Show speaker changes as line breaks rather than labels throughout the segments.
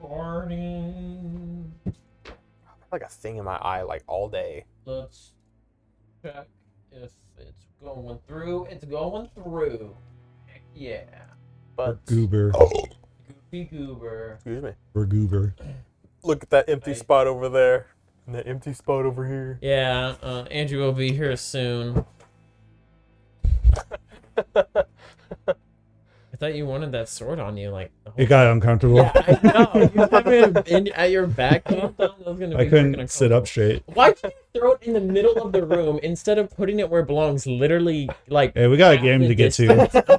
recording.
Like a thing in my eye, like all day.
Let's check if it's going through. It's going through. Heck yeah.
But
Goober.
Goofy goober.
excuse me.
Or goober.
Look at that empty
Right.
spot over there, and that empty spot over here.
Yeah, Andrew will be here soon. I thought you wanted that sword on you, like. The whole
It got uncomfortable.
Yeah, I know. You have it at your back. I was gonna
I
be
couldn't
freaking
sit up straight.
Why did you throw it in the middle of the room instead of putting it where it belongs? Literally, like.
Hey, we got a
half
game
the
to get to.
distance? Oh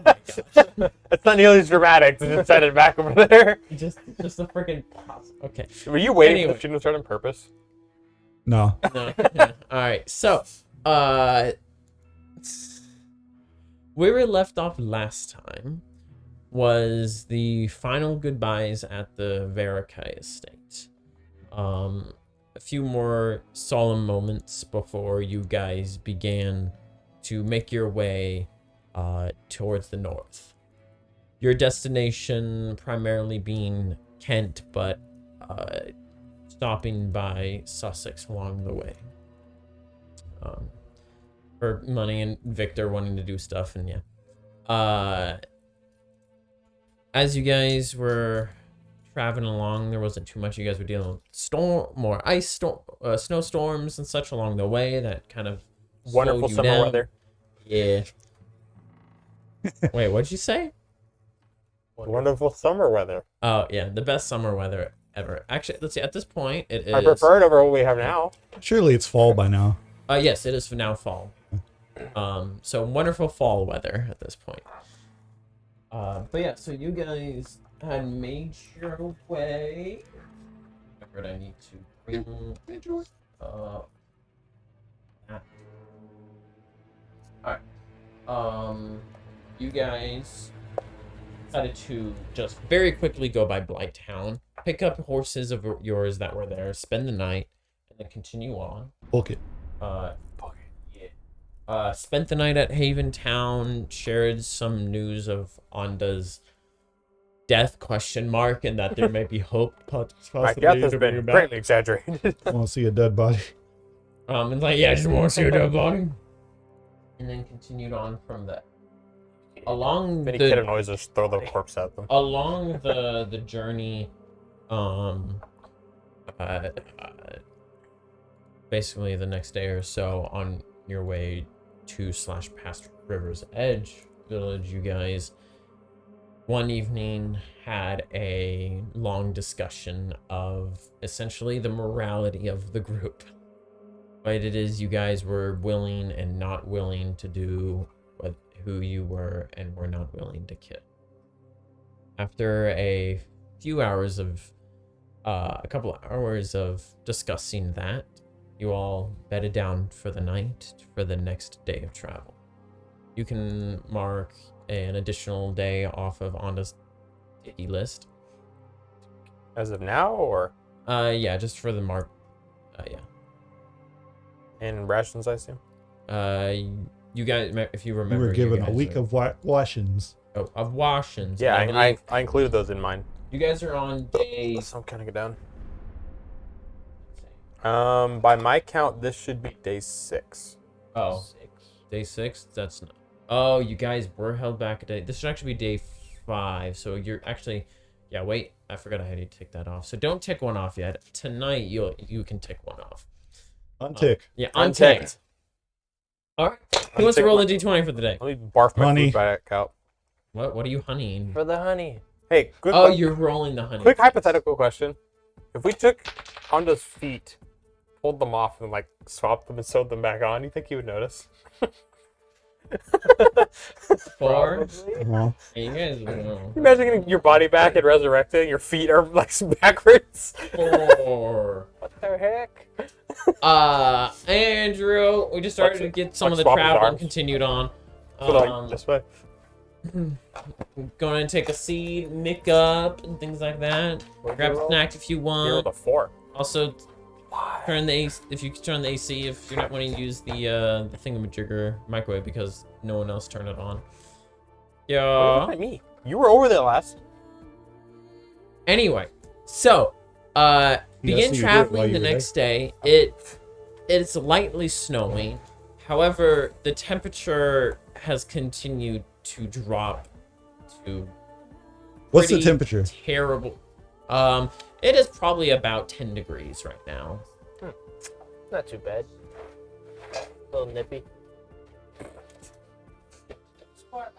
my gosh.
It's not nearly as dramatic to just set it back over there.
Just a freaking. Okay.
Were you waiting
Anyway.
for the shooting to start on purpose?
No.
No. Yeah. All right. So, where we left off last time was the final goodbyes at the Verikai estate. A few more solemn moments before you guys began to make your way towards the north. Your destination primarily being Kent, but stopping by Sussex along the way. For Money and Victor wanting to do stuff, and yeah. As you guys were traveling along, there wasn't too much. You guys were dealing with more ice storm, snowstorms and such along the way that kind of
Wonderful
slowed you
summer
down.
weather.
Yeah. Wait, what'd you say?
Wonderful summer weather.
Oh yeah, the best summer weather ever. Actually, let's see. At this point, it is.
I prefer it over what we have now.
Surely it's fall by now.
Yes, it is for now fall. So wonderful fall weather at this point. But yeah, so you guys had made your way. Remembered I need to bring that. Alright. You guys decided to just very quickly go by Blighttown, pick up horses of yours that were there, spend the night, and then continue on.
Book it.
Spent the night at Haven Town, shared some news of Onda's death ? And that there may be hope possibly
My death has
to bring her
been
back.
greatly exaggerated.
I want to see a dead body.
And like, yeah, I just want to see her dead body. And then continued on from that. Along
Any kid
the
annoys us, throw the corpse at them.
along the journey, basically the next day or so on your way to / past River's Edge village, you guys one evening had a long discussion of essentially the morality of the group. What it is you guys were willing and not willing to do, who you were and were not willing to kill. After a few hours of a couple of hours of discussing that, you all bedded down for the night for the next day of travel. You can mark an additional day off of Onda's daily list.
As of now, or
Yeah, just for the mark. Yeah.
in rations, I assume?
You guys, if you
We
remember,
were
you
given a
guys
week
are-
of washings.
of washings.
Yeah,
and
I
believe
included those in mine.
you guys are on day.
So I'm kind of get down. By my count, this should be day 6.
Oh, day 6. That's not. Oh, you guys were held back a day. This should actually be day 5. So you're actually. Yeah, wait. I forgot I had to take that off. So don't tick one off yet. Tonight you can tick one off.
Untick.
Yeah,
Unticked.
unticked. All right. Who wants to
Untick
roll
my-
a d20 for the day?
Let me barf my
Honey.
food back out.
What are you honeying?
For the honey. Hey, quick,
Oh, you're rolling the honey.
quick hypothetical question. If we took Honda's feet, pulled them off, and like swapped them and sewed them back on, you think he would notice?
4.
Well,
Hey, you guys.
Imagine getting your body back and resurrecting, your feet are like backwards.
4.
What the heck?
Andrew, we just started to get some
Like
of the
swap his
travel and
arms?
continued on.
So like this way.
Going to take a seat, nick up, and things like that. Grab a snack if you
Here
want.
with a 4.
Also, turn the AC, if you could turn the AC if you're not wanting to use the thingamajigger microwave because no one else turned it on.
What
Yeah.
about me? You were over there last.
Anyway, So,
Yes,
begin
you did while
traveling
you
the
were
next day. It's lightly snowing. However, the temperature has continued to drop to
What's the
pretty
temperature?
terrible. It is probably about 10 degrees right now.
Not too bad. A little nippy.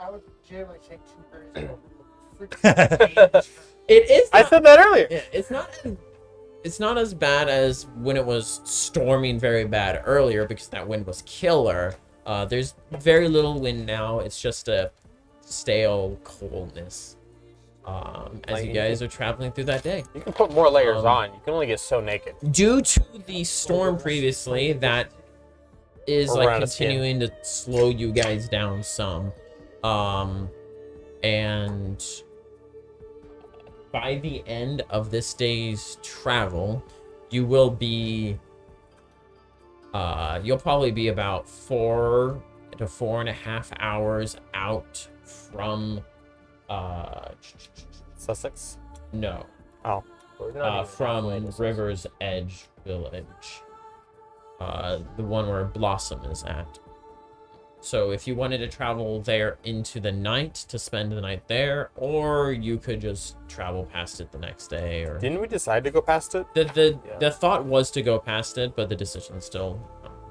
I would generally take 2
It is.
I
Not,
said that earlier.
yeah, it's not as bad as when it was storming very bad earlier because that wind was killer. There's very little wind now. It's just a stale coldness. As you guys are traveling through that day.
You can put more layers
Um,
on. You can only get so naked.
Due to the storm previously, that is
Or
like
around a skin.
continuing to slow you guys down some. And by the end of this day's travel, you will be you'll probably be about 4 to 4.5 hours out from
Sussex.
no
Oh.
We're not even halfway
from
to
River's Edge Village, the one where Blossom is at. So if you wanted to travel there into the night to spend the night there, or you could just travel past it the next day, or
Didn't we decide to go past it?
the thought was to go past it, but the decision's still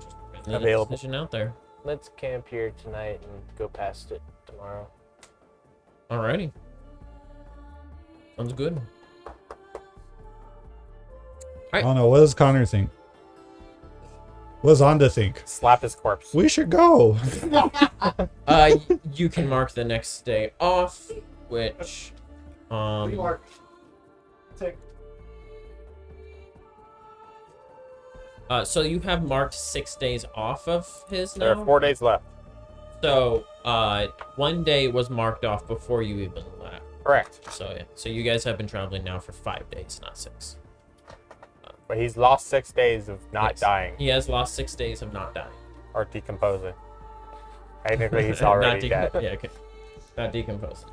just putting the
Available.
decision out there.
Let's camp here tonight and go past it tomorrow.
Alrighty, sounds good.
I don't know. What does Connor think? What does Onda think?
Slap his corpse.
We should go.
You can mark the next day off, which
Take
so you have marked 6 days off of his
There
now.
are 4 days left.
So, 1 day was marked off before you even left.
Correct.
So yeah, so you guys have been traveling now for 5 days, not 6.
But he's lost 6 days of not
Yes.
dying
He has lost 6 days of not dying.
or decomposing. Technically, he's
Not
already dead.
yeah, okay. Not decomposing.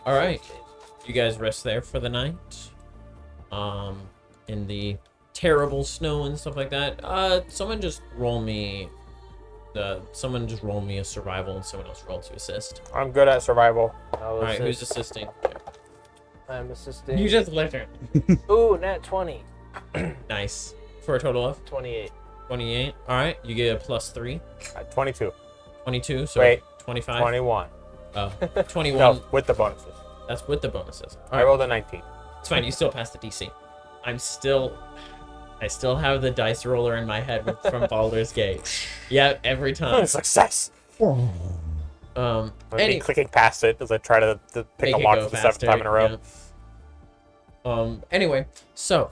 All right, you guys rest there for the night. In the terrible snow and stuff like that. Someone just roll me a survival and someone else roll to assist.
I'm good at survival.
All right, who's assisting?
I'm assisting.
You just left her.
Ooh, nat 20.
Nice. For a total of
28.
28. All right, you get a +3.
22.
22. So
Wait,
25.
21.
Oh, 21.
No, with the bonuses.
That's with the bonuses. All
I
right,
rolled a 19.
it's fine. You still pass the DC. I still have the dice roller in my head from Baldur's Gate. Yeah, every time.
Success. I'm
Any,
clicking past it as I try to pick
make
a
it
lock
go
for the
faster,
7th time in a row.
yeah. Anyway, so,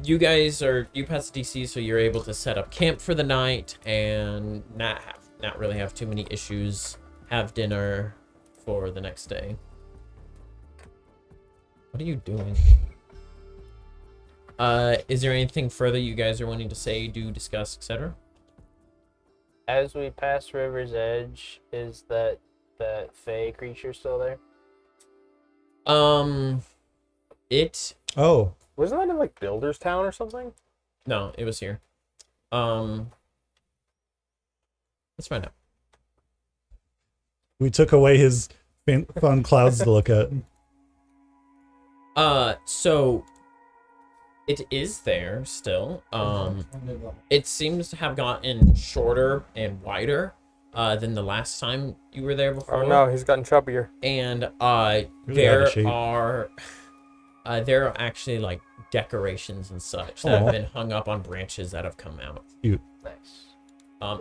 you guys you pass the DC, so you're able to set up camp for the night and not really have too many issues. Have dinner for the next day. What are you doing? Is there anything further you guys are wanting to say, do, discuss, etc.?
As we pass River's Edge, is that Fey creature still there?
It
Oh,
Wasn't that in like Builder's Town or something?
no, it was here. Let's find out.
we took away his fun clouds to look at.
So it is there still. It seems to have gotten shorter and wider than the last time you were there before.
Oh no, he's gotten chubbier.
And
Really out
there
of shape.
are actually like decorations and such that
Aw.
have been hung up on branches that have come out.
Nice.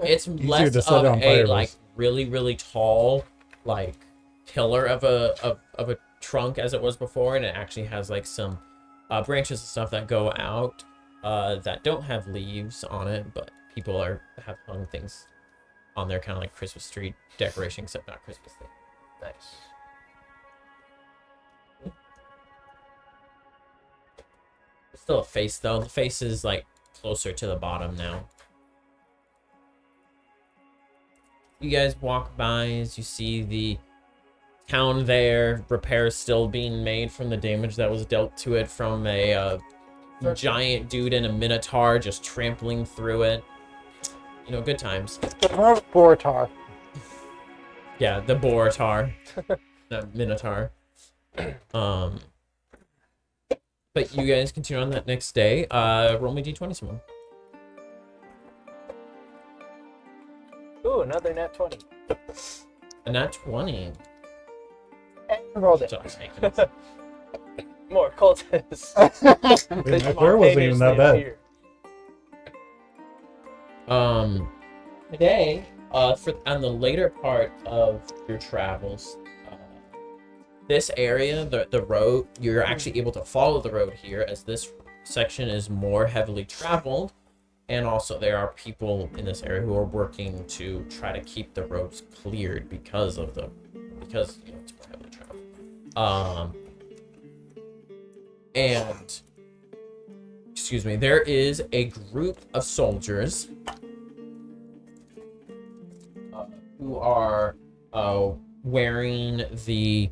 It's less
to set
of
on
a
fire
like
with.
really tall like pillar of a trunk as it was before, and it actually has like some branches and stuff that go out that don't have leaves on it, but people have hung things on there, kind of like Christmas tree decoration, except not Christmas tree.
Nice.
Still a face though. The face is like closer to the bottom now. You guys walk by as you see the town there. Repairs still being made from the damage that was dealt to it from a giant dude in a minotaur just trampling through it. You know, good times.
Boratar.
Yeah, the Boratar. The minotaur. But you guys continue on that next day. Roll me d20, someone.
Ooh, another nat 20.
A nat 20.
And rolled it.
Just taking it.
More cultists.
Wait, my prayer wasn't even that bad.
Today, on the later part of your travels, this area, the road, you're actually able to follow the road here, as this section is more heavily traveled, and also there are people in this area who are working to try to keep the roads cleared because you know, it's more heavily traveled. And excuse me, there is a group of soldiers who are wearing the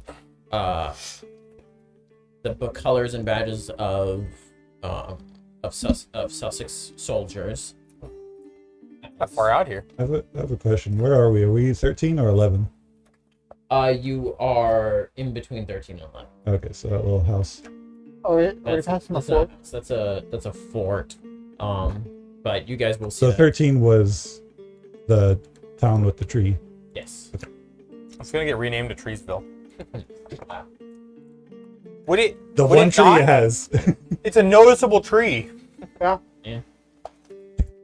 colors and badges of Sussex soldiers.
How far out here?
I have a question. Where are we? Are we 13 or 11?
You are in between 13 and 11.
Okay, so that little house.
Oh, are we passing the fort?
That's a fort. But you guys will see.
So
that.
13 was the town with the tree.
Yes.
It's gonna get renamed to Treesville.
Wow.
Would it?
The
would
one
it
tree
not?
it has.
It's a noticeable tree.
Yeah.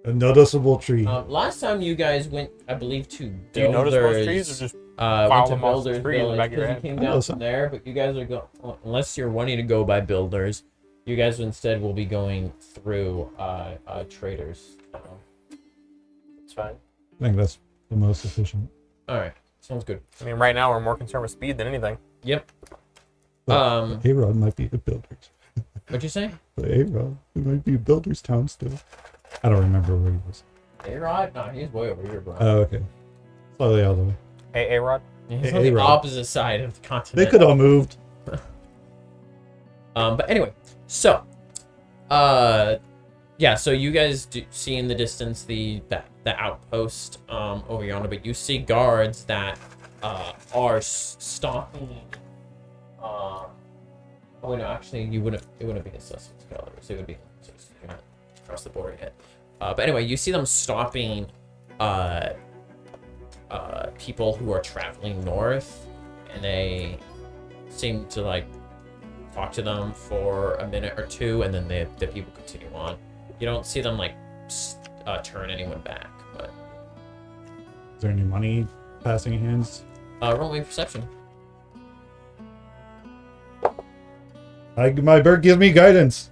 A noticeable tree.
Last time you guys went, I believe, to
Do you notice most
Builders.
trees or just
Went
follow
to
them off the
Builders
tree in the
Village
back of your
because you
head?
came
Oh,
down
so-
from there, but you guys are unless you're wanting to go by Builders, you guys instead will be going through Traders.
It's fine.
I think that's the most efficient.
All right, sounds good.
I mean, right now we're more concerned with speed than anything.
Yep.
But A-Rod might be a builder's.
What'd you say?
But A-Rod, it might be a builder's town still. I don't remember where he was.
A-Rod? No, he's way over here, bro.
Oh, okay. Slightly out of the way.
Hey, A-Rod?
He's on the
A-Rod.
opposite side of the
They
continent.
could all moved.
But anyway, so, yeah, so you guys do see in the distance the outpost over yonder, but you see guards that are stalking. Oh wait, no, actually, it wouldn't be the Sussex Guards. It would be you're not across the border yet. But anyway, you see them stopping people who are traveling north, and they seem to like talk to them for a minute or two, and then the people continue on. You don't see them like turn anyone back, but
Is there any money passing hands?
roll me perception.
My bird gives me guidance.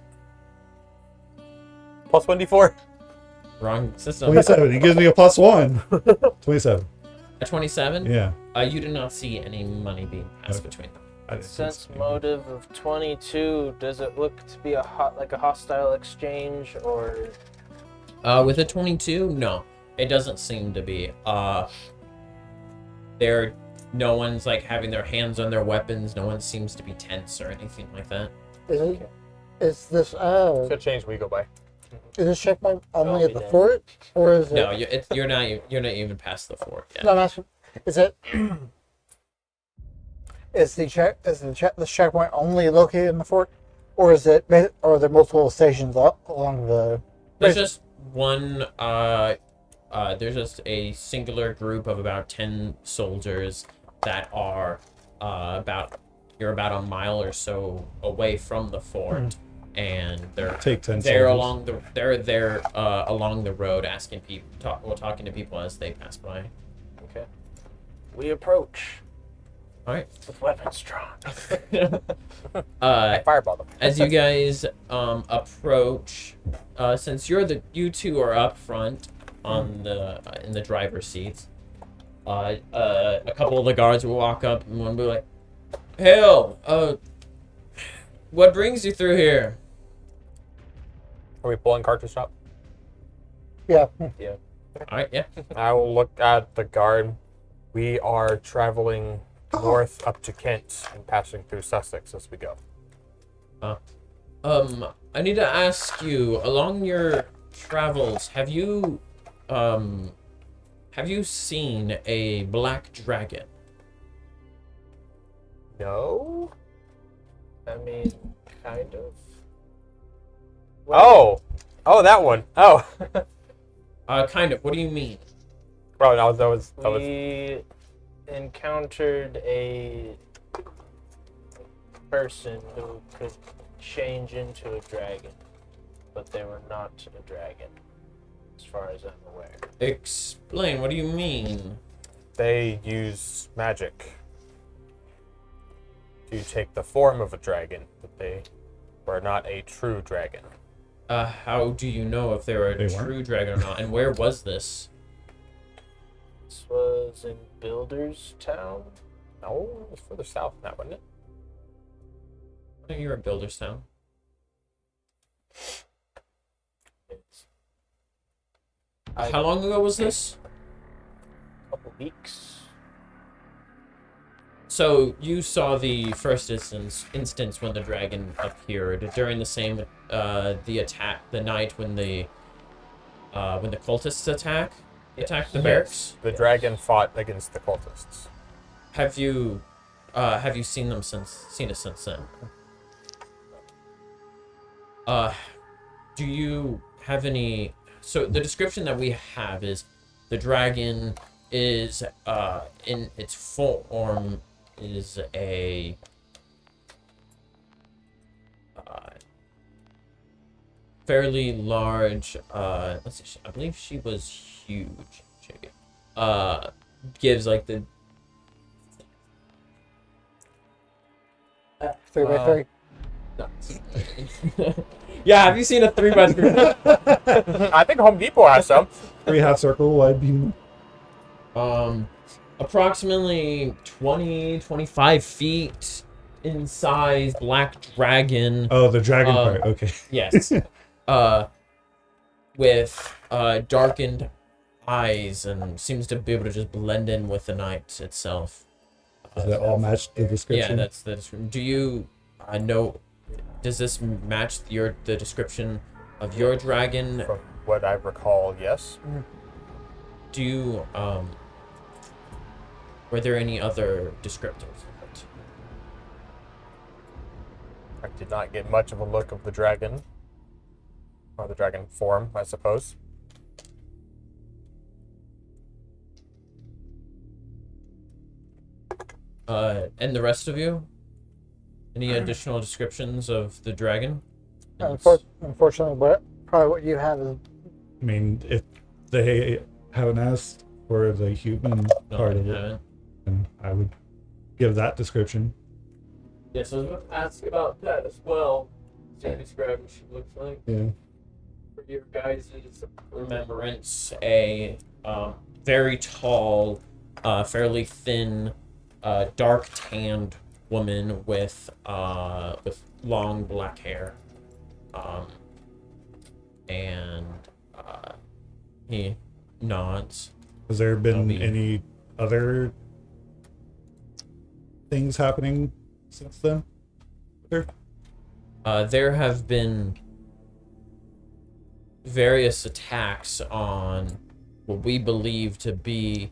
Plus 1d4.
Wrong system.
27. He gives me a +1. 27.
A 27.
Yeah.
You do not see any money being passed
Okay.
between them.
I didn't
Sense
think so.
motive of 22. Does it look to be a hostile exchange or?
With a 22, no, it doesn't seem to be. No one's like having their hands on their weapons. No one seems to be tense or anything like that.
Is this
It's gonna change when we go by.
is this checkpoint only
I'll
at
be
the
there.
fort, or is it?
No, you're not even past the fort yet.
No, I'm asking, is it? Is the checkpoint only located in the fort, or is it? Or are there multiple stations along the?
There's just one. There's just a singular group of about 10 soldiers that are you're about a mile or so away from the fort, and they're
Take 10
they're
soldiers.
along the road asking people talking to people as they pass by.
Okay. We approach
All right.
with weapons drawn.
I fireball them.
As you guys approach, since you two are up front on in the driver's seats, a couple of the guards will walk up and one will be like, "Hail! What brings you through here?"
Are we pulling cart to stop?
Yeah.
All right, yeah.
I will look at the guard. We are traveling north up to Kent and passing through Sussex as we go.
I need to ask you, along your travels, have you seen a black dragon?
No.
I mean, kind of.
Oh, that one. Oh,
Kind of. What do you mean?
bro, that was.
We encountered a person who could change into a dragon, but they were not a dragon, as far as I'm aware.
Explain. What do you mean?
They use magic to take the form of a dragon, but they were not a true dragon.
How do you know if they were a
They weren't?
true dragon or not? And where was this?
This was in Builder's Town.
No, it was further south than that, wasn't it?
I think you were at Builderstown.
It's
How long ago was this?
a couple weeks.
So you saw the first instance when the dragon appeared during the same the attack, the night when the cultists attacked the barracks.
The dragon fought against the cultists.
Have you seen it since then? Do you have any? So the description that we have is the dragon is in its form is a fairly large. Let's see. I believe she was huge. Gives like the
3x3.
Yeah, have you seen a 3x3?
I think Home Depot has some.
3 half circle wide beam.
Approximately 25 feet in size, black dragon.
Oh, the dragon
Um,
part. Okay.
Yes. With darkened eyes and seems to be able to just blend in with the night itself.
Does that all match the
Yeah,
description?
that's the description. Do you know? Does this match the description of your dragon?
From what I recall, yes.
Do you were there any other descriptors of it?
I did not get much of a look of the dragon. Or the dragon form, I suppose.
And the rest of you? Any additional descriptions of the dragon?
Unfortunately, probably what you have is
I mean, if they haven't asked for the human
No,
part
I
of it,
haven't.
then I would give that description.
Yes, I was going to ask about that as well. So you describe what she looks like.
Yeah.
For your guys' remembrance, a very tall, fairly thin, dark tanned woman with long black hair, and he nods.
Has there been
That'll be-
any other things happening since then?
There have been various attacks on what we believe to be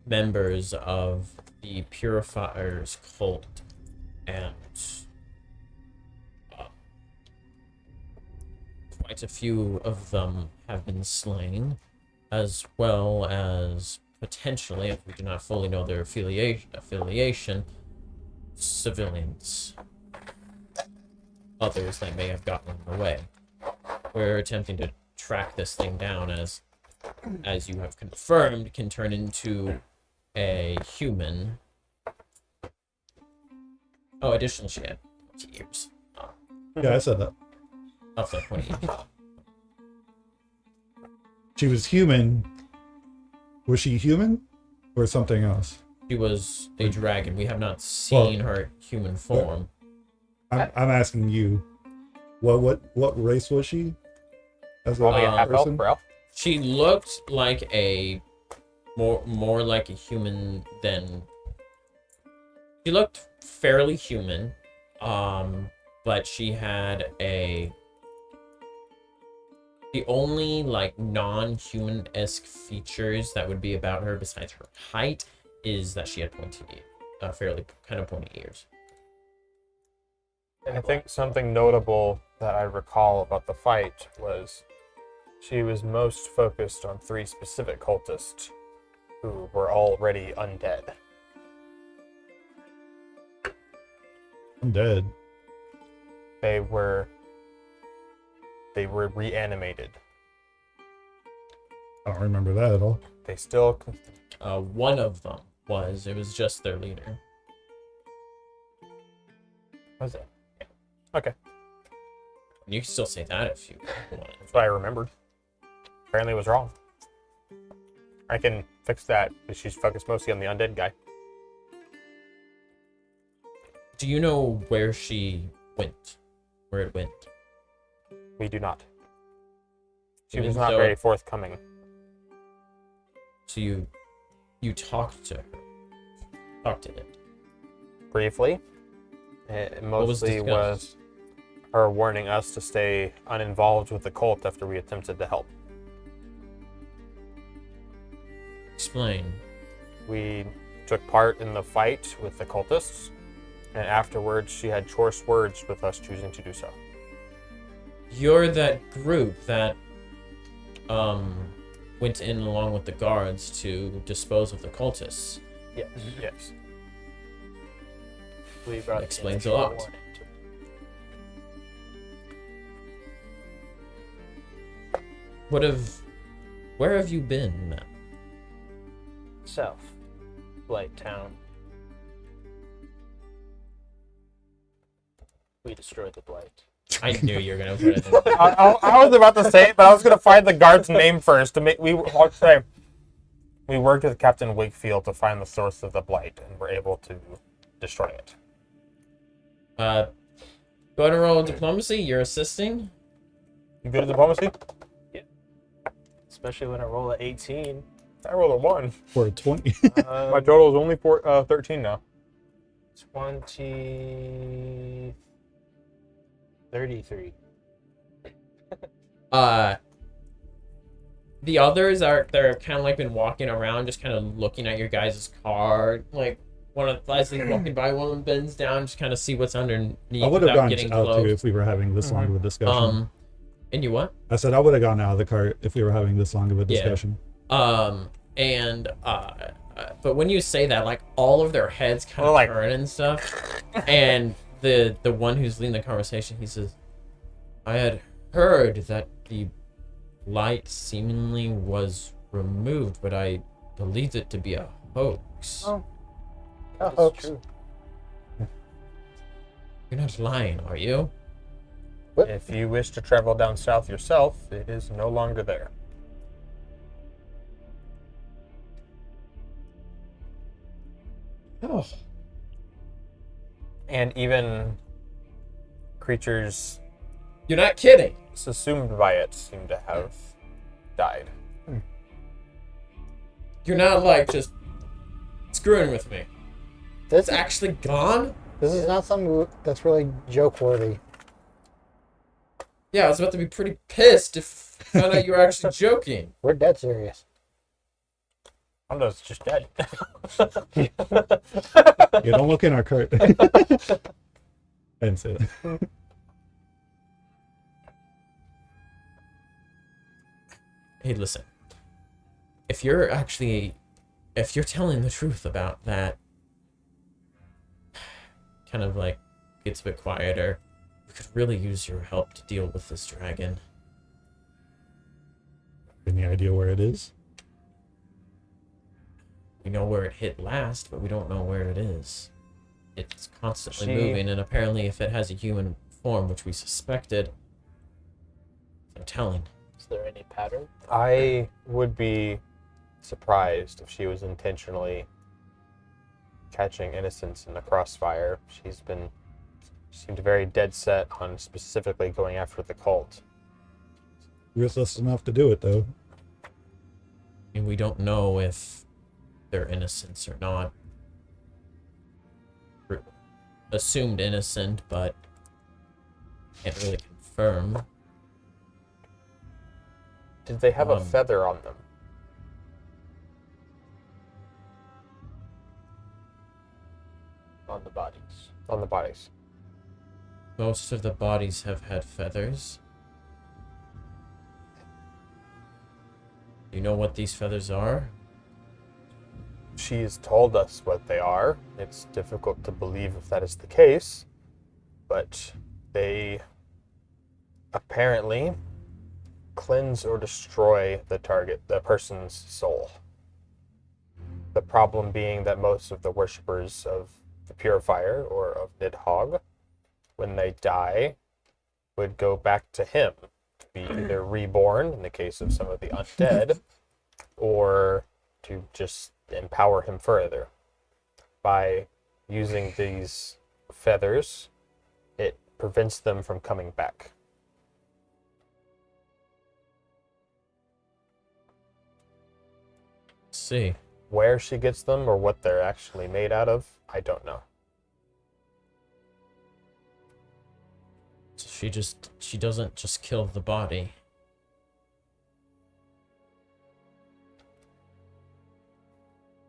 members of the Purifiers cult, and quite a few of them have been slain, as well as potentially, if we do not fully know their affiliation, civilians. Others that may have gotten in the way. We're attempting to track this thing down as you have confirmed, can turn into a human. Oh, additionally, she had 20 years.
Yeah, I said that.
Up to 20 years.
She was human. Was she human or something else?
She was a dragon. We have not seen her human form.
I'm asking you. What race was she? As a
Probably a half elf,
person?
bro.
She looked like a more like a human than She looked fairly human, but she had the only like non-human-esque features that would be about her besides her height is that she had fairly kind of pointy ears.
I think something notable that I recall about the fight was she was most focused on 3 specific cultists who were already undead.
I'm dead.
They were reanimated.
I don't remember that at all.
They still
One of them it was just their leader.
was it? Okay,
You can still say that if you want.
that's what I remembered. Apparently, it was wrong. I can fix that because she's focused mostly on the undead guy.
Do you know where she went? Where it went?
We do not. She
Even
was not
though-
very forthcoming.
So you talked to her. Talked to it.
Briefly, it
was
mostly
discussed?
was her warning us to stay uninvolved with the cult after we attempted to help.
Explain.
We took part in the fight with the cultists, and afterwards she had choice words with us choosing to do so.
You're that group that went in along with the guards to dispose of the cultists.
Yes.
Yes.
We brought the
Explains a
initial
lot.
warning to
Where have you been, Matt?
South Blight Town. We destroyed the Blight.
I knew you were gonna put it in.
I was about to say it, but I was gonna find the guard's name first to make. We worked with Captain Wakefield to find the source of the blight, and were able to destroy it.
Go ahead and roll diplomacy. You're assisting.
You good at diplomacy?
Especially when I roll at 18.
I rolled a 1.
For a 20.
My total is only 13 now.
20. 33.
The others they're kind of like been walking around, just kind of looking at your guys' car. Like one of as they walking by, one of them bends down, just kind of see what's underneath
I would have
without
gone
getting
out
close.
too if we were having this long of a discussion.
And you what?
I said I would have gone out of the cart if we were having this long of a
Yeah.
discussion.
But when you say that, like all of their heads kind of
Like-
turn and stuff, and the one who's leading the conversation, he says, "I had heard that the light seemingly was removed, but I believed it to be a hoax."
Oh.
That is
hoax.
true.
You're not lying, are you?
What?
If you wish to travel down south yourself, it is no longer there.
Oh.
And even creatures
You're not kidding.
assumed by it seem to have died.
You're not like just screwing with me.
This,
It's actually gone?
this is not something that's really joke worthy.
Yeah, I was about to be pretty pissed if I found out you were actually joking.
We're dead serious.
Honda's just dead.
Yeah, don't look in our cart. I didn't say that.
Hey, listen. If you're telling the truth about that, kind of like gets a bit quieter, we could really use your help to deal with this dragon.
Any idea where it is?
We know where it hit last, but we don't know where it is. It's constantly
She-
moving, and apparently if it has a human form, which we suspected, they're telling.
Is there any pattern?
I would be surprised if she was intentionally catching innocents in the crossfire. She seemed very dead set on specifically going after the cult.
Ruthless enough to do it, though.
And we don't know if they're innocents or not. assumed innocent, but can't really confirm.
Did they have a
Um,
feather on them?
On the bodies.
On the bodies.
Most of the bodies have had feathers. Do you know what these feathers are?
She's told us what they are. It's difficult to believe if that is the case, but they apparently cleanse or destroy the person's soul. The problem being that most of the worshippers of the Purifier or of Nidhogg, when they die, would go back to him to be either reborn in the case of some of the undead, or to just empower him further. By using these feathers, it prevents them from coming back.
Let's see.
Where she gets them or what they're actually made out of, I don't know.
So she doesn't just kill the body.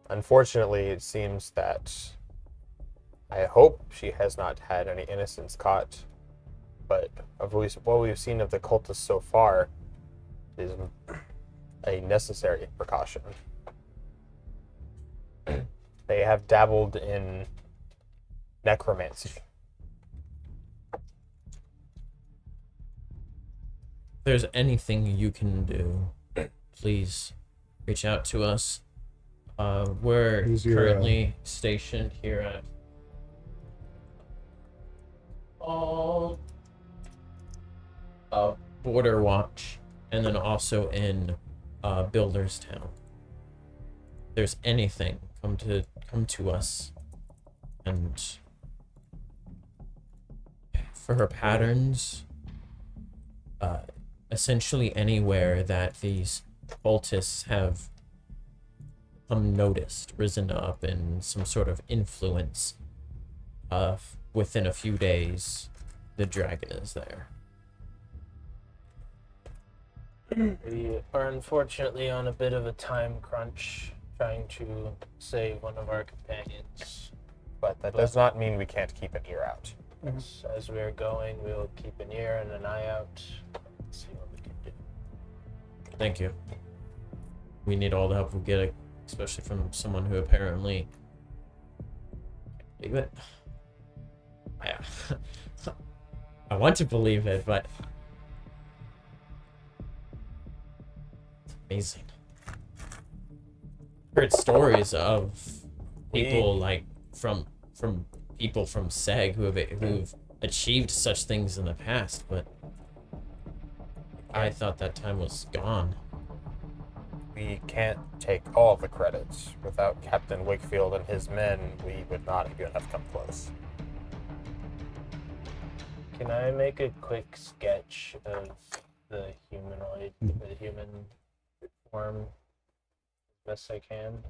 Unfortunately, it seems that I hope she has not had any innocents caught, but of what we've seen of the cultists so far is a necessary precaution. They have dabbled in necromancy.
If there's anything you can do, please reach out to us. We're
Who's your,
currently stationed here at Border Watch, and then also in Builderstown. If there's anything, come to us. And for her patterns, essentially anywhere that these cultists have noticed, risen up in some sort of influence, within a few days, the dragon is there.
We are unfortunately on a bit of a time crunch, trying to save one of our companions.
But that does not mean we can't keep an ear out.
As we are going, we will keep an ear and an eye out, see what we can do.
Thank you. We need all the help we get, especially from someone who apparently... Believe it? I want to believe it, but... It's amazing. Heard stories of people from people from Seg who've achieved such things in the past, but I thought that time was gone.
We can't take all the credits. Without Captain Wakefield and his men, we would not even have come close.
Can I make a quick sketch of the humanoid, the human form, as best I can?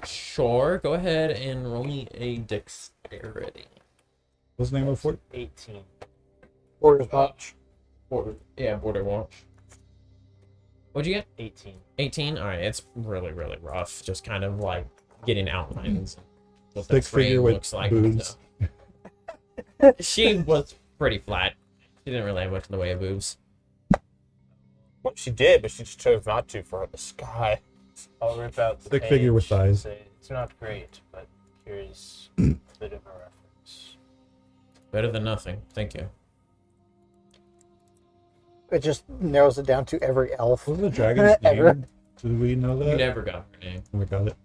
Sure. Go ahead and roll me a dexterity.
What's the name of the fort?
18.
Borders Watch.
Border Watch. What'd you get?
18.
18? Alright, it's really, really rough. Just kind of like getting outlines. What
Stick
the frame
figure with
looks like.
boobs.
So. She was pretty flat. She didn't really have much in the way of boobs.
Well, she did, but she just chose not to for the sky.
I'll rip out the
Stick figure with
page and
thighs.
say, it's not great, but here's a bit of a reference.
Better than nothing. Thank you.
It just narrows it down to every elf.
What was the dragon's
Ever.
name? Do we know
You
that?
never got her name.
We got it.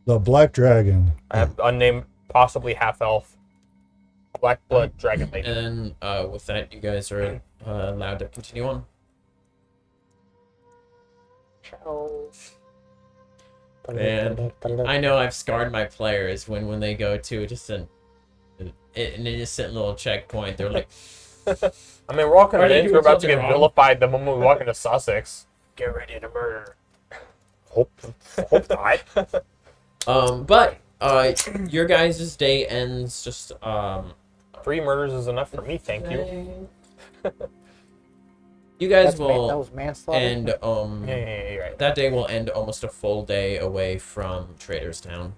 The Black Dragon.
I have unnamed, possibly half-elf, black blood dragon lady.
And then with that, you guys are allowed to continue on. And I know I've scarred my players when they go to just an innocent little checkpoint. They're like,
I mean, we're all
Are they
convinced we're
doing
about to
something
get
wrong?
vilified the moment we walk into Sussex.
Get ready to murder.
Hope not.
but your guys' day ends just
3 murders is enough for me, thank you.
You guys
that
will
was manslaughter.
end
Yeah, you're right.
that day will end almost a full day away from Trader's Town.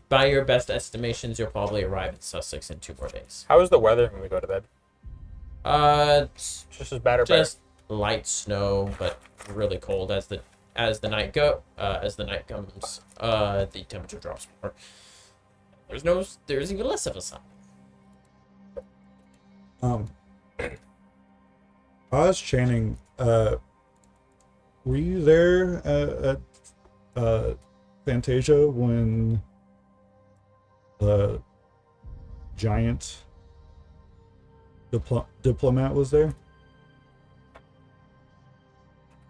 By your best estimations, you'll probably arrive in Sussex in 2 more days.
How is the weather when we go to bed?
It's
Just as bad or better?
just light snow, but really cold as the night comes. The temperature drops more. There's even less of a sun.
Oz Channing, were you there at Fantasia when the giant diplomat was there?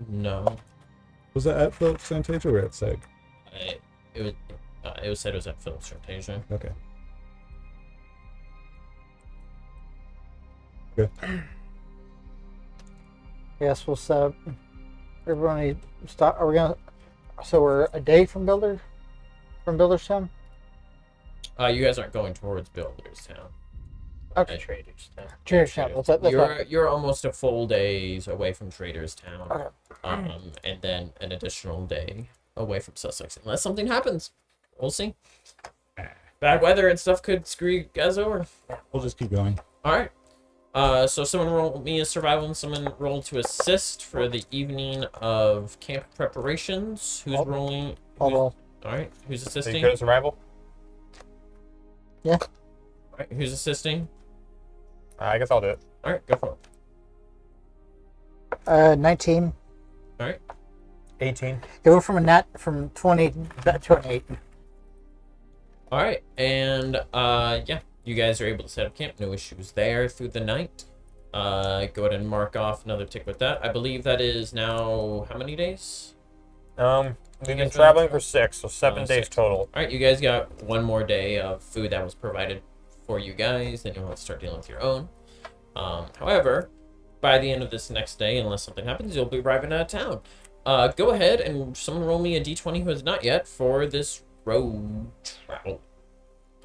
No,
Was that at Phillips Fantasia or at Seg?
it was said it was at Phillips Fantasia.
Okay. Good.
Yes, we'll set. Everyone need stop. Are we gonna? So we're a day from Builderstown.
You guys aren't going towards Builderstown.
Okay.
Traders. Town.
Traderstown. That's right.
You're almost a full day's away from Trader's Town.
Okay.
And then an additional day away from Sussex, unless something happens. We'll see. Bad weather and stuff could screw you guys over.
We'll just keep going.
All right. So someone roll me a survival and someone roll to assist for the evening of camp preparations. Who's
I'll-
rolling?
I'll roll.
All right. Who's
So you
assisting?
good at survival?
Yeah.
All right. Who's assisting?
I guess I'll do it.
All right. Go for it.
19.
All right.
18.
It went from a nat from 20 back to an 8.
All right. And yeah, you guys are able to set up camp. No issues there through the night. Go ahead and mark off another tick with that. I believe that is now how many days?
We've
You
been
guys
traveling
been-
for 6, so 7 days
6.
total.
All right, you guys got one more day of food that was provided for you guys. Then you'll have to start dealing with your own. However, by the end of this next day, unless something happens, you'll be arriving out of town. Go ahead and someone roll me a d20 who has not yet for this road travel.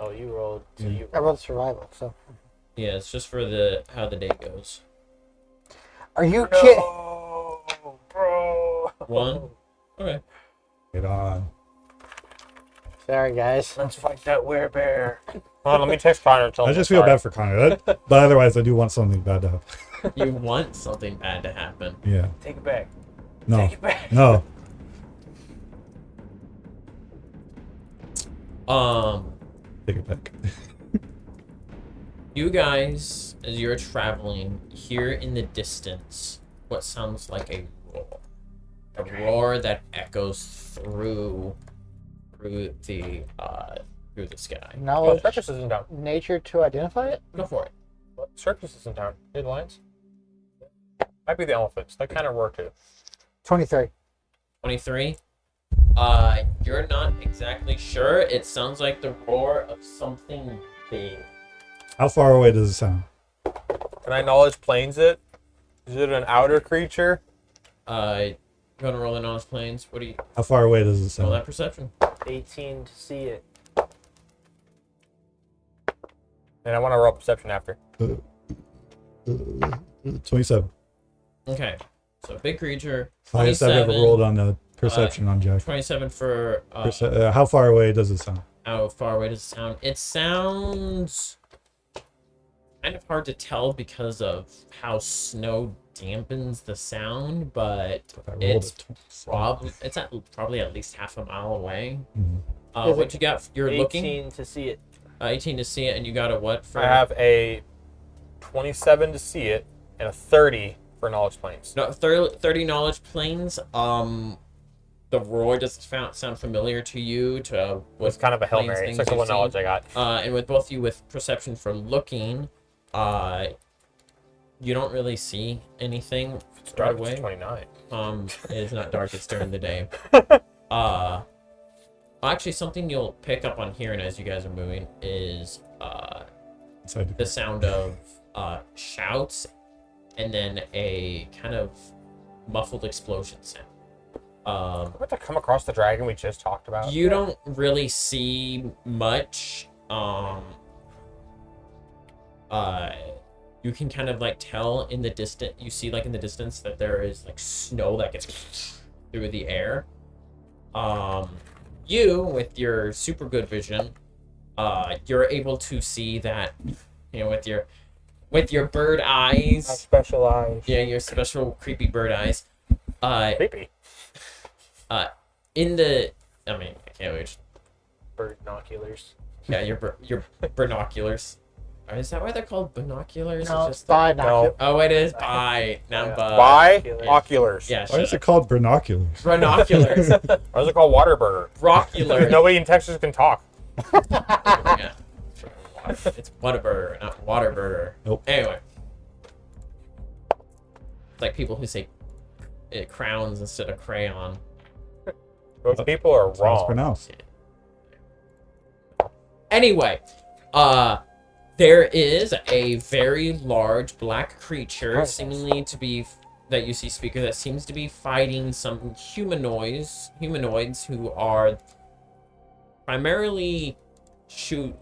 Oh, you rolled. So
Mm.
you
I rolled survival. So.
Yeah, it's just for how the day goes.
Are you kidding?
No, bro.
1. Okay.
Get on.
Sorry, guys.
Let's fight that werebear.
Hold on, let me text Connor and tell him.
I just feel bad for Connor, but otherwise I do want something bad to happen.
You want something bad to happen.
Yeah.
Take it back.
No.
Take it back.
No. Take it back.
You guys, as you're traveling, hear in the distance what sounds like a roar. A roar that echoes through the sky.
Oh,
Knowledge,
Circus is in town.
nature to identify it.
Go for it.
What? Circus is in town. Near the lions? Might be the elephants. That kind of roar too.
23.
23. You're not exactly sure. It sounds like the roar of something big.
How far away does it sound?
Can I knowledge planes it? Is it an outer creature?
You gonna roll in on his planes? What do you
How far away does it
roll
sound?
that perception?
18 to see it.
And I want to roll perception after.
27.
Okay. So big creature.
Highest I've ever
27.
rolled on the perception on Jack.
27 for
How far away does it sound?
how far away does it sound? It sounds kind of hard to tell because of how snow dampens the sound, but
I rolled
it's
a 27.
probably at least half a mile away.
Mhm.
Is
What
it-
you got? You're
18
looking
to see it.
18 to see it, and you got a what for?
I have a 27 to see it and a 30 for knowledge planes.
No, 30 knowledge planes. The roar doesn't sound familiar to you. To what
It's kind of a Hail
planes
Mary.
things
It's like
you've
what knowledge
seen.
I got.
And with both of you with perception for looking, you don't really see anything
It's
right
dark.
away.
It's 29.
It is not dark. It's during the day. Actually, something you'll pick up on hearing as you guys are moving is
Inside
the sound of shouts, and then a kind of muffled explosion sound.
About to come across the dragon we just talked about.
You don't really see much. You can kind of like tell in the distance. You see like in the distance that there is like snow that gets through the air. You with your super good vision, you're able to see that, you know, with your bird eyes.
My special eyes.
Yeah, your special creepy bird eyes.
Creepy.
In the, I mean, I can't wait.
Binoculars.
Yeah, your binoculars. Is that why they're called binoculars?
No,
It's just
binoculars.
oh, it is bi, not bi.
Binoculars.
Yeah,
Why is it called binoculars?
binoculars.
Why is it called Waterburger?
Roculars.
Nobody in Texas can talk.
Yeah. It's Whataburger, not Waterburger.
Nope.
Anyway. It's like people who say crowns instead of crayon.
Those people are
That's how it's
wrong.
pronounced.
Anyway, there is a very large black creature, seemingly to be that you see speaker that seems to be fighting some humanoids who are primarily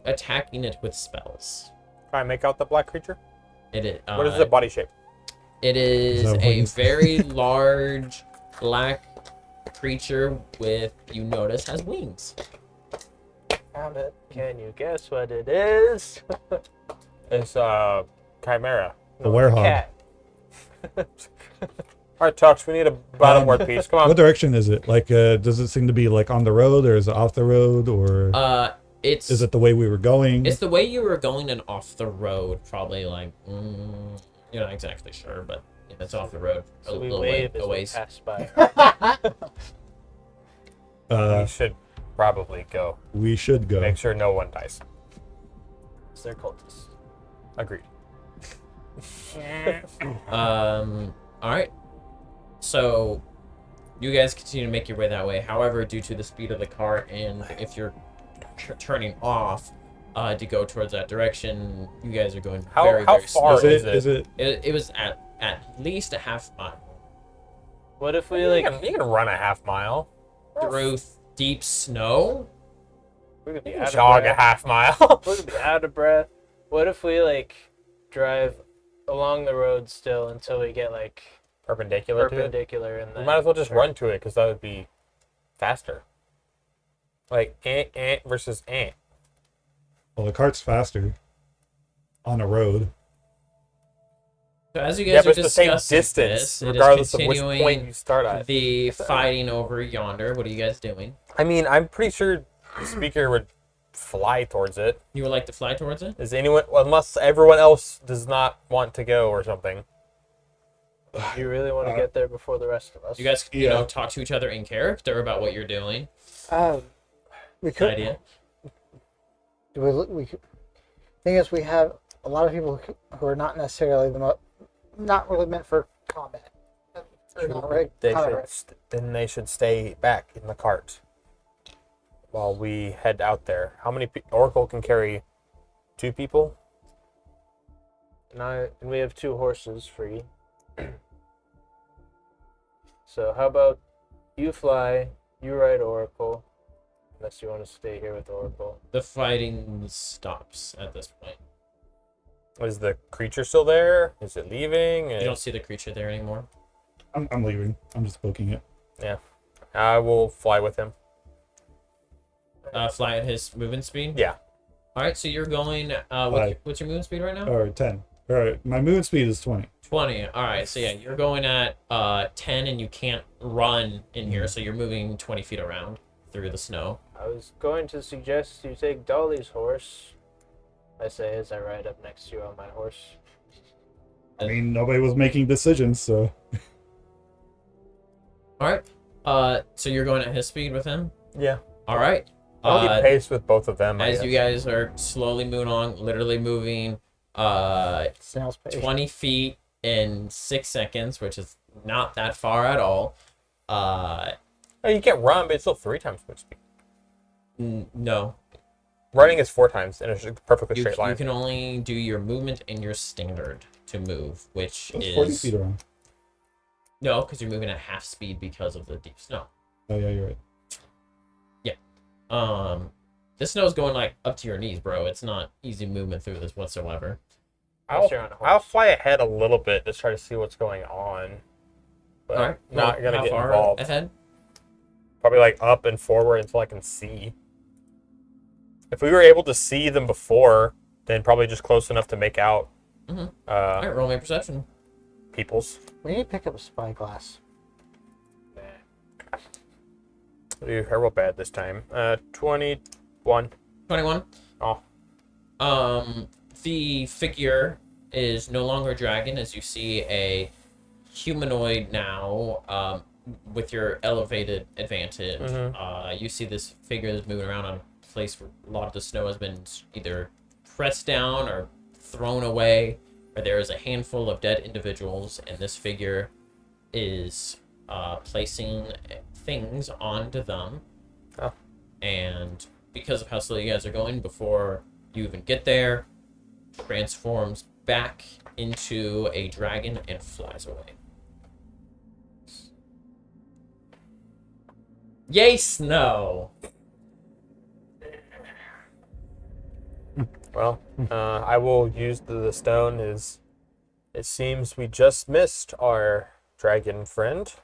attacking it with spells.
Can I make out the black creature?
It is.
What is the body shape?
It is
that
a
wings?
very large black creature with, you notice, has wings.
Found it. Can you guess what it is?
It's Chimera.
The werehog.
Cat.
All right, Tux, we need a bottom word piece. Come on.
What direction is it? Like, does it seem to be like on the road, or is it off the road, or
It's
is it the way we were going?
It's the way you were going and off the road, probably like you're not exactly sure, but yeah, it's off the road a
So we
little way,
wave as
a
we
ways.
pass by.
We should probably go.
We should go.
Make sure no one dies.
They're cultists.
Agreed.
All right. So you guys continue to make your way that way. However, due to the speed of the cart and if you're turning off to go towards that direction, you guys are going
How
very
far
slow.
Is
is
it?
It was at least a half mile
What if we
You
like?
can run a half mile.
through deep snow.
We're gonna be
You
out
can jog a
of breath.
half mile.
We're gonna be out of breath. What if we like drive along the road still until we get like
Perpendicular to it.
perpendicular and
We
then
might as well just
turn?
run to it because that would be faster. Like ant versus ant.
Well, the cart's faster on a road.
So as you
Yeah,
guys
but
are
it's the same
discussing
distance
this, it is
regardless of which
continuing
point you start at.
the fighting over yonder. What are you guys doing?
I mean, I'm pretty sure the speaker would fly towards it.
You would like to fly towards it?
Is anyone, unless everyone else does not want to go or something?
You really want to get there before the rest of us?
You guys, you
Yeah.
know, talk to each other in character about what you're doing.
We
Good
could.
idea.
We could. Thing is, we have a lot of people who are not necessarily not really meant for combat. They're not really
Then they should stay back in the cart while we head out there. How many Oracle can carry 2 people?
And we have 2 horses free. So how about you fly, you ride Oracle, unless you want to stay here with Oracle.
The fighting stops at this point.
Is the creature still there? Is it leaving?
You don't see the creature there anymore.
I'm leaving. I'm just poking it.
Yeah. I will fly with him.
Fly at his movement speed.
Yeah.
All right, so you're going. What's your movement speed right now?
Or 10. All right, my movement speed is 20.
20. All right, so yeah, you're going at 10, and you can't run in here, so you're moving 20 feet around through the snow.
I was going to suggest you take Dolly's horse. I say as I ride up next to you on my horse.
I mean, nobody was making decisions, so
All right. So you're going at his speed with him.
Yeah.
All right.
I'll keep pace with both of them. I
As
guess.
you guys are slowly moving along, literally moving
snail's pace.
20 feet in 6 seconds, which is not that far at all.
Oh, you can't run, but it's still 3 times movement speed.
No.
Running is 4 times in a perfectly
You
straight line.
can only do your movement and your standard to move, which
that's 40
is...
feet around.
No, because you're moving at half speed because of the deep snow.
Oh yeah, you're right.
This snow's going like up to your knees, bro. It's not easy movement through this whatsoever.
I'll fly ahead a little bit to try to see what's going on. But
All right,
not gonna
how
get
far
involved.
ahead?
Probably like up and forward until I can see. If we were able to see them before, then probably just close enough to make out
All right, roll me perception.
peoples.
We need to pick up a spyglass.
Ooh, I rolled bad this time. 21.
21.
Oh.
The figure is no longer a dragon, as you see a humanoid now, with your elevated advantage. You see this figure that's moving around on a place where a lot of the snow has been either pressed down or thrown away, or there is a handful of dead individuals, and this figure is placing things onto them.
Oh.
And because of how slow you guys are going, before you even get there, transforms back into a dragon and flies away. Yay, snow!
Well, I will use the stone as it seems we just missed our dragon friend.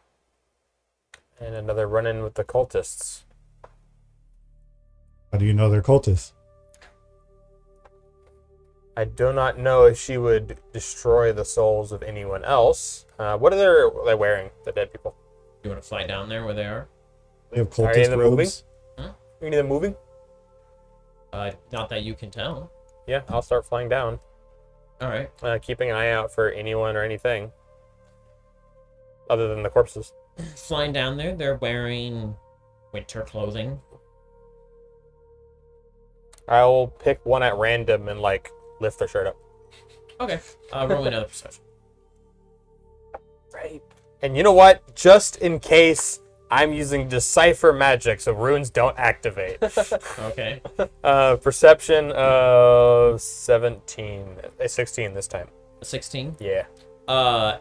And another run-in with the cultists.
How do you know they're cultists?
I do not know if she would destroy the souls of anyone else. What are they wearing, the dead people?
You want to fly down there where they are?
They have
Are any of
cultist
them
robes.
Any of them moving?
Not that you can tell.
Yeah, I'll start flying down.
All right.
Keeping an eye out for anyone or anything. Other than the corpses.
Flying down there, they're wearing winter clothing.
I'll pick one at random and, like, lift their shirt up.
Okay. Roll another perception.
Right. And you know what? Just in case, I'm using Decipher magic, so runes don't activate.
Okay.
Perception of 16 this time.
16.
Yeah.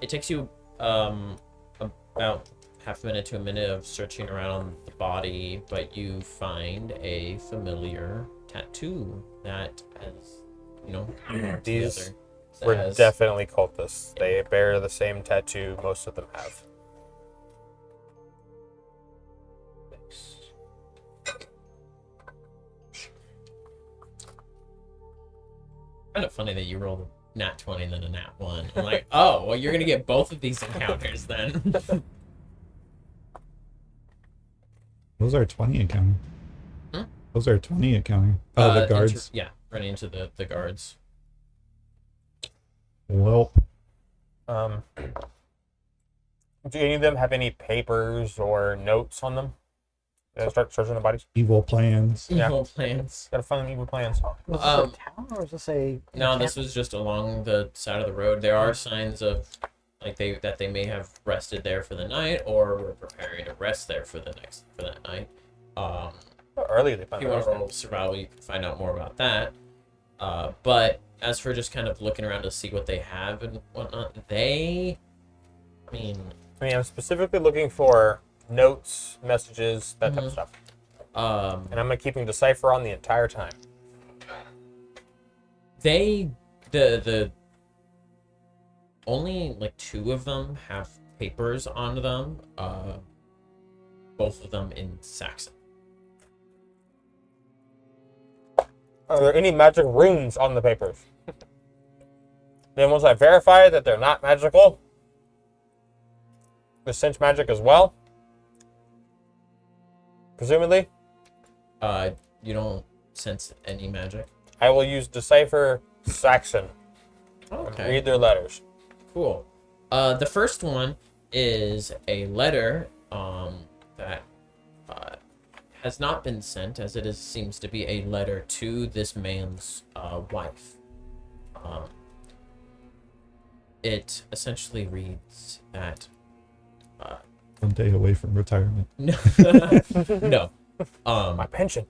It takes you about half a minute to a minute of searching around the body, but you find a familiar tattoo that has, marked the
These
other.
We're
Says-
definitely cultists. They bear the same tattoo most of them have.
Kind of funny that you rolled a nat 20 and then a nat 1. I'm like, oh, well, you're going to get both of these encounters then.
Those are 20 accounting.
Hmm?
Those are 20 accounting. Oh, the guards.
Running into the guards.
Well,
Do any of them have any papers or notes on them? Start searching the bodies.
evil plans.
Yeah.
Evil plans.
Gotta find evil plans.
Was this a town or was this a?
No, this was just along the side of the road. There are signs of that they may have rested there for the night, or were preparing to rest there for that night.
How early they
If
find
you want to
them.
roll survival, you can find out more about that. But as for just kind of looking around to see what they have and whatnot,
I'm specifically looking for notes, messages, that type of stuff. And I'm keeping Decipher on the entire time.
the only like 2 of them have papers on them, both of them in Saxon.
Are there any magic runes on the papers? Then once I verify that they're not magical, the sense magic as well, presumably,
You don't sense any magic.
I will use Decipher Saxon.
Okay.
Read their letters.
Cool. The first one is a letter that has not been sent, as it seems to be a letter to this man's wife. It essentially reads that
One day away from retirement.
no.
My pension.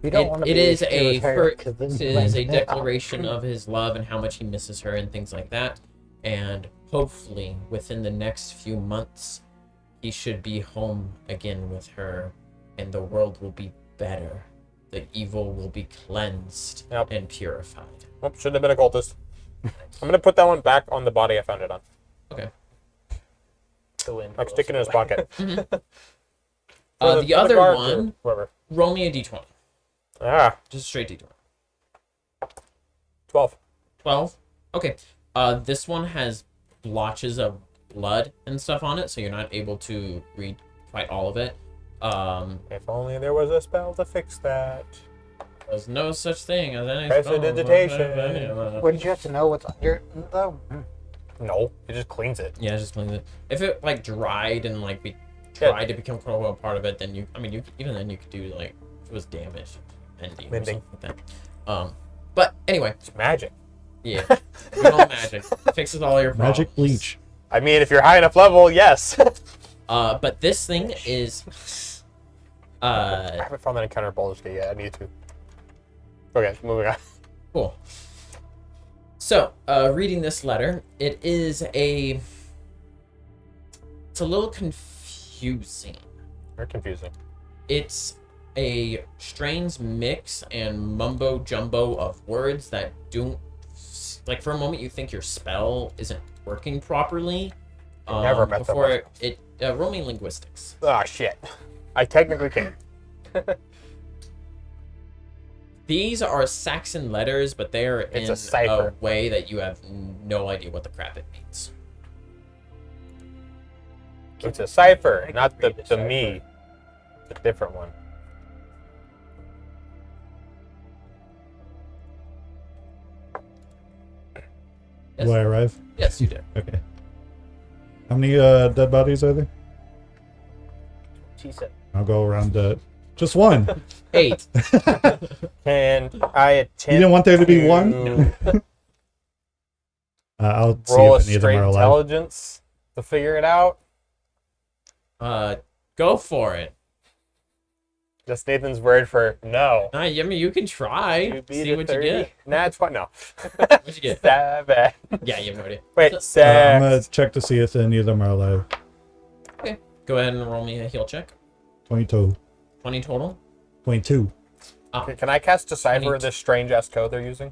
You don't want to
It
be
is
irritated, 'cause then you
it is
might
a
miss out.
declaration of his love and how much he misses her and things like that. And hopefully, within the next few months, he should be home again with her, and the world will be better. The evil will be cleansed
Yep.
and purified.
Oh, should have been a cultist. I'm gonna put that one back on the body I found it on.
Okay.
The wind
Like
blows
stick it in his
away.
pocket.
The
For the
other
guards or
one,
whoever.
roll me a d20.
Just
Just a straight d20.
12.
12? Okay. This one has blotches of blood and stuff on it, so you're not able to read quite all of it.
If only there was a spell to fix that.
There's no such thing as any
Prestidigitation.
Wouldn't you have to know what's under it, though?
No, it just cleans it.
Yeah, just clean it. If it like dried and like tried to become quote unquote part of it, then you, I mean, you even then you could do like if it was damaged, mending or
Mending.
something like that. But anyway,
It's magic.
yeah, good old magic fixes all your problems.
Magic bleach.
I mean, if you're high enough level, yes.
But this thing is,
I haven't found that encounter in Baldur's Gate yet. I need to. Okay, moving on.
cool. So, reading this letter, it's a little confusing.
Very confusing.
It's a strange mix and mumbo jumbo of words that don't, like, for a moment you think your spell isn't working properly.
Never met them
before it roll me linguistics.
Ah, shit. I technically can.
These are Saxon letters, but they're
It's
in
a cipher.
a way that you have no idea what the crap it means.
It's a cipher,
I can
not the
read the
me. It's a different one.
Yes.
Do I arrive?
Yes, you do.
Okay. How many dead bodies are there?
She said,
I'll go around just one.
8.
Can I attempt
You didn't want there to be
to
one? I'll see
roll a
if any of them
straight
are alive.
intelligence to figure it out?
Go for it.
That's Nathan's word for no.
I mean, you can try.
You beat
See
a
what
30?
you get.
Nah, it's what? No.
What'd you get?
7.
Yeah, you have no idea.
Wait,
So-
6.
I'm gonna check to see if any of them are alive.
Go ahead and roll me a heal check.
22.
20 total.
22.
Can I cast Decipher
22.
this strange ass code they're using?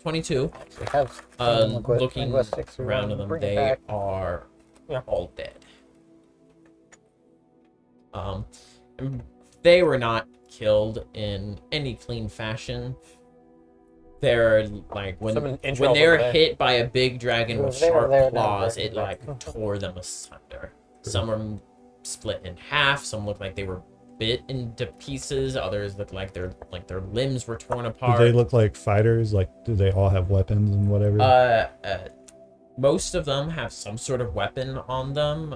22.
We have some
Looking
linguistics we
around
wanna
at them,
bring it
they
back.
are
Yeah.
all dead. They were not killed in any clean fashion. They're like
Some
when
intros
they're
over there.
hit by a big dragon with
They were
sharp
there, now
claws,
they're
it
back.
like tore them asunder. Some are split in half. Some look like they were bit into pieces. Others look like their limbs were torn
Do
apart.
they look like fighters? Like, do they all have weapons and whatever?
Most of them have some sort of weapon on them.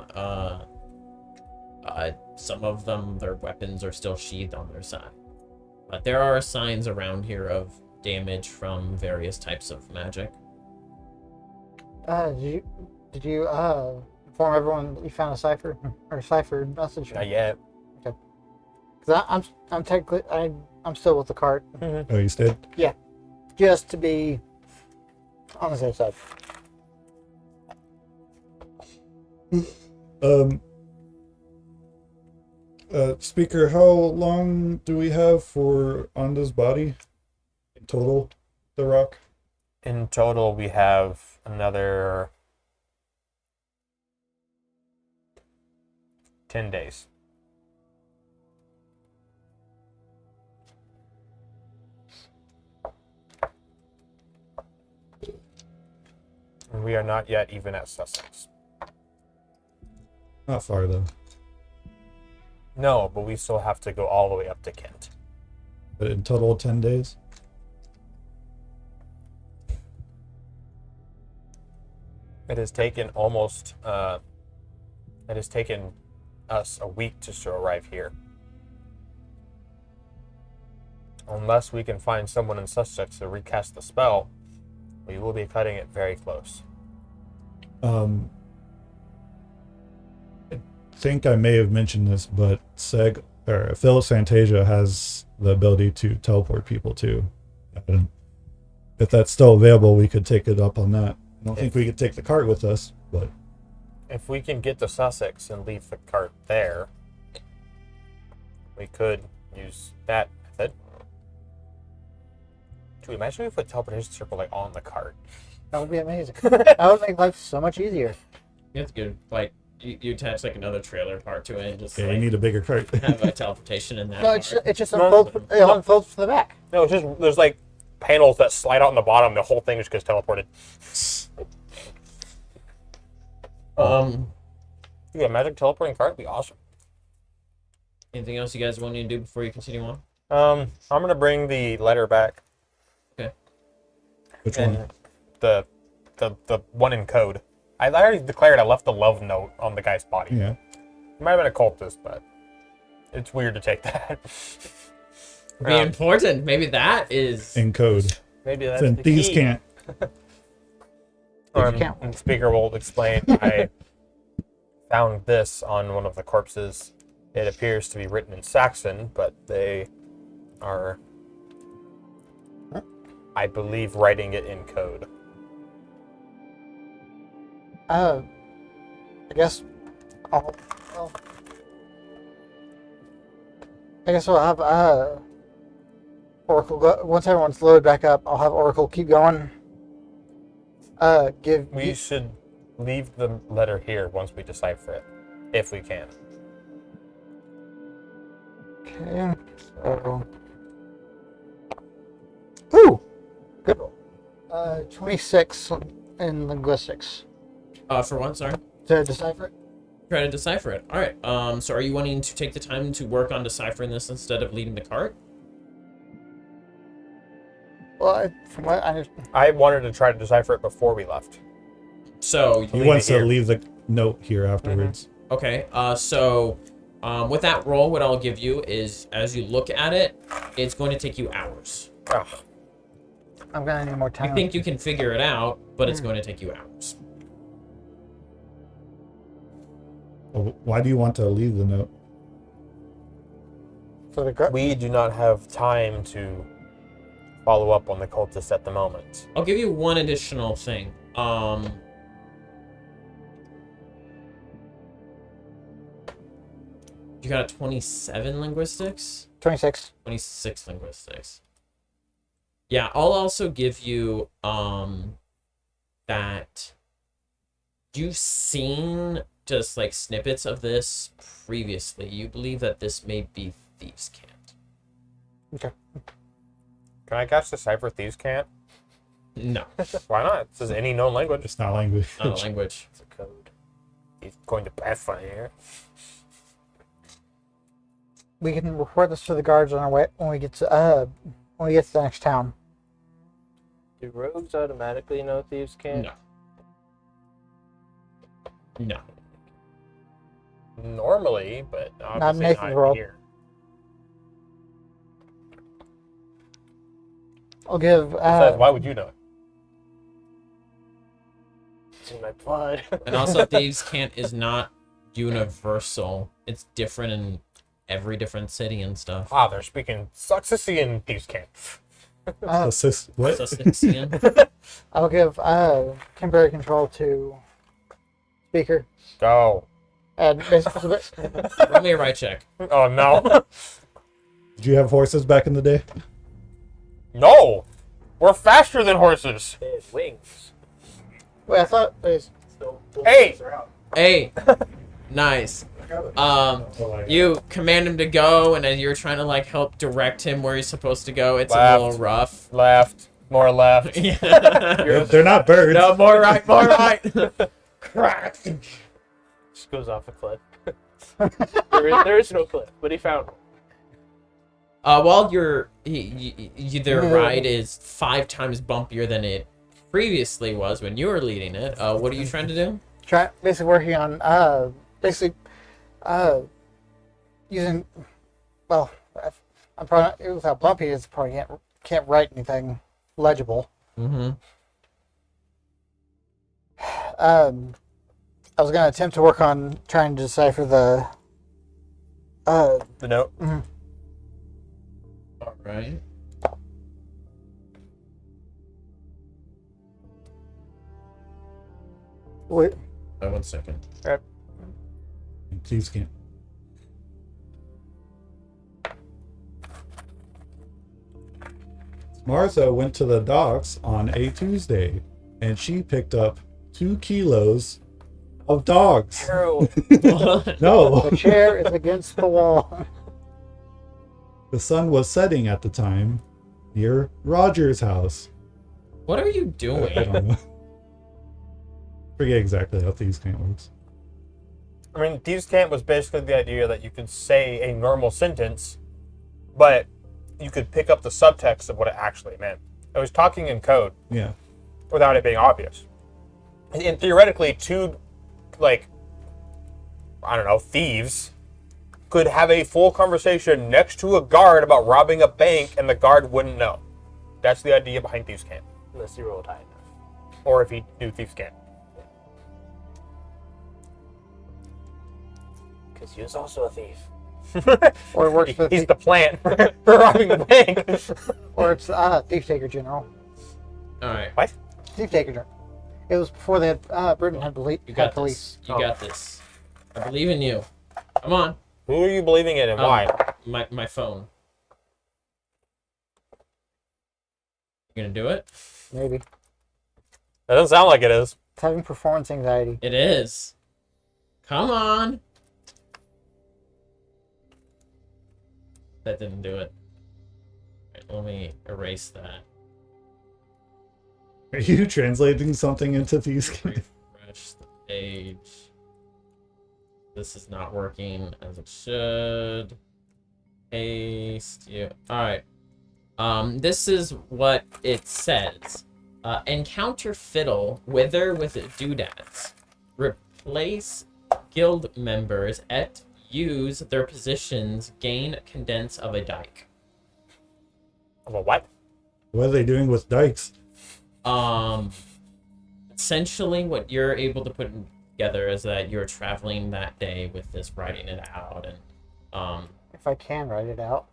Some of them, their weapons are still sheathed on their side. But there are signs around here of damage from various types of magic.
Did you inform everyone that you found a cipher or ciphered message?
Not yet.
Because I'm technically I'm still with the cart,
Oh, you did?
just to be on the safe side.
Speaker, how long do we have for Anda's body in total? The rock?
In total, we have another 10 days. And we are not yet even at Sussex.
Not far though.
No, but we still have to go all the way up to Kent.
But in total 10 days?
It has taken almost, it has taken us a week just to arrive here. Unless we can find someone in Sussex to recast the spell, we will be cutting it very close.
I think I may have mentioned this, but Phil Fantasia has the ability to teleport people too. And if that's still available, we could take it up on that. I don't think we could take the cart with us, but
if we can get to Sussex and leave the cart there, we could use that method. Dude, imagine if we put teleportation circle like on the cart.
That would be amazing. That would make life so much easier.
That's good. Like you attach like another trailer part to it and just
Yeah,
like
you need a bigger cart.
have a teleportation in that.
No,
part.
it just
No,
unfolds. It
no.
unfolds from the back.
No, it's just there's like panels that slide out on the bottom. The whole thing just gets teleported. Yeah, magic teleporting cart would be awesome.
Anything else you guys want me to do before you continue on?
I'm gonna bring the letter back
Which
and
one?
the one in code. I already declared I left the love note on the guy's body.
Yeah.
It might have been a cultist, but it's weird to take that.
Be important. Maybe that is.
In code.
Maybe that's
Then
the
thieves
key.
can't.
And speaker will explain. I found this on one of the corpses. It appears to be written in Saxon, but they are, I believe, writing it in code.
I guess I'll. Well, I guess we'll have Oracle go, once everyone's loaded back up. I'll have Oracle keep going.
We should leave the letter here once we decipher it, if we can.
Okay. So. Ooh, good roll. 26 in linguistics
For one, sorry.
to decipher it.
Try to decipher it. All right. So are you wanting to take the time to work on deciphering this instead of leading the cart?
Well, from what I understand,
I wanted to try to decipher it before we left.
So
He
Leave
wants
it
to
here.
leave the note here afterwards.
okay. With that roll, what I'll give you is, as you look at it, it's going to take you hours.
Ugh.
I'm gonna need more time.
You think you can figure it out, but it's going to take you hours.
Well, why do you want to leave the note?
for the gut?
We do not have time to follow up on the cultists at the moment.
I'll give you one additional thing. You got a 27 linguistics?
26.
26 linguistics. Yeah, I'll also give you that you've seen just like snippets of this previously. You believe that this may be Thieves' Cant.
Okay.
Can I cast Decipher Thieves Can't?
No,
Why not? It says any known language.
It's not language.
not a language.
It's a code.
He's going to Pathfinder.
We can report this to the guards on our way when we get to the next town.
Do rogues automatically know thieves can't?
No. No.
Normally, but
Not
obviously
Nathan's
not
world.
here.
I'll give.
Besides, why would you know it?
It's in my blood.
And also, Thieves' Cant is not universal. It's different in every different city and stuff.
Ah, they're speaking Successian Thieves Can't.
Assist, what?
Sussixian.
I'll give temporary control to speaker
Go.
and basically,
Roll me a right check.
Oh, no.
Did you have horses back in the day?
No! We're faster than horses.
They have wings.
wait, I thought it was,
So
Hey!
Hey, nice. You command him to go, and as you're trying to like help direct him where he's supposed to go, it's a
Left.
little rough.
Left. More left.
Yeah.
They're not birds.
No, more right, more right. Crack.
just goes off a cliff. there is no cliff, but he found one.
While their ride is 5 times bumpier than it previously was when you were leading it. What are you trying to do?
basically working on using. Well, I'm probably without bumpy. It's probably can't write anything legible.
Mm-hmm.
I was gonna attempt to work on trying to decipher the.
The note.
All right.
Wait,
1 second.
Thieves Camp. Martha went to the docks on a Tuesday, and she picked up 2 kilos of dogs.
True.
No,
The chair is against the wall.
the sun was setting at the time near Roger's house.
What are you
I
doing?
don't know. Forget exactly how Thieves Camp works.
I mean, Thieves' Camp was basically the idea that you could say a normal sentence, but you could pick up the subtext of what it actually meant. It was talking in code
Yeah.
without it being obvious. And theoretically, 2, like, I don't know, thieves could have a full conversation next to a guard about robbing a bank and the guard wouldn't know. That's the idea behind Thieves' Camp.
Unless you rolled high enough.
Or if he knew Thieves' Camp.
Because he was also a thief.
Or it works for
He's the plant for robbing the bank.
or it's Thief Taker General.
All right,
What?
Thief Taker General. It was before they had Britain had,
you
had
got
police.
this. You got this. I believe in you. Come on.
Who are you believing in and why?
My phone. You gonna do it?
Maybe.
That doesn't sound like it is.
It's having performance anxiety.
It is. Come on. That didn't do it. Right, let me erase that.
Are you translating something into Thieves Camp?
Refresh the page. This is not working as it should. Paste you. Alright. This is what it says. Encounter Fiddle, Wither with doodads. Replace guild members at use their positions, gain condense of a dike.
Of a what?
What are they doing with dikes?
Essentially what you're able to put together is that you're traveling that day with this, writing it out, and
If I can write it out.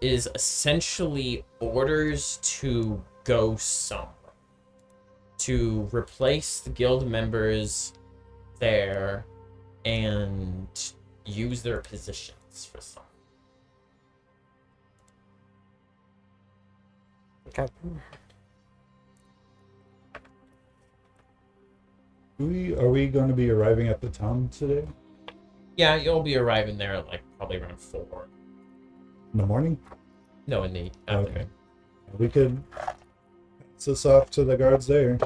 is essentially orders to go somewhere, to replace the guild members there and use their positions for something.
Okay.
Are we going to be arriving at the town today?
Yeah, you'll be arriving there at, like, probably around 4.
In the morning?
No, in the afternoon.
Okay. We could pass this off to the guards there.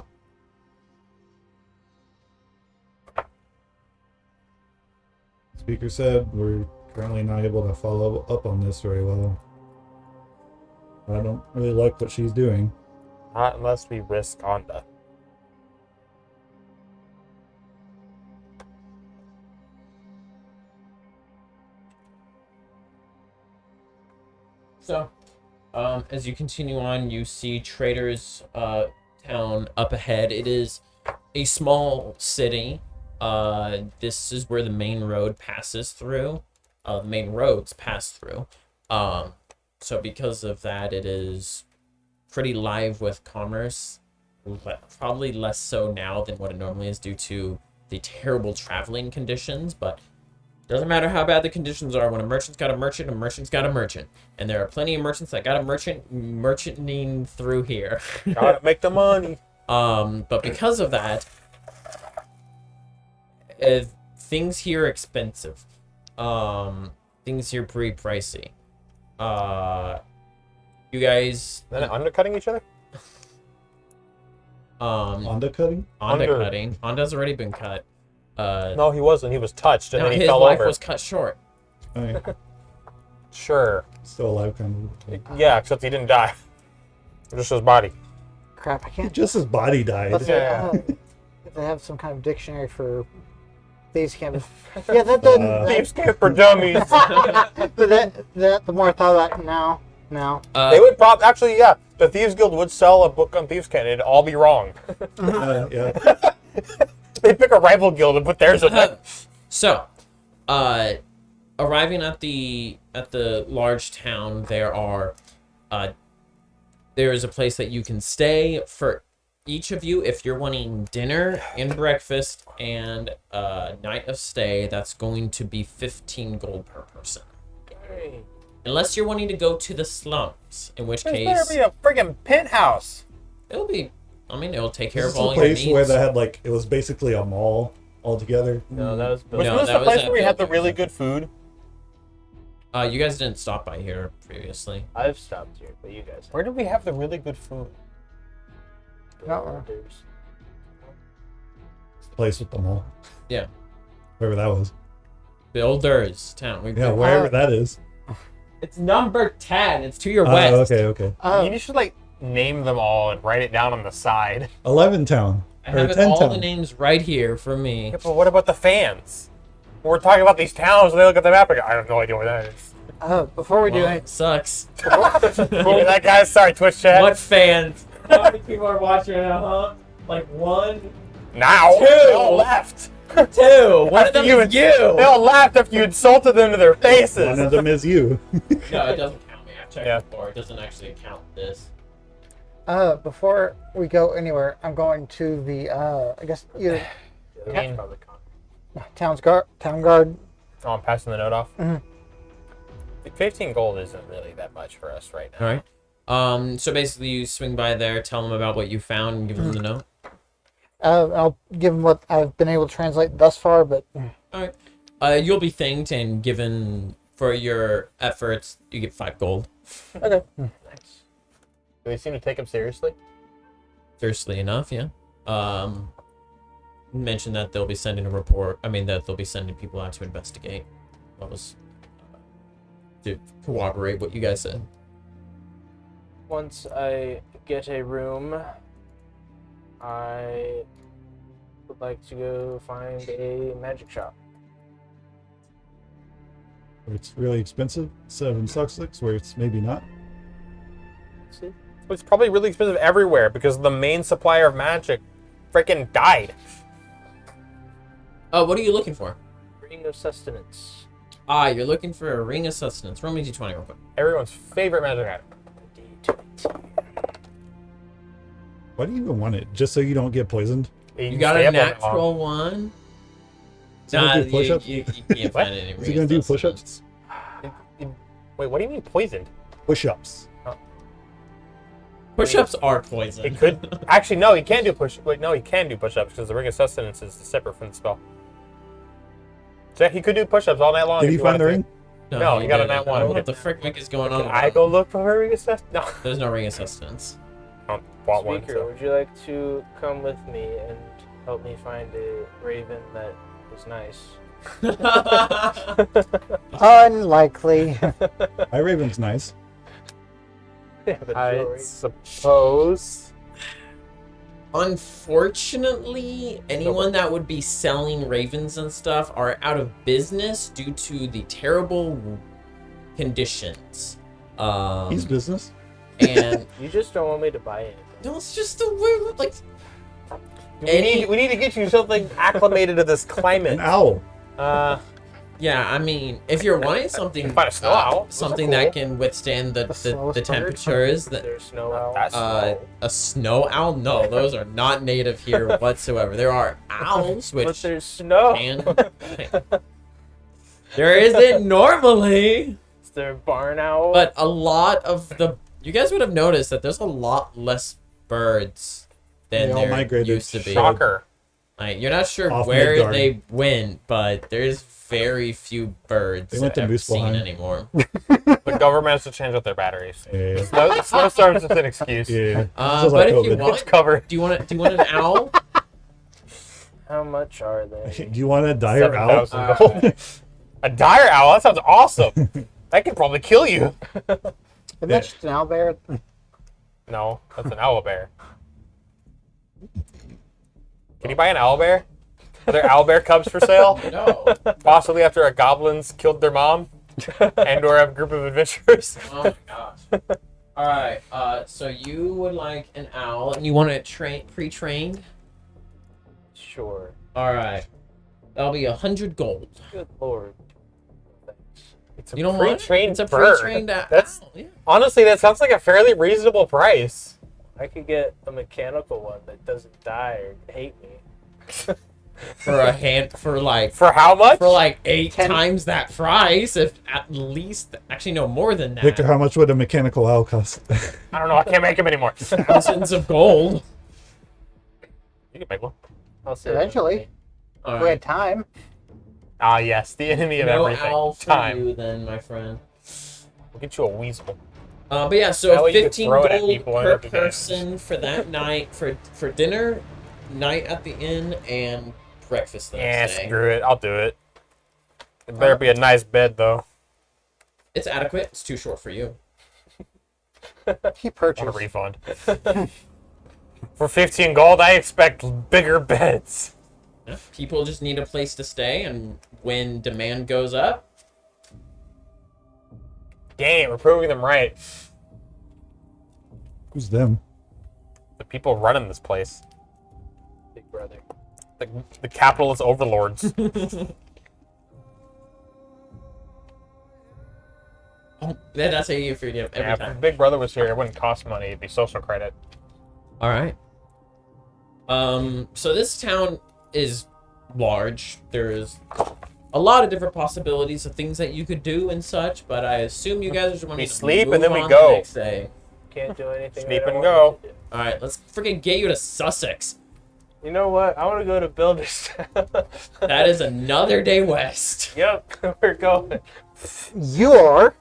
Speaker said we're currently not able to follow up on this very well. I don't really like what she's doing.
Not unless we risk Honda.
So, as you continue on, you see Trader's Town up ahead. It is a small city. This is where the main road passes through. The main roads pass through. So because of that, it is pretty live with commerce. Probably less so now than what it normally is due to the terrible traveling conditions, but doesn't matter how bad the conditions are. When a merchant's got a merchant's got a merchant. And there are plenty of merchants that got a merchanting through here.
Gotta make the money.
But because of that, things here are expensive. Things here pretty pricey. You guys,
Then undercutting each other?
Undercutting?
undercutting. Honda's already been cut.
No, he wasn't. He was touched and
No,
then he
his
fell
life
over.
was cut short.
I mean,
Sure.
still alive, kind of.
Yeah, except he didn't die. Just his body.
Crap, I can't.
Just his body died.
Let's
Yeah.
if they have some kind of dictionary for thieves camp. Yeah, that doesn't.
Thieves Camp for dummies.
The more I thought about it now.
They would actually, yeah. The Thieves Guild would sell a book on Thieves Camp. It'd all be wrong.
Yeah.
They pick a rival guild and put theirs in there.
So, arriving at the large town, there is a place that you can stay for each of you, if you're wanting dinner and breakfast and a night of stay, that's going to be 15 gold per person.
Hey,
Unless you're wanting to go to the slums, in which
there
case
better be a friggin' penthouse.
it'll be. I mean, it'll take care
This
of
is
all
a
your
place
needs.
where they had like it was basically a mall altogether.
No, that was
Was
No,
this
that
the
was
place
at
where we had the
Builders.
really good food?
You guys didn't stop by here previously.
I've stopped here, but you guys.
Where did we have the really good food?
No.
Builders.
It's the place with the mall.
Yeah.
Wherever that was.
Builders town.
Yeah, wherever that is.
It's number 10. It's to your
Oh,
west.
okay.
You should like name them all and write it down on the side.
11 Town.
I
Or
have
10
all
Town.
the names right here for me.
Yeah, but what about the fans? We're talking about these towns and they look at the map and go, I have no idea where that is.
Before we do
Well,
anything,
it sucks.
That guy, sorry, Twitch chat.
What fans? How many people are watching now, huh? Like 1,
Now?
Two.
They all left.
2. One of
After
them
you
is you.
They all laughed after you insulted them to their faces.
One of them is you.
No, it doesn't count me. I've checked
Yeah.
before. It doesn't actually count this.
before we go anywhere, I'm going to the I guess either
Main-
town guard.
Oh, I'm passing the note off.
Mhm.
15 gold isn't really that much for us right now.
All right. So basically, you swing by there, tell them about what you found, and give them the note.
I'll give them what I've been able to translate thus far, but
All right. You'll be thanked and given for your efforts. You get 5 gold.
okay.
Nice. Do they seem to take him seriously?
Seriously enough, yeah. Mention that they'll be sending a report. I mean, that they'll be sending people out to investigate. That was to corroborate what you guys said.
Once I get a room, I would like to go find a magic shop.
Where it's really expensive. 7 Sussex, where it's maybe not.
See?
It's probably really expensive everywhere because the main supplier of magic freaking died.
What are you looking for?
Ring of sustenance.
You're looking for a ring of sustenance. Roll me d20 real quick.
Everyone's favorite magic item.
D20.
Why do you even want it? Just so you don't get poisoned?
You got
stay
a
up on it long.
natural one.
Is he gonna do
you,
push-ups?
you can't
What?
find any
Is
ring
he gonna
of
do
sustenance.
push-ups?
Wait, what do you mean poisoned?
Push-ups.
Push-ups are poison.
He could actually no, he can't do push. Wait, no, he can do push-ups because the ring of sustenance is separate from the spell. So yeah, he could do push-ups all night long.
Did
if
he find the
wanted
ring?
No, you got a
didn't.
nat one.
I don't know what the frick is going
to.
on.
Can I go look for her ring of sustenance? No,
There's no ring of sustenance.
I don't want one.
Speaker,
So.
would you like to come with me and help me find a raven that is nice?
Unlikely.
My Raven's nice.
Yeah, but
I
jewelry.
suppose.
Unfortunately, anyone that would be selling ravens and stuff are out of business due to the terrible conditions.
He's business.
And
You just don't want me to buy it.
no, it's just the way, like,
We need to get you something acclimated to this
An
climate.
owl.
yeah, I mean, if you're wanting something,
Find a snow owl. Those are
something
cool.
that can withstand the
slowest bird.
temperatures, that
There's snow owl.
That's
a snow owl? No, those are not native here whatsoever. There are owls,
But
which
there's snow.
can. There isn't normally.
Is there a barn owl?
But a lot of the you guys would have noticed that there's a lot less birds than
They all
there
migrated.
used to be.
Shocker.
Like, you're not sure
Off
where
Midgard.
they went, but there's very few birds
They went to
I've seen
Muspelheim.
anymore.
The government has to change out their batteries.
Yeah.
Snowstorms is an excuse.
Yeah.
Uh,
Just
but
like
if you
COVID.
want,
It's covered.
do you want an owl?
How much are they?
Do you want a dire owl?
7,000 gold. A dire owl? That sounds awesome. That could probably kill you.
Isn't that just an owlbear?
No, that's an owlbear. Can you buy an owlbear? Are there owlbear cubs for sale?
No.
Possibly after a goblins killed their mom? And or a group of adventurers?
Oh my gosh. All right. So you would like an owl, and you want it pre-trained?
Sure.
All right. That'll be 100 gold.
Good lord. Thanks.
It's a
You don't want it?
pre-trained
It's a
bird.
pre-trained owl.
That's
Yeah.
honestly, that sounds like a fairly reasonable price.
I could get a mechanical one that doesn't die or hate me.
For a hand, for like
For how much?
8
10
times that price, if at least, actually no, more than that.
Victor, how much would a mechanical owl cost?
I don't know. I can't make them anymore.
Thousands of gold.
You can make one.
I'll say
Eventually.
All
If we had
right.
time.
Ah, yes, the enemy of
No
everything.
owl for
Time.
you then, my friend.
We'll get you a weasel.
But yeah,
That
so
way you could
15
throw it at
gold
people and
per
it'd be damaged.
person for that night, for dinner, night at the inn, and breakfast the
Yeah,
next day.
screw it. I'll do it. It better be a nice bed, though.
It's adequate. It's too short for you.
He
I want a
purchased.
refund. For 15 gold, I expect bigger beds.
Yeah, people just need a place to stay, and when demand goes up,
Damn, we're proving them right.
Who's them?
The people running this place.
Big brother.
The capitalist overlords.
oh, that's how you figure it every
Yeah, if
time.
Big Brother was here, it wouldn't cost money. It'd be social credit.
All right. So this town is large. There's a lot of different possibilities of things that you could do and such, but I assume you guys are going
We
to
sleep and
move
then we
on
go.
the next day.
Can't do anything.
Sleep
they don't
and
want me to do.
All right, let's freaking get you to Sussex.
You know what? I want to go to Builderstown.
That is another day west.
Yep, we're going.
You are.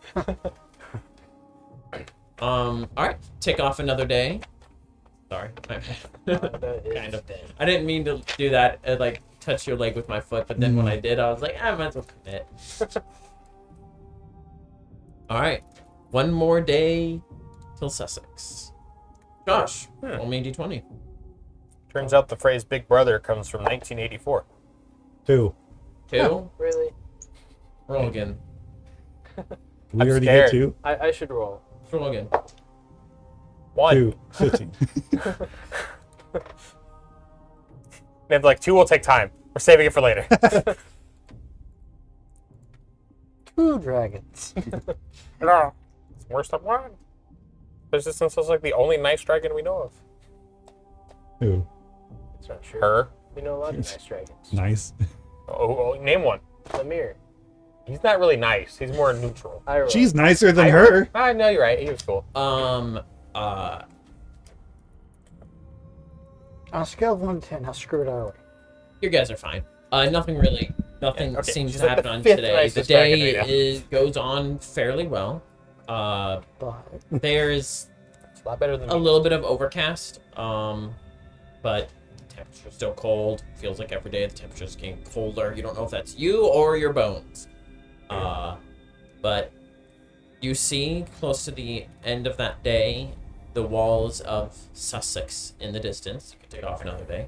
All right, tick off another day. Sorry, kind of. I didn't mean to do that. Like touch your leg with my foot, but then when I did, I was like, I might as well commit. All right, one more day till Sussex. Josh, roll me a d20.
Turns out the phrase Big Brother comes from 1984.
2.
2.
Really?
Roll again.
We
I'm
already
scared.
hit 2.
I should roll.
Roll again.
1.
2. 15.
They'd be like, 2 will take time. We're saving it for later.
2 dragons.
No. It's worst of one. Persistence is like the only nice dragon we know of.
Who?
It's not true.
Her.
We know a lot of nice dragons.
Nice.
Oh, name one.
Lemire.
He's not really nice. He's more neutral.
Iroh.
She's nicer than her.
I know you're right. He was cool.
On a scale of 1 to 10, how screwed are we?
You guys are fine. Nothing
Yeah, okay.
seems
She's
to
like
happen
the
on
fifth
today. The
nicest dragon we
day
know.
goes on fairly well.
But
There's
It's a lot better than
a
me.
little bit of overcast, but temperature's still cold. Feels like every day the temperature's getting colder. You don't know if that's you or your bones. But you see close to the end of that day the walls of Sussex in the distance. You can take off another day.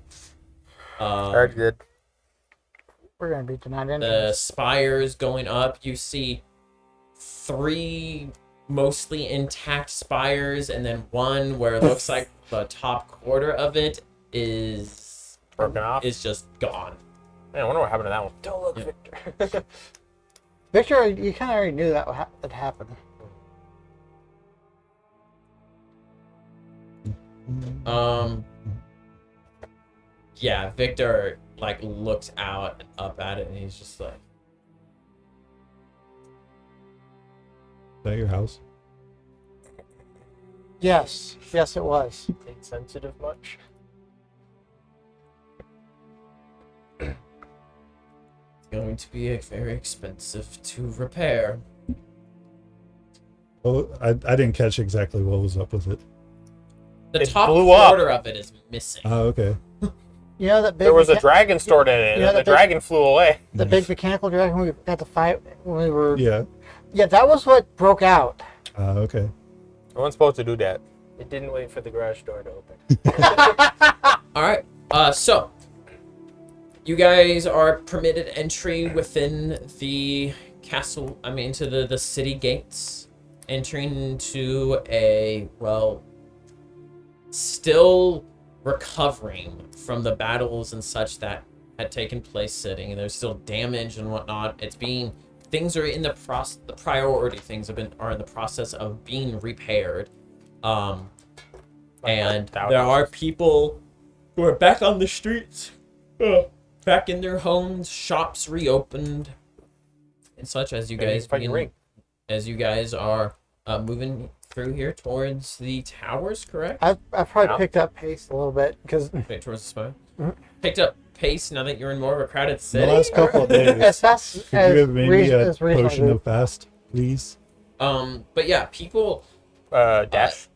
Very good.
we're going to beat the night
The
entrance.
spires going up. You see 3 mostly intact spires, and then one where it looks like the top quarter of it is
Broken off.
just gone.
Man, I wonder what happened to that one.
Don't look,
Yeah.
Victor.
Victor, you kind of already knew that that happened.
Yeah, Victor like looks out and up at it, and he's just like,
Is that your house?
Yes. Yes, it was.
Ain't sensitive much.
it's going to be very expensive to repair.
Oh, I didn't catch exactly what was up with it.
The
It
top
blew up.
quarter of it is missing.
Oh, okay.
You know that big
There was a
mecha-
dragon stored in it,
Yeah,
and the
the big-
dragon flew away.
the big mechanical dragon we had to fight when we were.
Yeah.
Yeah, that was what broke out.
Okay.
No one's supposed to do that.
It didn't wait for the garage door to open.
All right. So you guys are permitted entry within the castle. I mean, to the city gates, entering into a still recovering from the battles and such that had taken place sitting, and there's still damage and whatnot. Things are in the priority things are in the process of being repaired. And
Tower
there are
houses.
people who are back on the streets, back in their homes, shops reopened, and such as you
Maybe
guys
find your ring.
as you guys are moving through here towards the towers, correct?
I've probably
Yeah.
picked up pace a little bit because
Wait, towards the spire.
Mhm.
Picked up pace now that you're in more of a crowded
The
city.
last couple of days.
as fast
Could
as
you have made me a
as reasonably.
potion of fast, please?
But yeah, people.
Dash.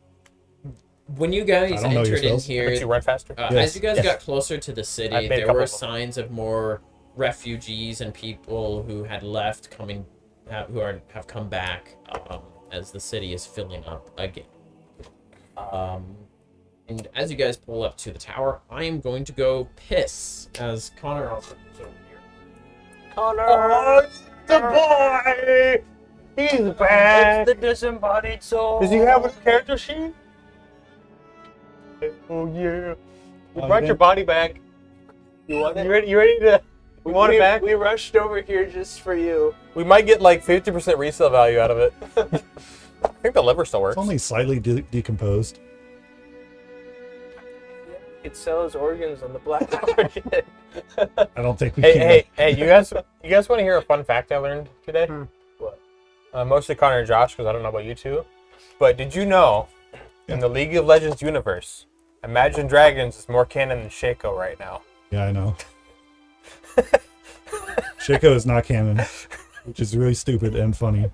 When you guys
I don't know your
entered in
spells.
here,
Makes you run faster.
As
Yes.
you guys
Yes.
got closer to the city,
I've made a
there
couple
were
of them.
signs of more refugees and people who had left have come back as the city is filling up again. And as you guys pull up to the tower, I am going to go piss as Connor also comes over here.
Oh, the boy! He's back!
It's the disembodied soul.
Does he have a character sheet? Oh yeah. You
Oh,
brought
you
your
did?
body back.
You want it?
You ready to you want it back?
We rushed over here just for you.
We might get like 50% resale value out of it. I think the liver still works.
It's only slightly decomposed.
It sells organs on the black market.
I don't think we
Hey,
can.
you guys want to hear a fun fact I learned today?
What?
Mostly Connor and Josh, because I don't know about you two. But did you know, in the League of Legends universe, Imagine Dragons is more canon than Shaco right now?
Yeah, I know. Shaco is not canon, which is really stupid and funny.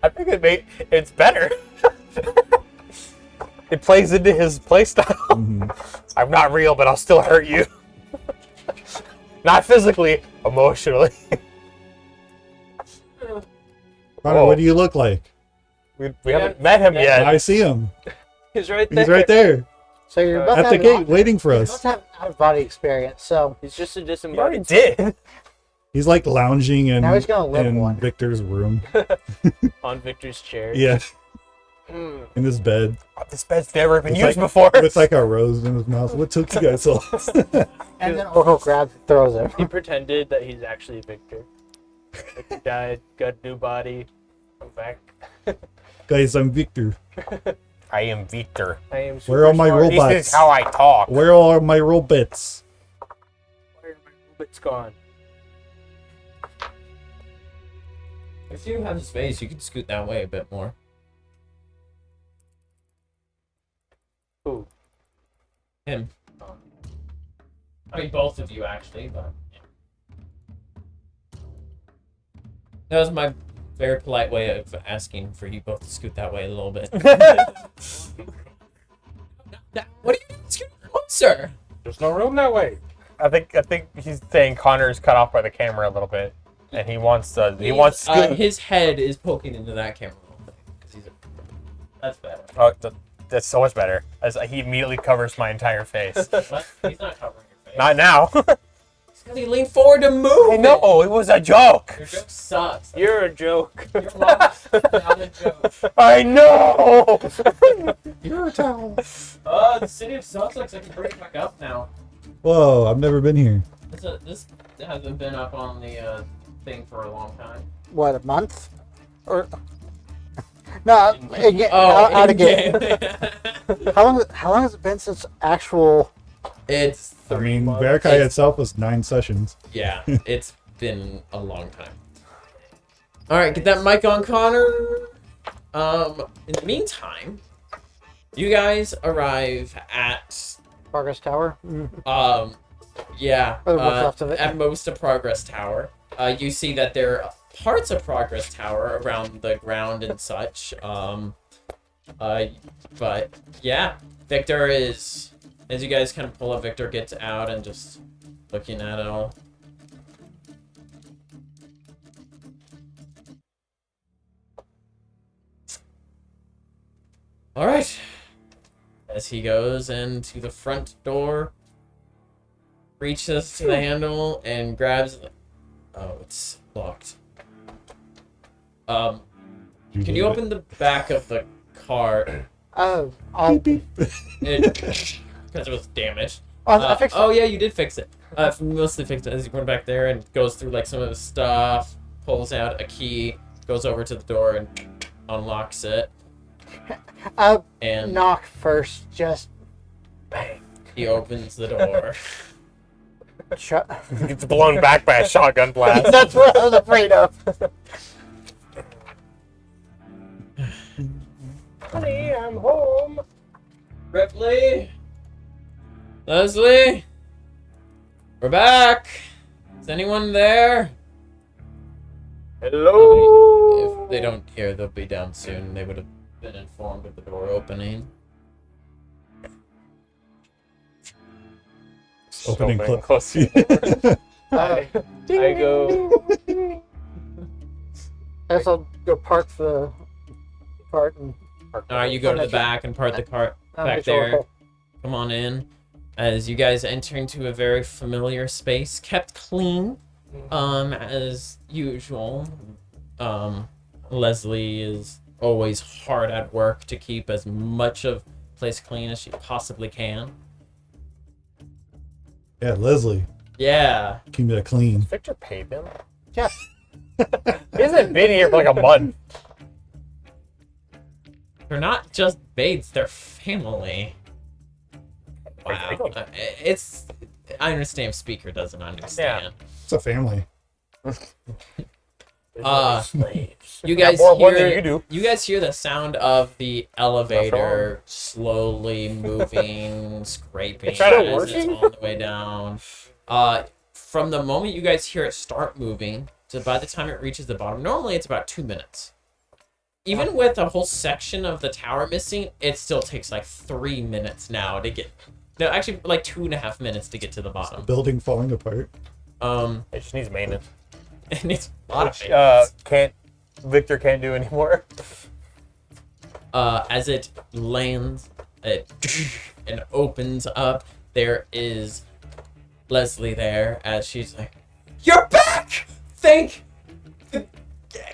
I think it's better. It plays into his playstyle.
Mhm.
I'm not real, but I'll still hurt you. Not physically, emotionally.
Connor,
Whoa.
what do you look like?
We haven't met him yet.
I see him.
He's right there.
He's right there
So you're about
at
to
the
have
gate waiting for
You're
us.
supposed to have out of body experience. So
He's just a
You already
disembodied.
did.
He's like lounging in,
Now he's gonna live
in
one.
Victor's room.
On Victor's chair.
Yeah,
Hmm.
in his bed.
This bed's never been
With
used
like-
before.
With like a rose in his mouth. What took you guys so long?
and then Oracle grabs and throws him.
He pretended that he's actually Victor. Victor died, got a new body. I'm back.
Guys, I'm Victor.
I am Victor.
I am
Where are my
super smart.
robots?
This is how I talk.
Where are my robots?
Where are my robots gone?
If you have space, you can scoot that way a bit more.
Ooh.
Him. I mean, both of you actually, but yeah. That was my very polite way of asking for you both to scoot that way a little bit. What are you doing? Scoot closer.
There's no room that way. I think he's saying Connor's cut off by the camera a little bit, and he wants
His head is poking into that camera a little bit because he's. That's better.
Oh, that's so much better. As he immediately covers my entire face.
What? He's not covering your face.
Not now.
Because he leaned forward to move.
I know it was a joke.
Your joke sucks.
You're a joke.
Your mom's not a joke.
I know.
You're a towel.
The city of Sussex looks like it's breaking back up now.
Whoa, I've never been here.
This hasn't been up on the thing for a long time.
What, a month? Or no? Again,
Oh,
out of game.
in-game.
How long has it been since actual?
It's
I
3
mean,
months.
Barakai
It's-
itself was 9 sessions.
Yeah, it's been a long time. All right, get that mic on, Connor. In the meantime, you guys arrive at
Progress Tower.
yeah,
Or what's left of it.
at most of Progress Tower. You see that there are parts of Progress Tower around the ground and such. But yeah, Victor is, as you guys kind of pull up, Victor gets out and just looking at it all. All right. As he goes into the front door, reaches to the handle and grabs. Oh, it's locked. Can you open the back of the car?
I'll,
Because it was damaged.
I fixed it.
Oh yeah, you did fix it. Mostly fixed it as you went back there and goes through like some of the stuff, pulls out a key, goes over to the door and unlocks it. And
Knock first, just
Bang.
he opens the door.
shut.
Gets blown back by a shotgun blast.
That's what I was afraid of.
Honey, I'm home.
Ripley? Leslie? We're back! Is anyone there?
Hello.
If they don't hear, they'll be down soon. They would have been informed of the door opening.
Opening
Still
clip.
close to you.
I go.
I guess I'll go park the cart and
Alright, you go to the back and part the cart back
make sure we're
there.
cool.
Come on in. As you guys enter into a very familiar space, kept clean, as usual. Leslie is always hard at work to keep as much of the place clean as she possibly can.
Yeah, Leslie,
Yeah.
keep it clean.
Victor paid him.
Yeah.
He hasn't been here for like a month.
They're not just maids, they're family. Wow. It's. I understand if Speaker doesn't understand.
It's a family.
Slaves.
You guys
more
hear
than you do.
You guys hear the sound of the elevator slowly moving, scraping
It's not
as it's
working?
on the way down. From the moment you guys hear it start moving to by the time it reaches the bottom, normally it's about 2 minutes. Even with a whole section of the tower missing, it still takes like 3 minutes now to get. No, actually, like 2.5 minutes to get to the bottom.
Building falling apart.
It just needs maintenance.
And it's a lot of
Which, Victor can't do anymore.
As it lands and opens up, there is Leslie there as she's like, "You're back! Thank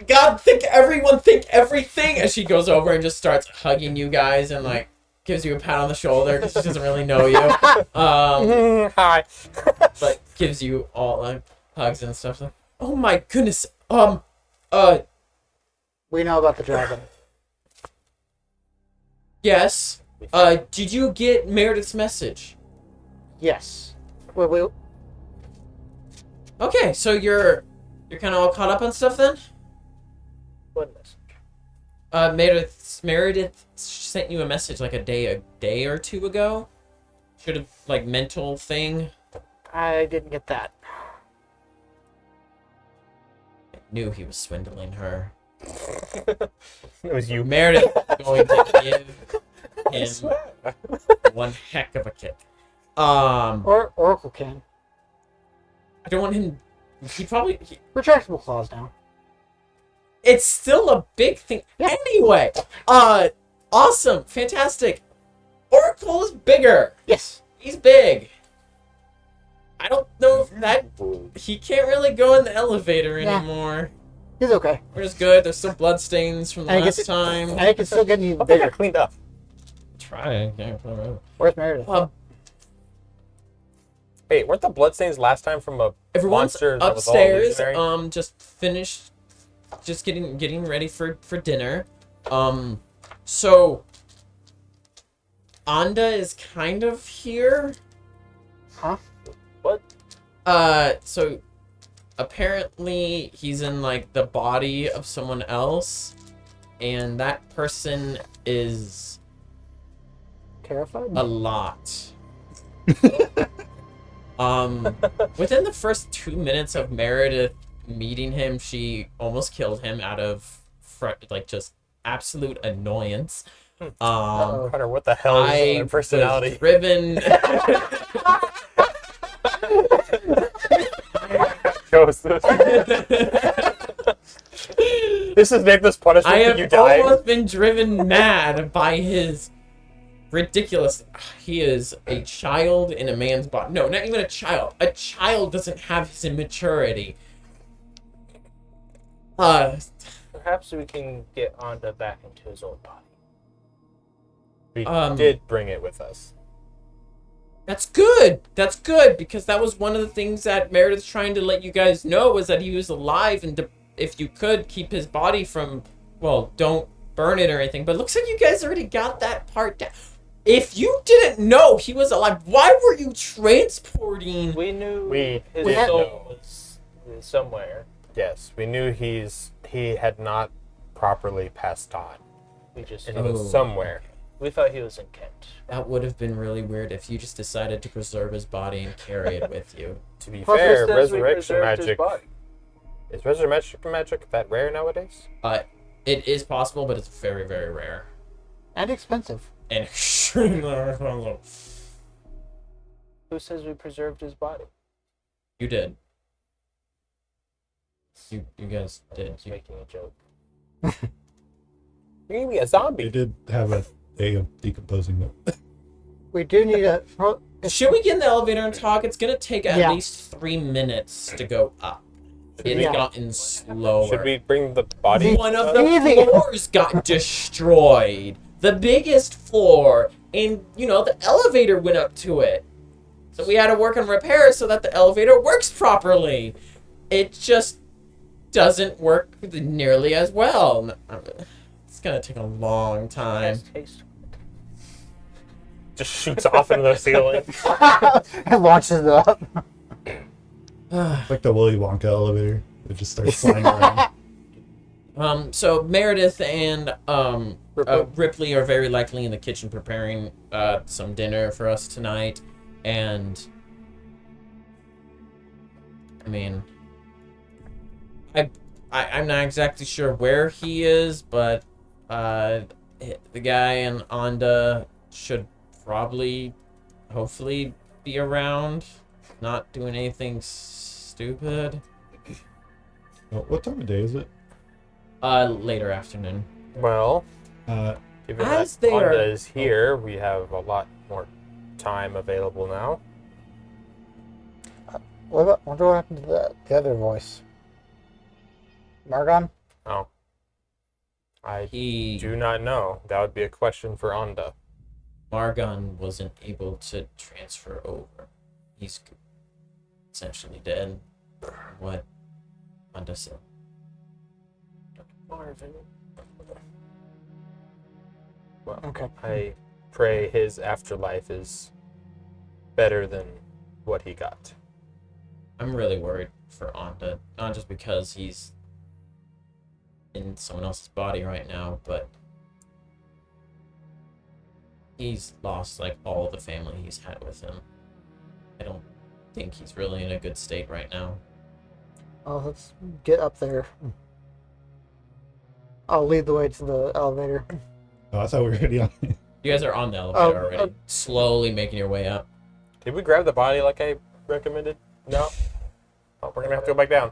God, thank everyone, thank everything!" As she goes over and just starts hugging you guys and like gives you a pat on the shoulder because she doesn't really know you.
Hi.
But gives you all like hugs and stuff. Like, oh my goodness.
We know about the dragon.
Yes. Did you get Meredith's message?
Yes. Wait.
Okay, so you're kind of all caught up on stuff then?
What message?
Meredith sent you a message like a day or two ago. Should have like mental thing.
I didn't get that.
I knew he was swindling her.
It was you.
Meredith is going to give him one heck of a kick.
Or Oracle can.
I don't want him.
Retractable claws now.
It's still a big thing.
Yeah.
Anyway, awesome, fantastic. Oracle is bigger.
Yes.
He's big. I don't know if that he can't really go in the elevator
Yeah.
anymore.
He's okay.
We're just good. There's still bloodstains from the
I
last
guess
time.
I think it's still getting
I think
bigger.
I cleaned up.
Try. Yeah, whatever.
Where's Meredith?
Hey, weren't the bloodstains last time from a
Everyone's
monster that was all
upstairs.
illusionary?
Just finished. Just getting ready for dinner. So Anda is kind of here.
Huh?
What?
So apparently he's in like the body of someone else, and that person is
Terrified?
a lot. Within the first 2 minutes of Meredith meeting him, she almost killed him out of like just absolute annoyance.
Hunter, what the hell is
I
their personality?
was driven.
Joseph. This is Nicholas' punishment
I
for
have
you dying.
almost been driven mad by his ridiculous. He is a child in a man's body. No, not even a child. A child doesn't have his immaturity.
Perhaps we can get Anda back into his old body.
We
Um,
did bring it with us.
That's good. That's good because that was one of the things that Meredith's trying to let you guys know was that he was alive and if you could keep his body from, well, don't burn it or anything, but it looks like you guys already got that part down. If you didn't know he was alive, why were you transporting?
We knew
We
his
didn't
soul
know.
was somewhere.
Yes, we knew he had not properly passed on,
We just
and he was
Oh.
somewhere.
we thought he was in Kent.
That would have been really weird if you just decided to preserve his body and carry it with you.
To be
Plus,
fair,
It says we
resurrection
preserved his
magic
body.
is resurrection magic that rare nowadays?
It is possible, but it's very, very rare.
And expensive.
And extremely
Who says we preserved his body?
You did. You guys
I
did.
was
You,
making a joke.
You're gonna be a
They
zombie.
did have a day of decomposing them.
We do need a.
should we get in the elevator and talk? It's gonna take at
Yeah.
least 3 minutes to go up. It's
Yeah.
gotten slower.
Should we bring the body?
One of the
Easy.
floors got destroyed. The biggest floor, and the elevator went up to it. So we had to work on repairs so that the elevator works properly. It just doesn't work nearly as well. It's gonna take a long time.
Nice taste.
Just shoots off into the ceiling.
It launches it up.
It's like the Willy Wonka elevator. It just starts flying around.
So Meredith and Ripley are very likely in the kitchen preparing some dinner for us tonight, and I mean, I'm not exactly sure where he is, but the guy and Onda should probably, hopefully, be around, not doing anything stupid.
What time of day is it?
Later afternoon.
Well,
Uh,
given
As
that
they are-
Honda is here, we have a lot more time available now.
Wonder what happened to the other voice? Margon?
Oh. I
He
do not know. That would be a question for Onda.
Margon wasn't able to transfer over. He's essentially dead. What Onda said.
Marvin.
Well,
Okay.
I pray his afterlife is better than what he got.
I'm really worried for Onda, not just because he's in someone else's body right now, but he's lost like all the family he's had with him. I don't think he's really in a good state right now.
Oh, let's get up there. I'll lead the way to the elevator.
oh, I thought we were already on.
You guys are on the elevator
Oh,
already, slowly making your way up.
Did we grab the body like I recommended? No. Oh, we're gonna have to go back down.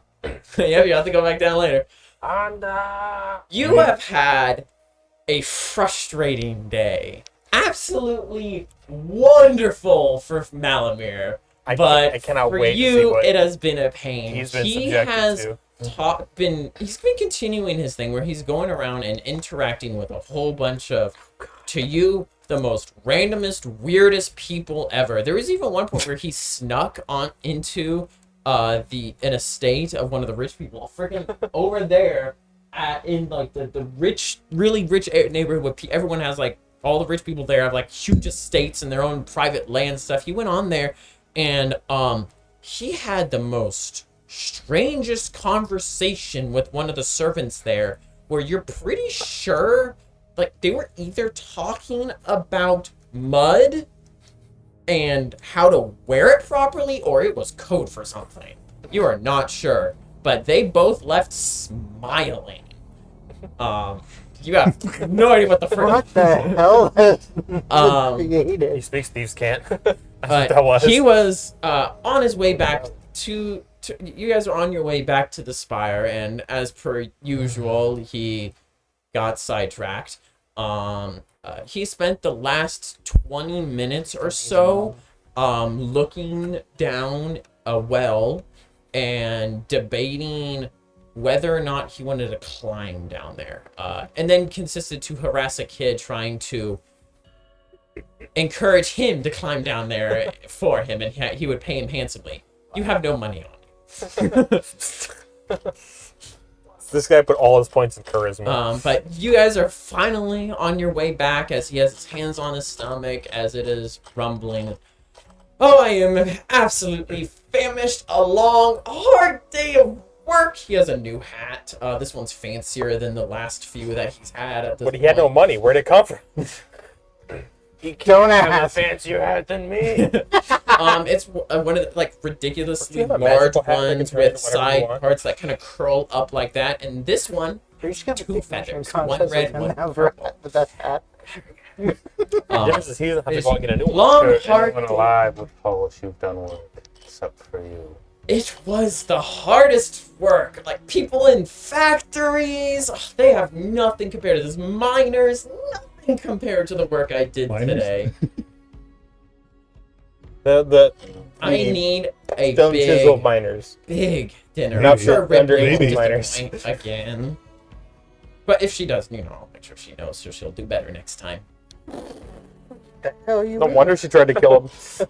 Yeah, you have to go back down later.
Onda.
You have had a frustrating day. Absolutely wonderful for Malamir, but
I cannot
for
wait
you,
to see what
it has been a pain.
he's been
He
subjected
has
to.
he's been continuing his thing where he's going around and interacting with a whole bunch of, to you, the most randomest, weirdest people ever. There was even one point where he snuck on into an estate of one of the rich people, freaking over there, in like the rich, really rich neighborhood where everyone has like all the rich people there have like huge estates and their own private land stuff. He went on there, and he had the most strangest conversation with one of the servants there, where you're pretty sure like they were either talking about mud and how to wear it properly, or it was code for something. You are not sure, but they both left smiling. You have no idea what the
What
frick.
the hell has
Um,
He
created?
speaks thieves can't. That's what
But
that was.
he was on his way back to. You guys are on your way back to the spire, and as per usual, he got sidetracked. He spent the last 20 minutes or so looking down a well and debating whether or not he wanted to climb down there. And then consisted to harass a kid trying to encourage him to climb down there for him, and he would pay him handsomely. You have no money on you.
This guy put all his points in charisma.
But you guys are finally on your way back as he has his hands on his stomach as it is rumbling. Oh, I am absolutely famished. A long, hard day of work. He has a new hat. This one's fancier than the last few that he's had at this
But he had no
point.
money. Where'd it come from?
Don't
Have a
ask.
fancier hat than me.
It's one of the, like, ridiculously
Do you have a
large
magical hat that can
ones
turn
with
into whatever you
side
want?
parts that kind of curl up like that. And this one,
You're just gonna
Two
pick measuring
feathers, one
contests
red,
with him
one
now for the best hat.
The difference is he doesn't have to
it's
go out and get a new one.
long,
Sure,
hard
anyone
day.
alive would publish you've done work, except for you.
It was the hardest work. Like, people in factories, they have nothing compared to this. Miners, nothing compared to the work I did
Miners?
today.
The
I need a
stone chisel
big,
miners.
big dinner.
Not
I'm sure
the under
Ripley will
18 miners.
disappoint again. But if she does, I'll make sure she knows, so she'll do better next time.
The hell you?
No
mean?
wonder she tried to kill him.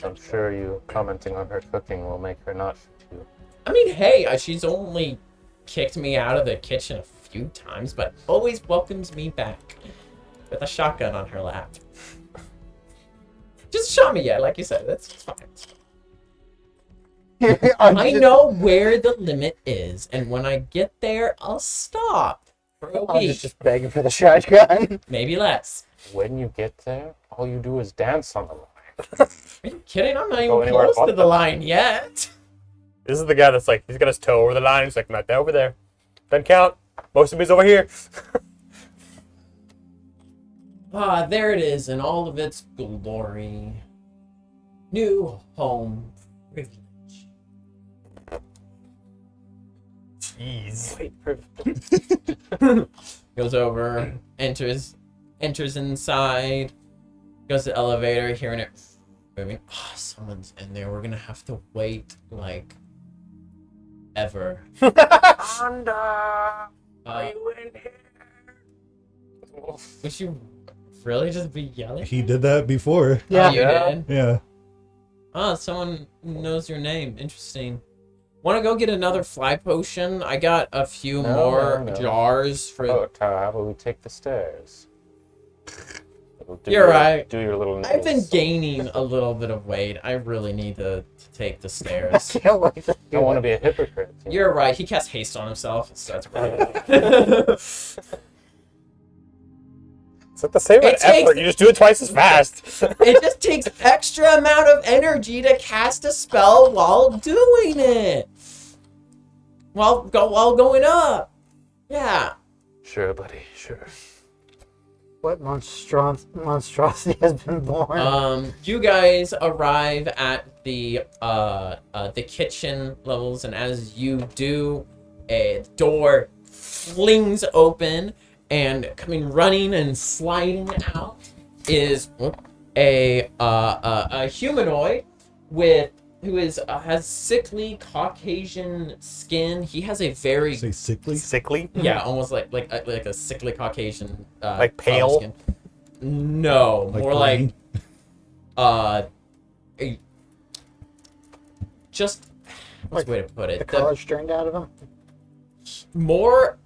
I'm sure you commenting on her cooking will make her not shoot you.
I mean, hey, she's only kicked me out of the kitchen a few times, but always welcomes me back with a shotgun on her lap. Just shot me yet, like you said. That's fine. I know where the limit is, and when I get there, I'll stop for a
I'm
week,
just begging for the shotgun.
maybe less.
When you get there, all you do is dance on the line.
Are you kidding? I'm not
Go
even
anywhere
close
but
to the
them.
line yet.
This is the guy that's like, he's got his toe over the line. He's like, not that over there. Doesn't count. Most of me's over here.
Ah, there it is in all of its glory. New home privilege.
Jeez.
Goes over, enters inside, goes to the elevator, hearing it moving. Oh, someone's in there. We're gonna have to wait like ever.
Honda, you in here?
Would you really just be yelling?
He did that before.
Yeah.
Oh, you
Yeah.
did?
Yeah.
Oh, someone knows your name. Interesting. Want to go get another fly potion? I got a few
No,
more
no, no.
jars for.
Oh, how about we take the stairs? Do
You're right.
Do your little.
I've been
nipples.
gaining a little bit of weight. I really need to take the stairs.
Can't wait to
I don't want to be a hypocrite. you know?
You're right. He casts haste on himself and starts running.
It's like the same amount of
It takes-
effort. You just do it twice as fast.
It just takes extra amount of energy to cast a spell while doing it. While going up. Yeah.
Sure, buddy. Sure.
What monstrosity has been born?
You guys arrive at the kitchen levels, and as you do, a door flings open, and coming running and sliding out is a humanoid who has sickly Caucasian skin. He has a very
Say sickly.
Sickly.
yeah, almost like a sickly Caucasian
Like
color
pale?
skin. No, more like
green?
a- just what's the way to put
the
it?
color strained out of him.
More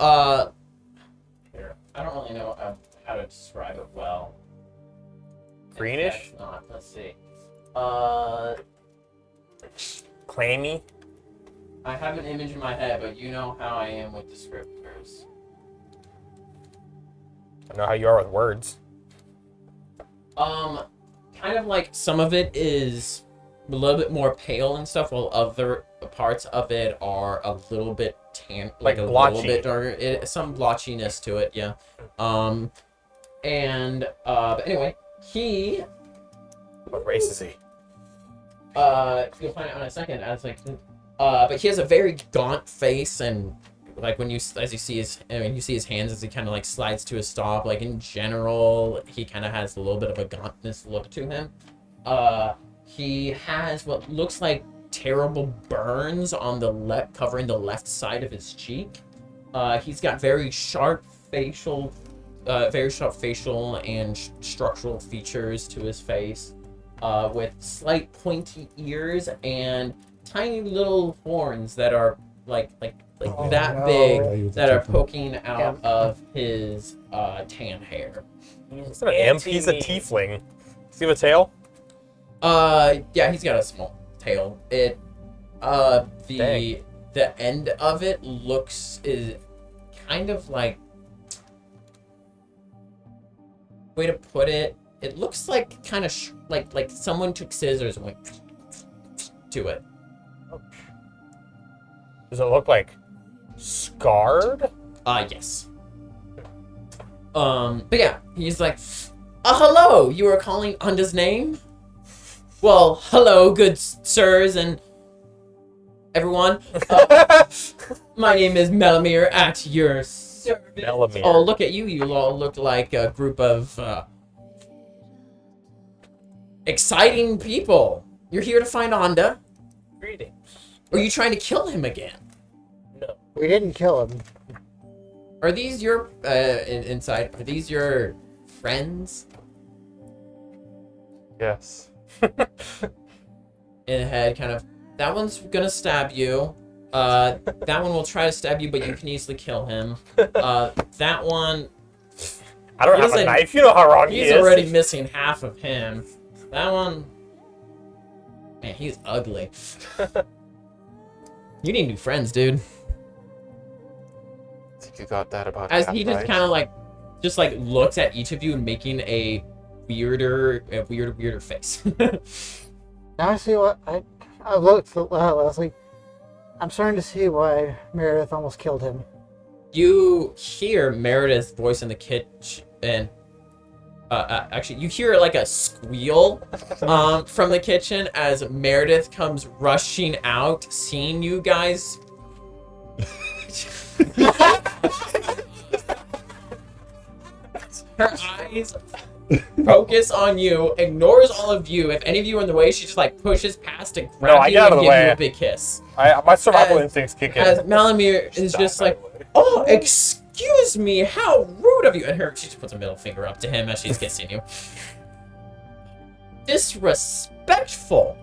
here, I don't really know how to describe it well.
Greenish?
That's not. Let's see.
Clammy.
I have an image in my head, but you know how I am with descriptors.
I know how you are with words.
Kind of like some of it is a little bit more pale and stuff, while other parts of it are a little bit tan, like a
blotchy.
little bit darker. Some blotchiness to it, yeah. But anyway, he
What race is he?
you'll find out in a second. As like, but he has a very gaunt face, and like when you see his hands as he kind of like slides to a stop. Like in general, he kind of has a little bit of a gauntness look to him. He has what looks like terrible burns on the left, covering the left side of his cheek. He's got very sharp facial and structural features to his face, with slight pointy ears and tiny little horns that are like like
Oh,
that
no.
big,
Yeah, he was a
that are
tiefling.
poking out
Yeah.
of his tan hair.
He's not an imp. He's a
anti-me.
tiefling. Does he have a tail?
Yeah, he's got a small tail. It,
Dang.
the end of it is kind of like, way to put it. It looks like kind of like someone took scissors and went to it.
Does it look like scarred?
Yes. But yeah, he's like, hello, you were calling Unda's name? Well, hello, good sirs and everyone. My name is Melamir at your service.
Melamir.
Oh, look at you. You all look like a group of, exciting people. You're here to find Onda.
Greetings.
Or are you trying to kill him again?
No.
We didn't kill him.
Are these your, inside, are these your friends?
Yes.
In the head, kind of, that one's gonna stab you. That one will try to stab you, but you can easily kill him. That one,
I don't
He
have a
doesn't-
knife. You know how wrong he
he's
is.
already missing half of him. That one, man, he's ugly. You need new friends, dude.
I think you got that about
As
half
he just
right.
kind of like, looks at each of you and making a weirder face.
Now I see what I looked at Leslie. I'm starting to see why Meredith almost killed him.
You hear Meredith's voice in the kitchen, and actually, you hear like a squeal from the kitchen as Meredith comes rushing out, seeing you guys. Her eyes focus on you, ignores all of you. If any of you are in the way, she just like pushes past and grabs
I
you
get out
and
of the
gives you
way.
a big kiss.
My survival
As-
instincts kick in.
As Malamir is
Stop
just
my
like,
way.
oh, excuse me, how rude of you. And she just puts a middle finger up to him as she's kissing you. Disrespectful.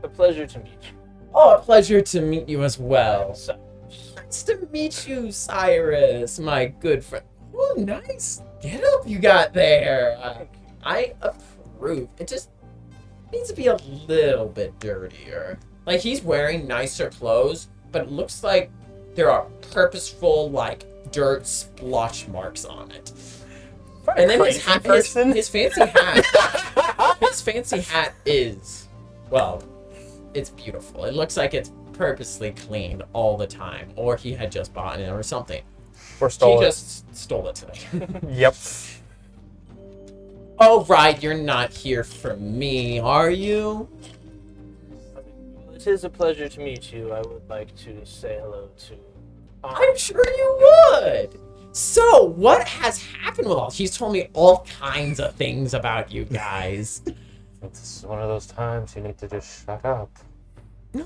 A pleasure to meet you.
Oh, a pleasure to meet you as well.
So,
Nice to meet you, Cyrus, my good friend. Oh, nice get up you got there. I approve. It just needs to be a little bit dirtier. Like, he's wearing nicer clothes, but it looks like there are purposeful, like, dirt splotch marks on it. And then his hat, his fancy hat, his fancy hat is, well, it's beautiful. It looks like it's purposely cleaned all the time, or he had just bought it or something.
Or
He
stole it.
just stole it today.
Yep.
Oh, right, you're not here for me, are you?
it is a pleasure to meet you. I would like to say hello to.
I'm sure you would. So, what has happened with all? He's told me all kinds of things about you guys.
This is one of those times you need to just shut up.
No,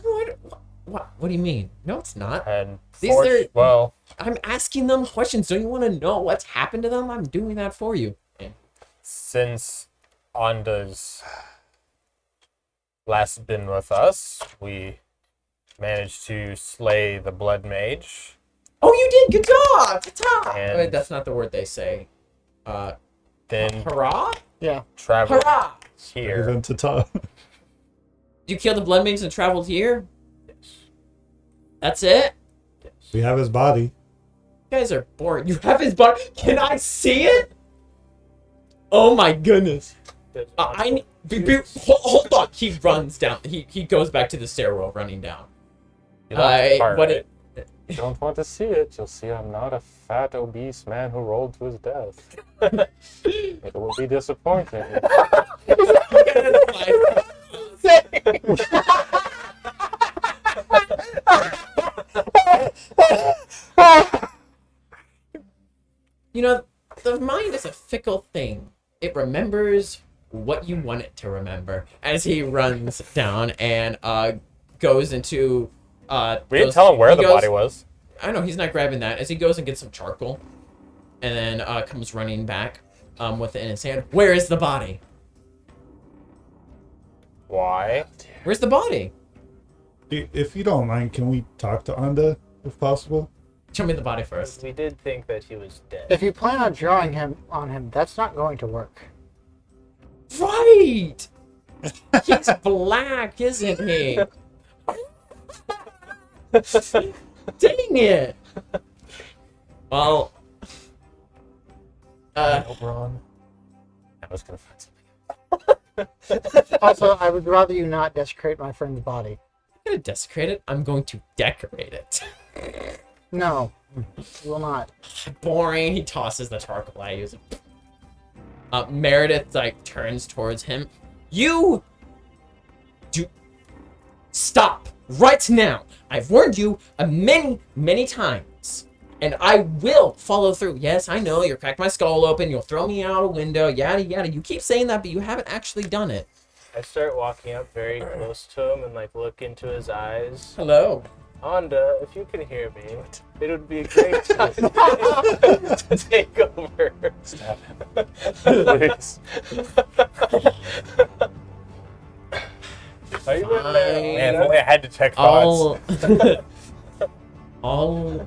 what do you mean? No, it's not.
And
These are-
well,
I'm asking them questions. Don't you want to know what's happened to them? I'm doing that for you.
since Onda's last been with us, we managed to slay the Blood Mage.
Oh, you did. Good job. Good job.
And-
Wait, that's not the word they say.
Then
Hurrah!
Yeah.
traveled
Hurrah!
here.
Even to top.
You killed the blood mages and traveled here? That's it?
We have his body.
You guys are boring. You have his body. Can I see it? Oh my goodness. I need. Hold on. He runs down. He goes back to the stairwell, running down.
You lost the part,
what
right?
You don't want to see it. You'll see I'm not a fat, obese man who rolled to his death. It will be disappointing.
You know, the mind is a fickle thing. It remembers what you want it to remember. As he runs down and goes into
We didn't tell him where
he
the
goes-
body was.
I know he's not grabbing that. As he goes and gets some charcoal, and then comes running back with it in his hand. Where is the body?
Why?
Where's the body?
If you don't mind, can we talk to Anda if possible?
Show me the body first.
We did think that he was dead.
If you plan on drawing him on him, that's not going to work.
Right! He's black, isn't he? Dang it! Well,
Oberon. I was gonna find something.
Also, I would rather you not desecrate my friend's body.
I'm gonna desecrate it. I'm going to decorate it.
No, you will not.
Boring. He tosses the charcoal I use. Meredith turns towards him. You do stop right now. I've warned you many times, and I will follow through. Yes, I know you'll crack my skull open. You'll throw me out a window. Yada yada. You keep saying that, but you haven't actually done it.
I start walking up very close to him and look into his eyes.
Hello.
Anda, if you can hear me, it would be a great time to take over.
Stab him. Please.
Are you in there?
Man, if only I had detect thoughts.
I'll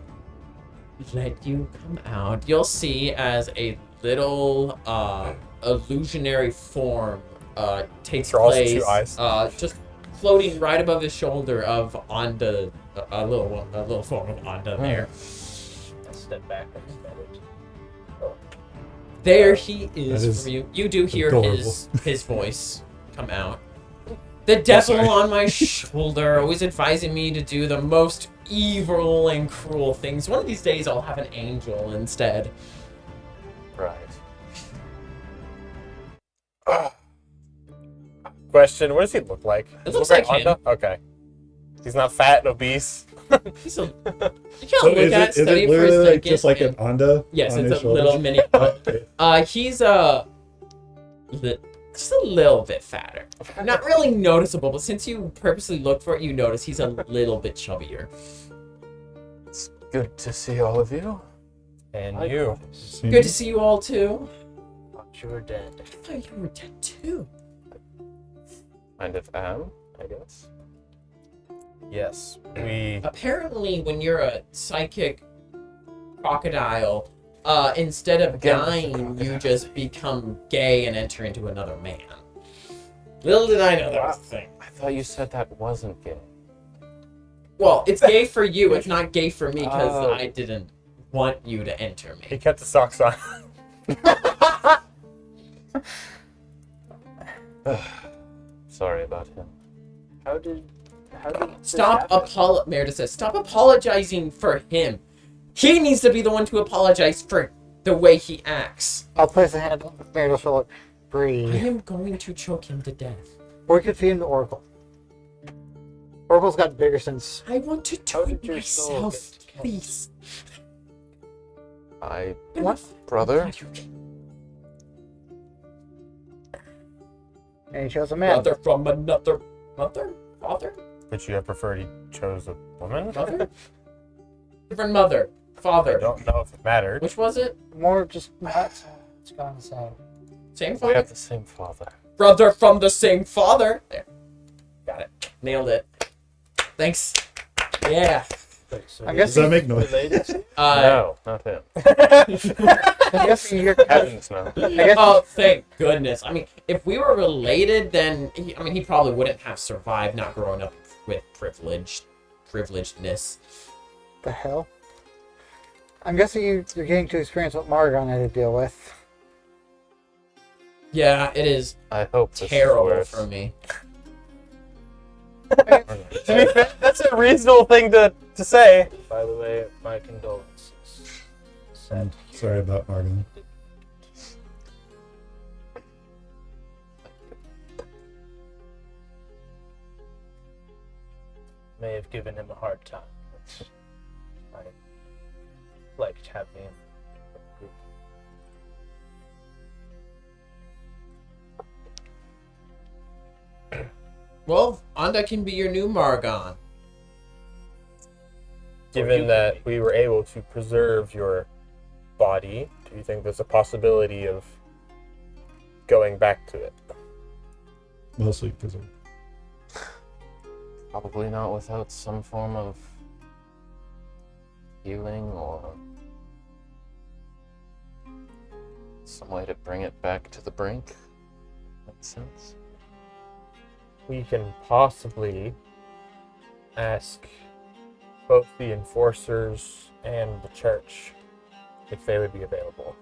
let you come out. You'll see as a little illusionary form takes
Draws
place.
2 eyes.
Just floating right above his shoulder of Anda, a little form of Anda there.
I step back and start.
There he
That
is
is
for you. You do hear
adorable.
his voice come out. The devil
sorry.
on my shoulder, always advising me to do the most evil and cruel things. One of these days I'll have an angel instead.
Right.
Question: what does he look like?
It
Does he
looks
look
like him.
Anda? Okay. He's not fat and obese.
He's a, you can't
So
look
is
at
it, is
study
it
for a
literally
second.
just like
and-
an Anda?
Yes,
on
it's
his
a little
shoulders?
mini.
Okay.
He's just a little bit fatter. Not really noticeable, but since you purposely looked for it, you notice he's a little bit chubbier.
It's good to see all of you.
And you.
Good to see you all too.
Thought you were dead.
I thought you were dead too.
Kind of am, I guess.
Yes. We.
Apparently, when you're a psychic crocodile, instead of
Again,
dying, you just become gay and enter into another man. Little did I know that was a thing.
I thought you said that wasn't gay.
Well, it's gay for you. It's not gay for me because
Oh.
I didn't want you to enter
He
me.
kept the socks on.
Sorry about him.
How did this
Stop
happen?
Meredith says, stop apologizing for him. He needs to be the one to apologize for the way he acts.
I'll place a hand on Meredith's shoulder.
I
Breathe.
am going to choke him to death.
Or we could feed him to Oracle. Oracle's got bigger sense.
I want to
How
do
did
it
your soul
myself,
get killed?
please.
I,
What?
brother?
And he chose a man.
Brother from another mother? Father?
Would you have preferred he chose a woman?
Mother? Different mother.
I
Father.
don't know if it mattered.
Which was it?
More just nuts. It's gone the same.
Same
We
father?
have the same father.
Brother from the same father. There. Got it. Nailed it. Thanks. Yeah.
Wait, so
I
he's
guess
Does that make noise?
related to-
No, not him.
I'm guessing you're.
Heavens no.
I guess
Oh, thank goodness. I mean, if we were related, then he probably wouldn't have survived not growing up with privilegedness.
the hell. I'm guessing you're getting to experience what Margon had to deal with.
Yeah, it is
I hope this is
terrible
worse.
for me.
To be fair, that's a reasonable thing to say.
By the way, my condolences. Sad.
Sorry about Margon.
May have given him a hard time. I liked having him.
Well, Anda can be your new Margon.
Given that we were able to preserve your body, do you think there's a possibility of going back to it?
Mostly because of
Probably not without some form of healing or some way to bring it back to the brink. Makes sense.
We can possibly ask both the enforcers and the church if they would be available.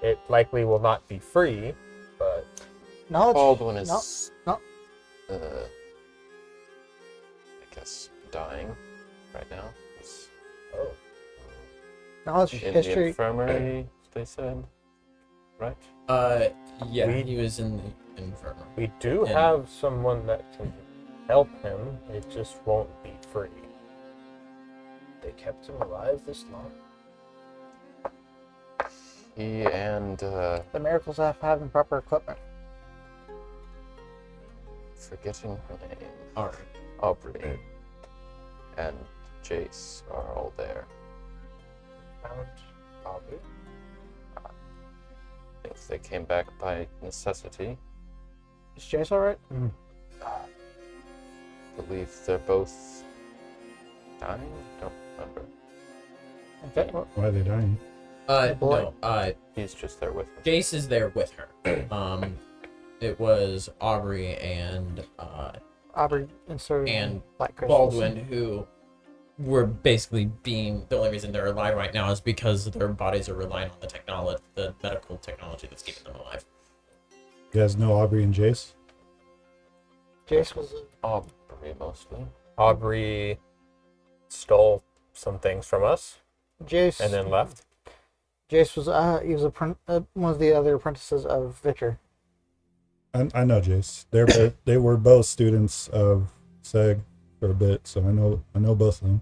It likely will not be free, but
Knowledge.
Baldwin is,
no.
I guess, dying right now. He's
Knowledge
in the
history.
infirmary, they said. Right?
Yeah,
We-
he was in the infirmary.
we do
And-
have someone that can help him. It just won't be free.
They kept him alive this long.
He and
The miracles of having proper equipment.
forgetting her name,
Alright.
Aubrey, and Jace are all there.
Found Aubrey.
I think they came back by necessity.
Is Jace alright?
I believe they're both dying? Don't remember.
Why are they dying?
boy.
No,
He's just there with them.
Jace is there with her. It was Aubrey and
Aubrey inserted
and
Black Crystals.
Baldwin who were basically being the only reason they're alive right now is because their bodies are relying on the technology, the medical technology that's keeping them alive.
You guys know Aubrey and Jace?
Jace was
Aubrey, mostly.
Aubrey stole some things from us
Jace
and then left.
Jace was he was one of the other apprentices of Victor.
I know Jace. They were both students of Seg for a bit, so I know both of them.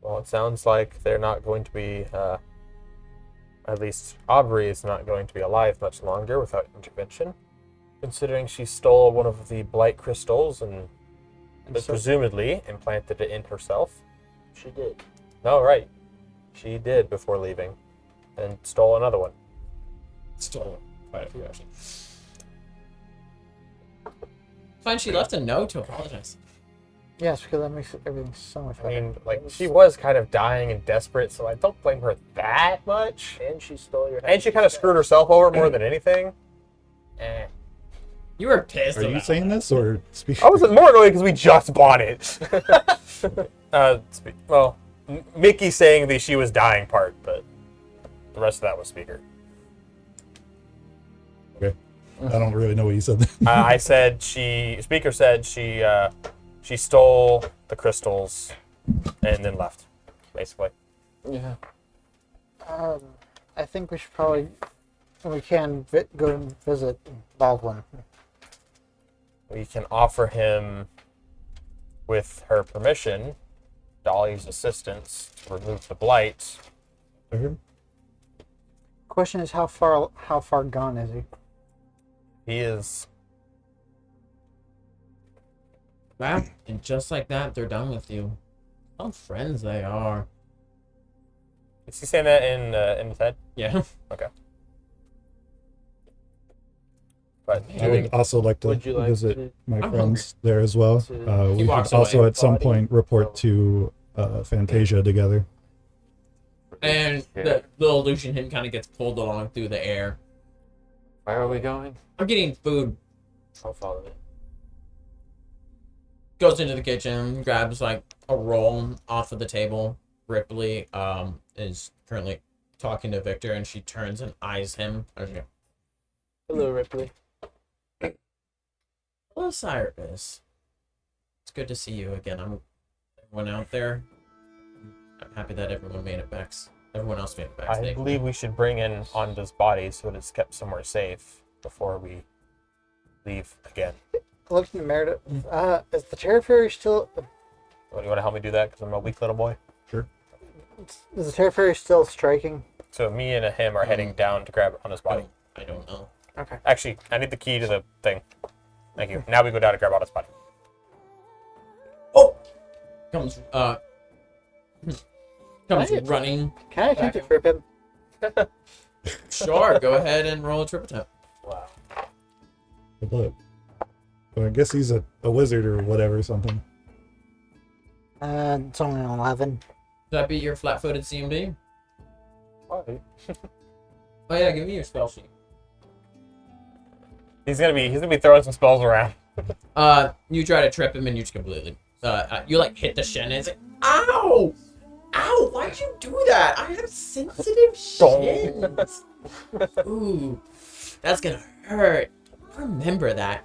Well, it sounds like they're not going to be, at least Aubrey is not going to be alive much longer without intervention, considering she stole one of the blight crystals and
And so,
presumably implanted it in herself.
She did.
No, right. She did before leaving and stole another one.
Stole quite a few actually. Fine, she left a note to apologize.
yes, because that makes everything so much
I
better.
mean, like, she was kind of dying and desperate, so I don't blame her that much.
And she stole your
And she kind of screwed herself over more than anything.
Eh.
You were pissed
Are you
about
saying this or speaking?
I wasn't more annoyed because we just bought it. Well, Mickey saying the she was dying part, but the rest of that was Speaker.
Okay. I don't really know what you said.
I said Speaker said she stole the crystals and then left, basically.
Yeah.
I think we should probably, when we can, go and visit Baldwin.
We can offer him, with her permission, Dolly's assistance to remove the blight.
I heard.
Question is, how far gone is he?
He is.
Well, and just like that, they're done with you. How friends they are.
Is he saying that in his head?
Yeah.
But
I would also like to
Would you like
visit
to?
my
I'm
friends there as well.
to-
He
We
walks
could also
away.
at some
Body.
point report to Fantasia together.
And the illusion him kind of gets pulled along through the air.
Where are we going?
I'm getting food.
I'll follow it.
Goes into the kitchen, grabs like a roll off of the table. Ripley is currently talking to Victor, and she turns and eyes him. Okay.
Hello, Ripley.
Hello, Cyrus. It's good to see you again. Everyone out there. I'm happy that everyone made it back. Everyone else made it back.
I
safe.
believe we should bring in Anda's body so that it's kept somewhere safe before we leave again.
Looking at Meredith, is the Terra Fairy still?
What, you want to help me do that? Because I'm a weak little boy.
Is the Terra Fairy still striking?
So me and him are heading down to grab Anda's body.
I don't know.
Okay.
Actually, I need the key to the thing. Thank you. Now we go down to grab Anda's body.
Oh! Comes
Right.
running.
Can I attempt to trip him?
Sure, go ahead and roll a triple tap.
Wow.
Good luck. Well, I guess he's a wizard or whatever, something.
It's only an 11.
Does that beat your flat-footed CMD?
Why?
Oh yeah, give me your spell sheet.
He's gonna be throwing some spells around.
You try to trip him and you just completely, you like hit the shin and it's like, ow! Ow, why'd you do that? I have sensitive shins. Ooh, that's gonna hurt. Remember that.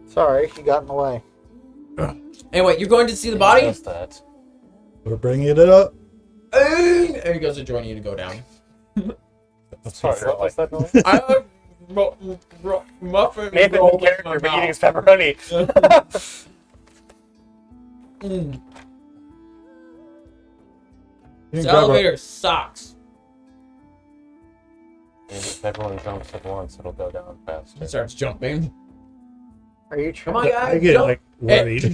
Sorry, he got in the way.
Anyway, you're going to see the body?
Just that.
We're bringing it up.
And he goes to join you to go down.
Sorry, what was that noise?
I muffin
Nathan
roll
in
with my
character, but eating his
mouth.
pepperoni.
Mm.
You
This
can grab a-
elevator sucks.
And if everyone jumps at once, it'll go down
He
faster.
starts jumping.
Are you
Come
trying?
on, guys.
I get
jump.
like worried.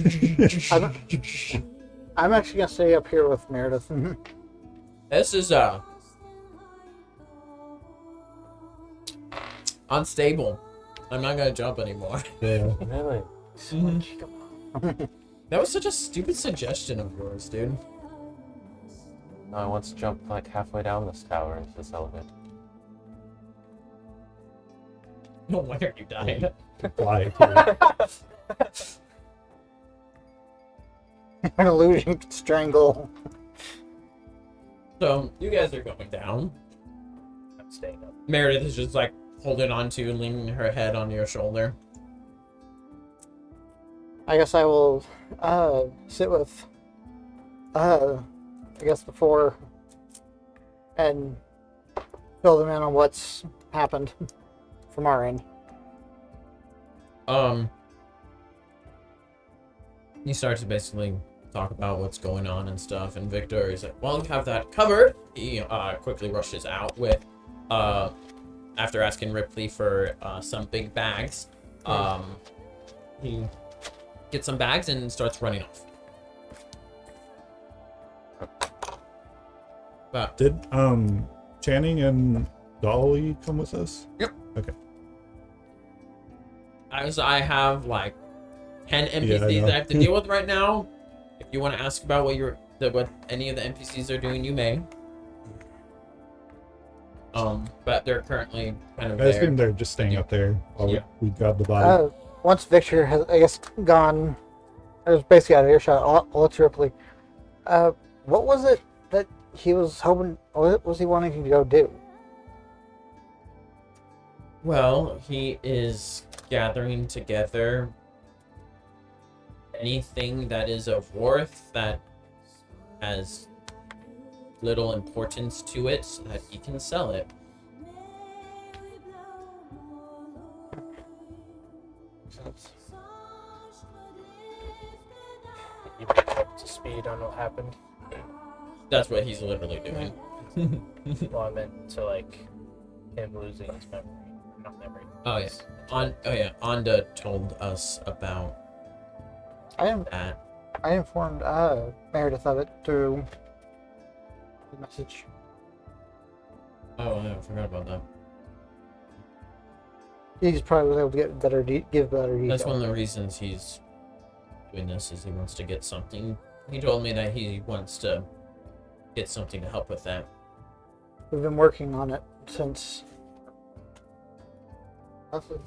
I'm actually gonna stay up here with Meredith.
This is unstable. I'm not gonna jump anymore.
Yeah.
Really?
That was such a stupid suggestion of yours, dude.
No, I want to jump like halfway down this tower into this elevator.
No wonder you died.
Fly, too.
An illusion could strangle.
So you guys are going down.
I'm staying up.
Meredith is just like holding on to and leaning her head on your shoulder.
I guess I will sit with I guess the four and fill them in on what's happened from our end.
He starts to basically talk about what's going on and stuff, and Victor is like, well, you have that covered. He quickly rushes out with after asking Ripley for some big bags. He gets some bags and starts running off. But
Did Channing and Dolly come with us?
as I have like 10
Yeah, I
NPCs
know.
I have to deal with right now, if you want to ask about what any of the NPCs are doing, you may. But they're currently kind of
I assume
there.
they're just staying up there while
Yeah.
we grab the body.
Once Victor has, I guess, gone, it was basically out of earshot. I'll let Ripley. What was it that he was hoping? What was he wanting to go do?
Well, he is gathering together anything that is of worth that has little importance to it so that he can sell it.
You bring me up to speed on what happened.
That's what he's literally doing.
Well, I meant to like him losing his memory. Not memory.
Oh yeah. Onda told us about that.
I informed Meredith of it through the message.
Oh yeah, I forgot about that.
He's probably able to get better give better details.
That's one of the reasons he's doing this, is he wants to get something. He told me that he wants to get something to help with that.
We've been working on it since probably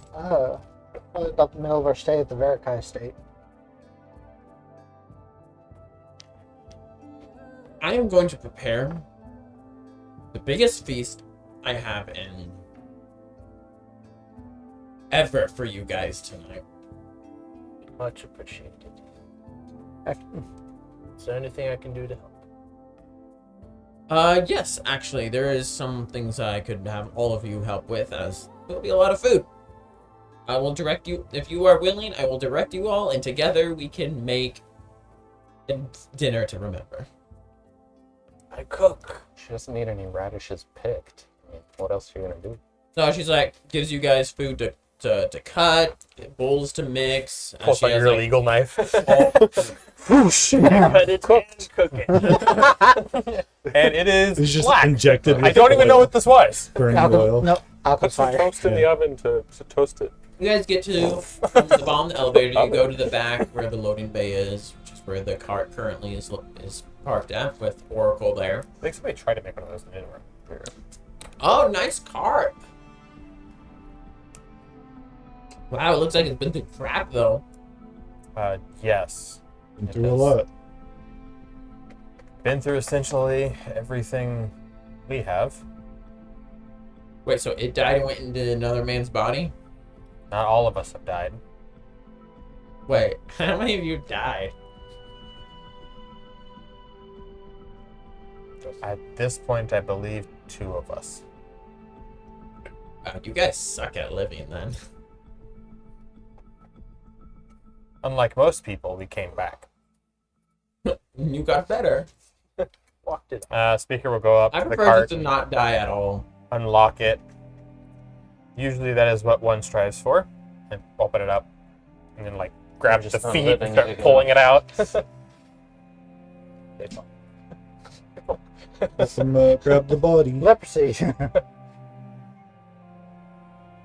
about the middle of our stay at the Verikai estate.
I am going to prepare the biggest feast I have in ever for you guys tonight.
Much appreciated.
Heck,
Is there anything I can do to help?
Yes, actually, there is some things I could have all of you help with, as there'll be a lot of food. I will direct you, if you are willing, I will direct you all, and together we can make a dinner to remember.
I cook.
She doesn't need any radishes picked. I mean, what else are you gonna do?
So she's like, gives you guys food to cut, bowls to mix.
Pulls
She
out
has,
your
like,
illegal knife.
Cut it cooked. Cook it.
And it is
It's just
black.
injected
I
with
don't even know
oil,
what this was.
burning
alcohol,
oil.
no, alcohol
Put some
fire.
toast in the
Yeah.
oven to toast it.
You guys get to the bottom of the elevator. You go to the back where the loading bay is, which is where the cart currently is parked at with Oracle there.
I think somebody tried to make one of those and it didn't work.
Oh, nice cart. Wow, it looks like it's been through crap though.
Yes.
Been
It
through a
does.
lot.
Been through essentially everything we have.
Wait, so it died and went into another man's body?
Not all of us have died.
Wait, how many of you died?
At this point, I believe 2 of us.
Wow, you guys suck at living then.
Unlike most people, we came back.
You got better.
Walked it.
Speaker will go up
I
to the
prefer
cart,
to not die at all.
unlock it. Usually that is what one strives for. And open it up. And then, like, grab
Just
the
not
feet
living
and start
it
pulling it out.
Grab the body.
Leprosy.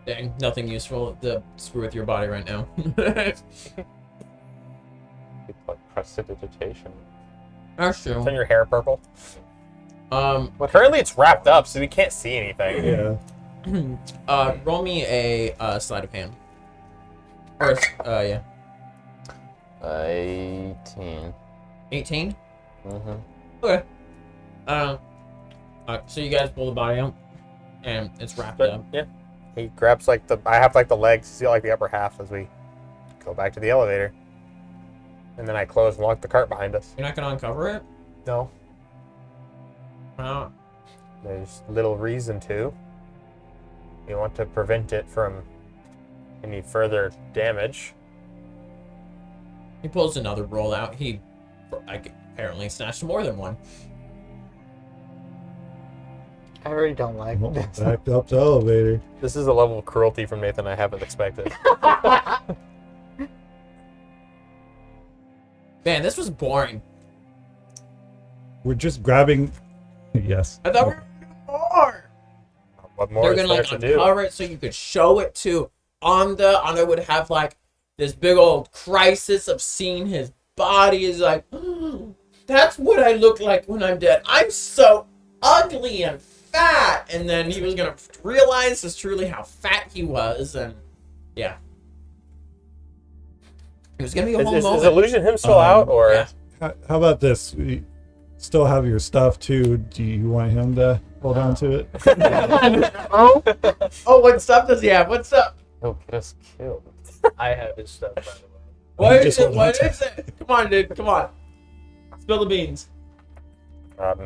Dang, nothing useful to screw with your body right now.
It's like prestidigitation.
That's true.
Isn't your hair purple?
Currently
It's wrapped up, so we can't see anything.
Yeah.
roll me a sleight of hand. Or, yeah.
18.
18?
Mm-hmm.
Okay. So you guys pull the body out, and it's wrapped
But,
up.
yeah. He grabs, like, I have, like, the legs. See, like, the upper half as we go back to the elevator. And then I close and lock the cart behind us.
You're not gonna uncover it?
No.
Uh,
There's little reason to. You want to prevent it from any further damage.
he pulls another roll out. He apparently snatched more than one.
I really don't like
Well,
this.
back up the elevator.
This is a level of cruelty from Nathan I haven't expected.
Man, this was boring.
We're just grabbing. Yes.
I thought we were gonna do more.
What more
They're
is
gonna
there
like
to do?
uncover it so you could show it to Anda. Anda would have like this big old crisis of seeing his body. Is like, that's what I look like when I'm dead. I'm so ugly and fat. And then he was gonna realize just truly how fat he was, and yeah, it was gonna be a whole
Is
moment.
Illusion him still out, or
yeah.
How about this? We still have your stuff too. Do you want him to hold on to it?
Oh, what stuff does he have? What's up?
He'll get us killed.
I have his stuff, by the way.
What is
Just
it?
hold on
What
to
is it? Come on, dude. Come on. Spill the beans.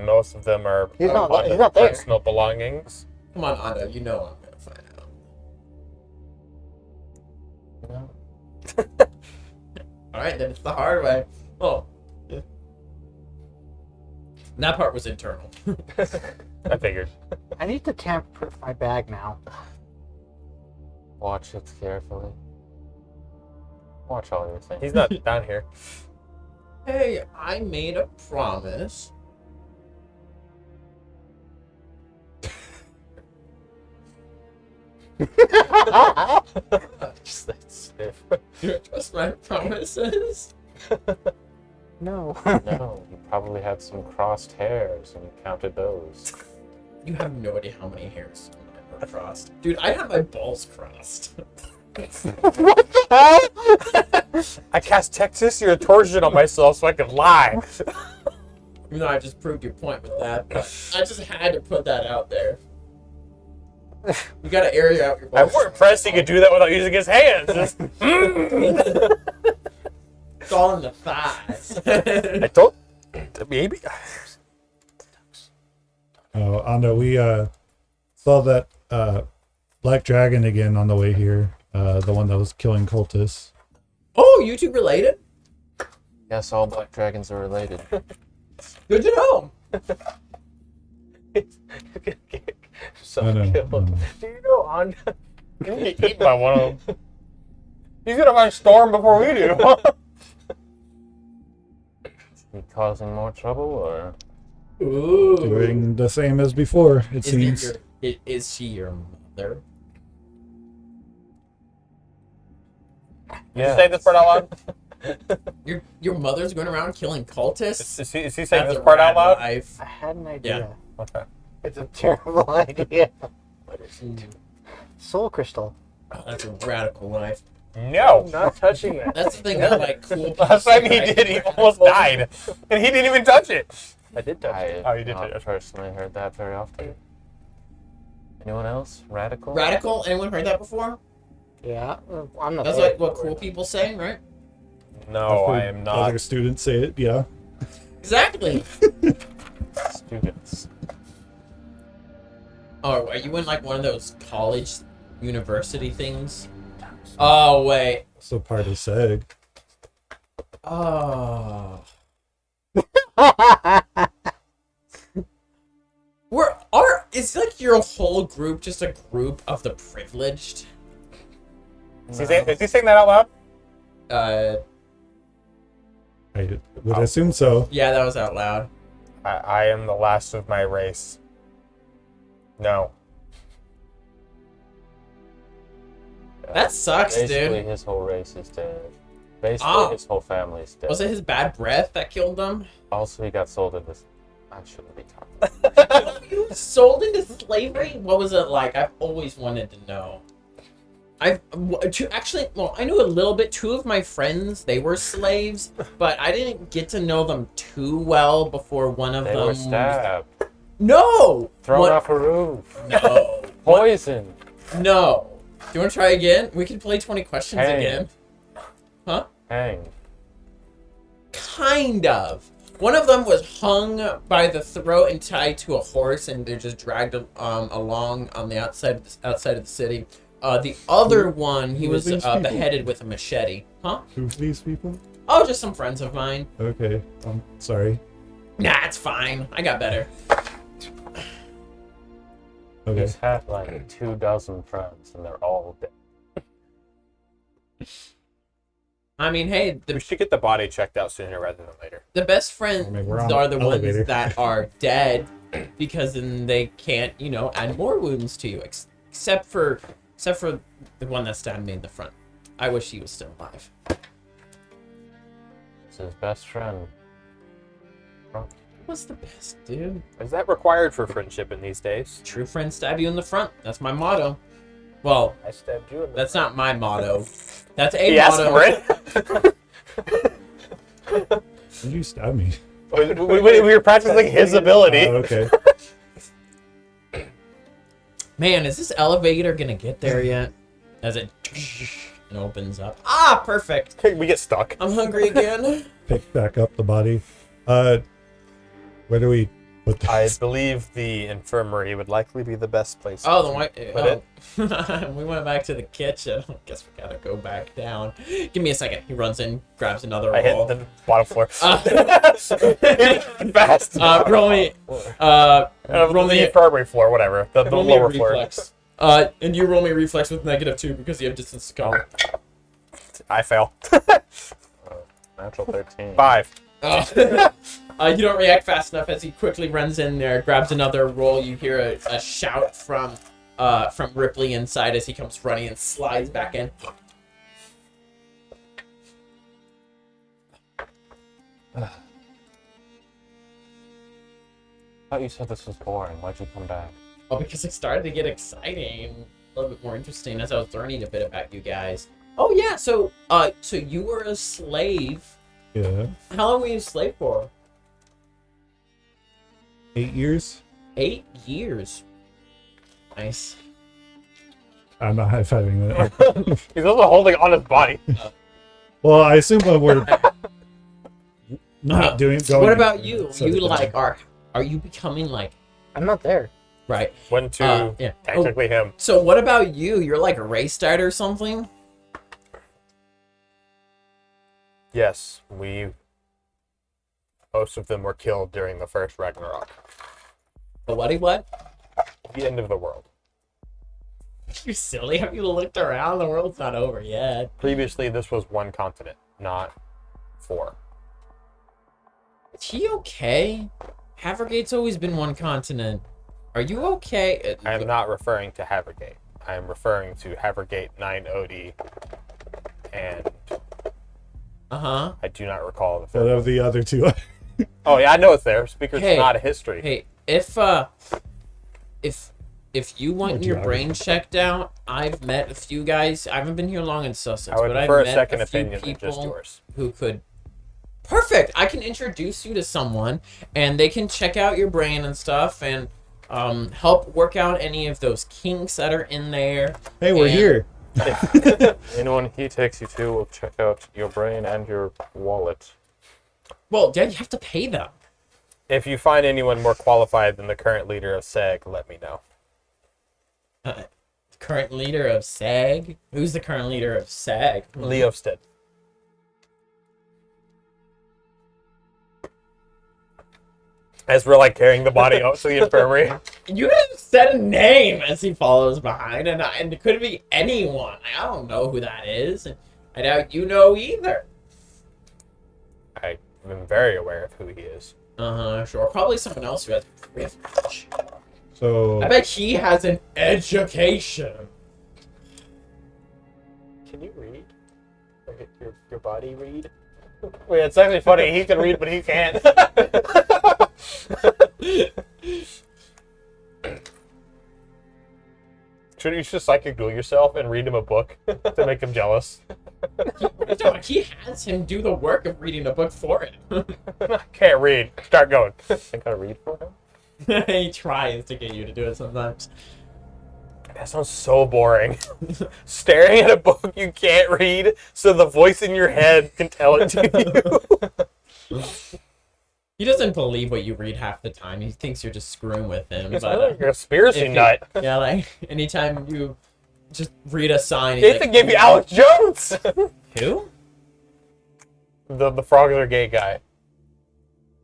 most of them are
He's not
Anda's
there.
personal belongings.
Come on, Anda. You know I'm gonna find out.
No.
All right, then it's the hard way. Oh, yeah. That part was internal.
I figured.
I need to tamper my bag now.
Watch it carefully. Watch all your things.
He's not down here.
Hey, I made a promise.
Just that sniff.
You don't trust my promises?
No.
No, you probably had some crossed hairs and you counted those.
You have no idea how many hairs mine were crossed. Dude, I had my balls crossed.
I cast Texas your torsion on myself so I could lie.
Even though I just proved your point with that, but I just had to put that out there. You gotta area out your
I'm
balls.
more impressed he could do that without using his hands. Just,
It's all in the thighs.
I told. Maybe.
Oh, Anda, we saw that black dragon again on the way here. The one that was killing cultists.
Oh, you two related?
Yes, all black dragons are related.
Good to know.
Someone
I know.
killed. Do you know on? He's gonna get eaten by one of them. He's gonna find Storm before we do.
You causing more trouble, or
Ooh.
Doing the same as before, it
Is,
seems.
is she your mother?
Did you say this part out loud?
Your mother's going around killing cultists?
Is he saying
That's
this
a
part out
rad
loud?
life.
I had an idea.
Okay.
It's a terrible idea.
What is it?
Soul crystal.
Oh, that's a radical life.
No.
I'm not touching that.
That's the thing that like cool people
Last time he
say, right?
did, he almost died. And he didn't even touch it.
I did touch it.
Oh, you did
not
touch it.
personally heard that very often. Anyone else? Radical?
Radical? Anyone heard that before?
Yeah, I'm not.
That's
there.
like what cool people say, right?
No,
I've
I
heard
am
Other
not.
students say it. Yeah.
Exactly.
Students.
Oh, are you in like one of those college, university things? Oh wait.
So part of SEG.
Oh. Is like your whole group just a group of the privileged?
Is he saying that out loud?
I would assume so.
Yeah, that was out loud.
I am the last of my race. No.
That sucks,
Basically,
dude.
his whole race is dead. Basically,
Oh.
his whole family is dead.
Was it his bad breath that killed him?
Also, he got sold into this. I shouldn't be talking.
You sold into slavery? What was it like? I've always wanted to know. I knew a little bit. Two of my friends, they were slaves, but I didn't get to know them too well before one of
They
them.
were stabbed,
No.
thrown
What-
off a roof,
No.
poisoned.
No. Do you want to try again? We can play 20 questions
Hey.
again. Huh?
Hang.
Kind of. One of them was hung by the throat and tied to a horse, and they're just dragged along on the outside of the city. The other one, he
who
was
are these people?
beheaded with a machete. Huh?
Who's these people?
Oh, just some friends of mine.
Okay. I'm sorry.
Nah, it's fine. I got better.
Okay.
He's had like 24 friends, and they're all dead.
I mean, hey,
We should get the body checked out sooner rather than later.
the best friends
I mean, we're on
are the
elevator.
ones that are dead, because then they can't, add more wounds to you. Except for the one that stabbed me in the front. I wish he was still alive.
It's his best friend.
What's the best, dude?
Is that required for friendship in these days?
True friends stab you in the front. That's my motto. Well,
I stabbed you in the
that's not my motto. That's a
He asked
motto.
for it.
Did you stab me?
we were practicing his ability.
Oh, okay.
Man, is this elevator gonna get there yet? As it opens up. Ah, perfect.
We get stuck.
I'm hungry again.
Pick back up the body. Where do we put this?
I believe the infirmary would likely be the best place.
Oh, the white.
Put
Oh. We went back to the kitchen. I guess we gotta go back down. Give me a second. He runs in, grabs another
I
roll.
hit the bottom floor.
Uh,
Fast.
roll me. Roll
the
me.
infirmary floor, whatever. The
Roll me a
lower floor.
reflex. And you roll me a reflex with -2 because you have distance to cover.
I fail.
Natural 13.
5.
You don't react fast enough as he quickly runs in there, grabs another roll. You hear a shout from Ripley inside as he comes running and slides back in.
I thought you said this was boring. Why'd you come back?
Oh, because it started to get exciting, a little bit more interesting as I was learning a bit about you guys. Oh yeah, so you were a slave.
Yeah.
How long were you a slave for?
8 years.
8 years. Nice.
I'm not high-fiving that.
He's also holding on his body.
Well, I assume that we're not doing. Going
What about you?
so
You
that-
like are you becoming like
I'm not there.
right?
Went to
Yeah.
technically him.
So what about you? You're like a race starter or something?
Yes, most of them were killed during the first Ragnarok.
The what?
The end of the world.
You silly. Have you looked around? The world's not over yet.
Previously, this was one continent, not 4.
Is he okay? Havergate's always been one continent. Are you okay?
I am not referring to Havergate. I am referring to Havergate 9 Odie and
Uh-huh.
I do not recall the
What
third.
of the other two?
Oh yeah, I know it's there. Speaker's
Hey,
not a history.
Hey, if you want your
geography.
brain checked out, I've met a few guys. I haven't been here long in Sussex,
I would
but I've
prefer a
met
second
a few
opinion than just
people
yours.
who could. Perfect. I can introduce you to someone, and they can check out your brain and stuff, and help work out any of those kinks that are in there.
Hey, we're
And-
here.
Anyone he takes you to will check out your brain and your wallet.
Well, yeah, you have to pay them.
If you find anyone more qualified than the current leader of SEG, let me know.
Current leader of SAG. Who's the current leader of SAG?
Leofstead. As we're like carrying the body out to the infirmary.
You have said a name as he follows behind, and it could be anyone. I don't know who that is, and I doubt you know either.
I am very aware of who he is.
Sure. Probably someone else who has privilege.
So
I bet he has an education.
Can you read? Or your body read? Wait, it's actually funny. He can read, but he can't. Should you just psychic duel yourself and read him a book to make him jealous?
He has him do the work of reading a book for him.
Can't read. Start going.
Think I read for him?
He tries to get you to do it sometimes.
That sounds so boring. Staring at a book you can't read, so the voice in your head can tell it to you.
He doesn't believe what you read half the time. He thinks you're just screwing with him.
It's
But
like a conspiracy
if you-
nut.
yeah, like anytime you just read a sign, he's
Nathan
like,
gave you Alex Jones.
Who?
the frogs are gay guy.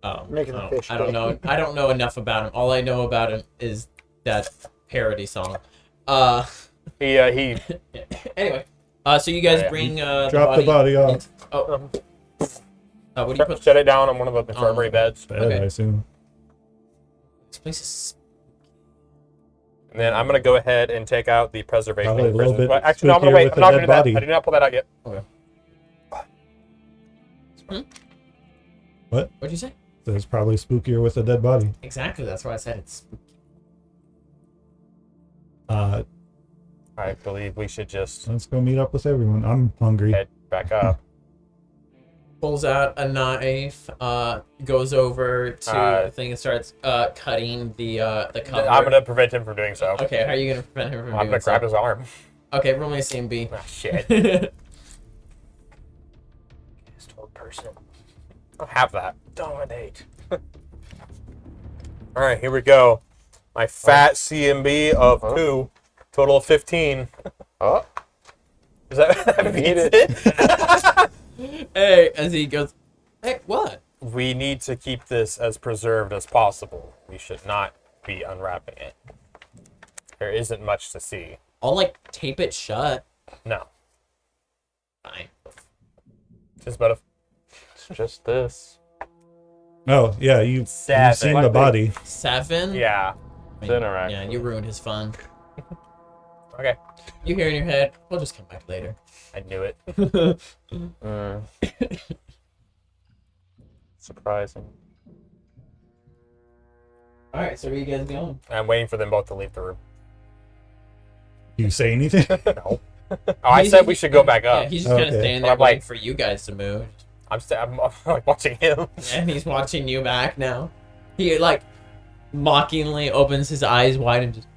Oh,
Making the fish
I don't
gay.
know. I don't know enough about him. All I know about him is that parody song.
He
Anyway, so you guys
Yeah.
bring
drop the body off.
Oh, what do you put?
set it down on one of the infirmary beds,
Bed,
Okay.
I assume.
This place is.
and then I'm gonna go ahead and take out the preservation.
Probably a little
prisoners.
bit
Well, actually, no, I'm gonna
spookier
wait.
with
I'm
the
not
dead
gonna do that.
body.
I did not pull that out yet.
What'd you say?
So it's probably spookier with a dead body.
Exactly. That's why I said it's.
I believe we should just
Let's go meet up with everyone. I'm hungry.
head back up.
Pulls out a knife. Goes over to the thing and starts cutting the cover.
I'm gonna prevent him from doing so.
Okay, how are you gonna prevent him from
I'm
doing
gonna
so?
grab his arm.
Okay, roll me a CMB.
Ah, shit. This old person. I'll have that. Dominate. All right, here we go. My fat CMB of 2, total of 15.
Oh,
Is that beats it?
Hey, as he goes, hey, what?
We need to keep this as preserved as possible. We should not be unwrapping it. There isn't much to see.
I'll like tape it shut.
No.
Fine.
Just about a
it's just this.
Oh, yeah, you've
Sad
seen
thing.
the body.
7?
yeah.
Dinner,
Yeah,
actually.
you ruined his fun.
Okay.
You hear in your head, we'll just come back later.
I knew it.
Mm. Surprising.
Alright, so where you guys going?
I'm waiting for them both to leave the room.
Do you say anything?
No. Oh, I said we should go back up.
Yeah, he's just kind of
Okay.
standing
But
there
I'm like-
waiting for you guys to move.
I'm like watching him.
And he's watching you back now. He like mockingly opens his eyes wide and just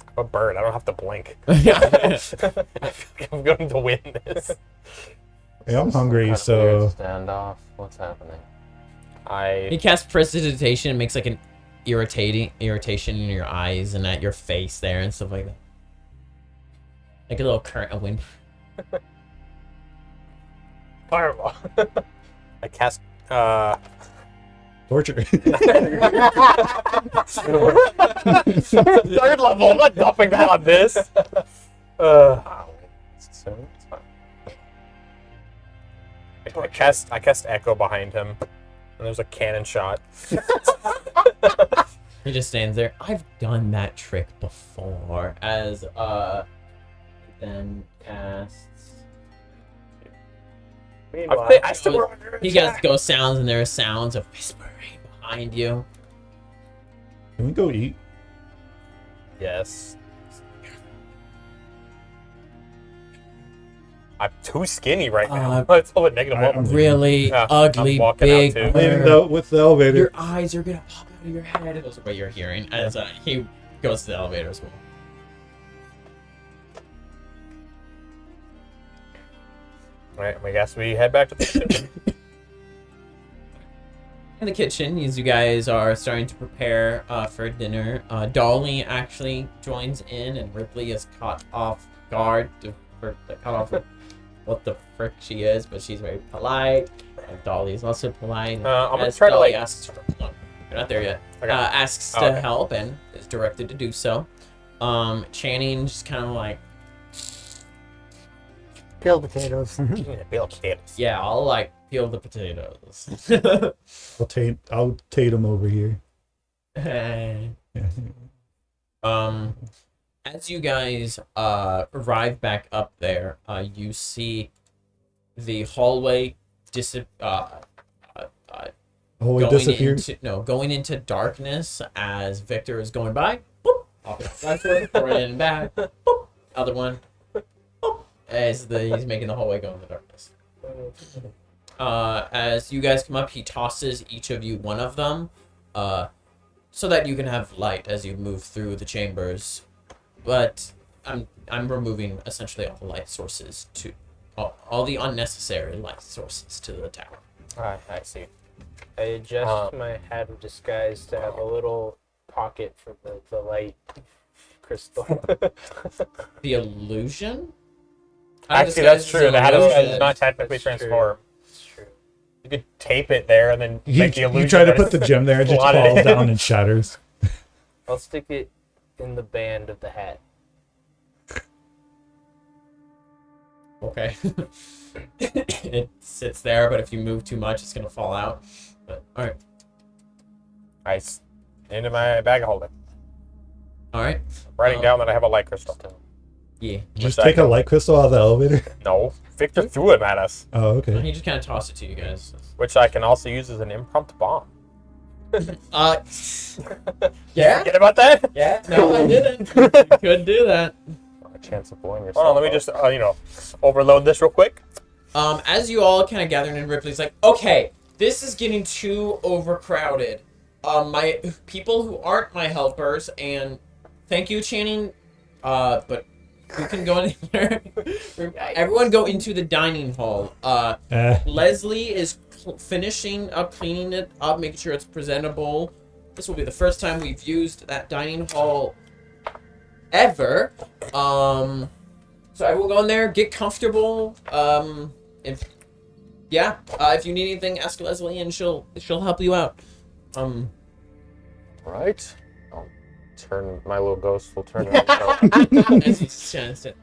I'm a bird. I don't have to blink.
Yeah.
I feel like I'm going to win this.
Hey, I'm hungry,
Kind of
so
weird standoff. What's happening?
He casts prestidigitation and makes like an irritation in your eyes and at your face there and stuff like that. Like a little current of wind.
Fireball. I cast.
torture.
Third level. I'm not dumping that on this.
It's soon. It's fine.
I cast Echo behind him, and there's a cannon shot.
He just stands there. I've done that trick before. As then casts
Meanwhile,
I still were under
You guys go sounds, and there are sounds of whispering behind you.
Can we go eat?
Yes. I'm too skinny right now. It's all a negative
I'm
one.
Really
Yeah,
ugly,
I'm walking
big.
out too.
Leaving the, with the elevator.
Your eyes are gonna pop out of your head. That's what you're hearing as he goes to the elevator as well.
Alright, I guess we head back to the kitchen.
In the kitchen, as you guys are starting to prepare for dinner, Dolly actually joins in, and Ripley is caught off guard caught off what the frick she is, but she's very polite. And Dolly is also polite.
I'm gonna
As
try to,
Dolly
like-
asks, no, you're not there yet.
Okay.
Asks
Oh,
to
okay.
help and is directed to do so. Channing just kind of like,
Peel potatoes.
Yeah, peel potatoes.
yeah, I'll like peel the potatoes.
I'll tate him over here.
Hey.
Yeah.
As you guys arrive back up there, you see the hallway going into darkness as Victor is going by. Boop, off to the left, running back. Boop, other one. Boop, as he's making the hallway go into darkness. As you guys come up, he tosses each of you one of them, so that you can have light as you move through the chambers. But I'm removing essentially all the light sources to all the unnecessary light sources to the tower.
I see.
I adjust my hat of disguise to have a little pocket for the light crystal.
The illusion?
Actually, that's true. The hat of disguise does not
That's
technically
true.
transform.
It's true.
You could tape it there and then make the illusion.
You try to
that
put the
it's
gem there, it just
slotted
falls
in.
down and shatters.
I'll stick it in the band of the hat.
Okay. It sits there, but if you move too much, it's gonna fall out. But all right,
Into my bag of holding.
all right.
Writing down that I have a light crystal.
Yeah.
Just take a light crystal out of the elevator.
No, Victor threw it at us,
Oh, okay.
He just kind of tossed it to you guys.
which I can also use as an impromptu bomb.
Yeah.
Forget about that.
Yeah. No, I didn't. You could do that.
A chance of blowing yourself.
Hold on, let me
up.
just overload this real quick.
As you all kind of gather in, Ripley's like, okay, this is getting too overcrowded. My people who aren't my helpers, and thank you, Channing. But who can go in there? Everyone go into the dining hall. Leslie is finishing up, cleaning it up, making sure it's presentable. This will be the first time we've used that dining hall ever. So I will go in there, get comfortable. If you need anything, ask Leslie, and she'll help you out.
Right. My little ghost will turn around.
As he's trying to sit.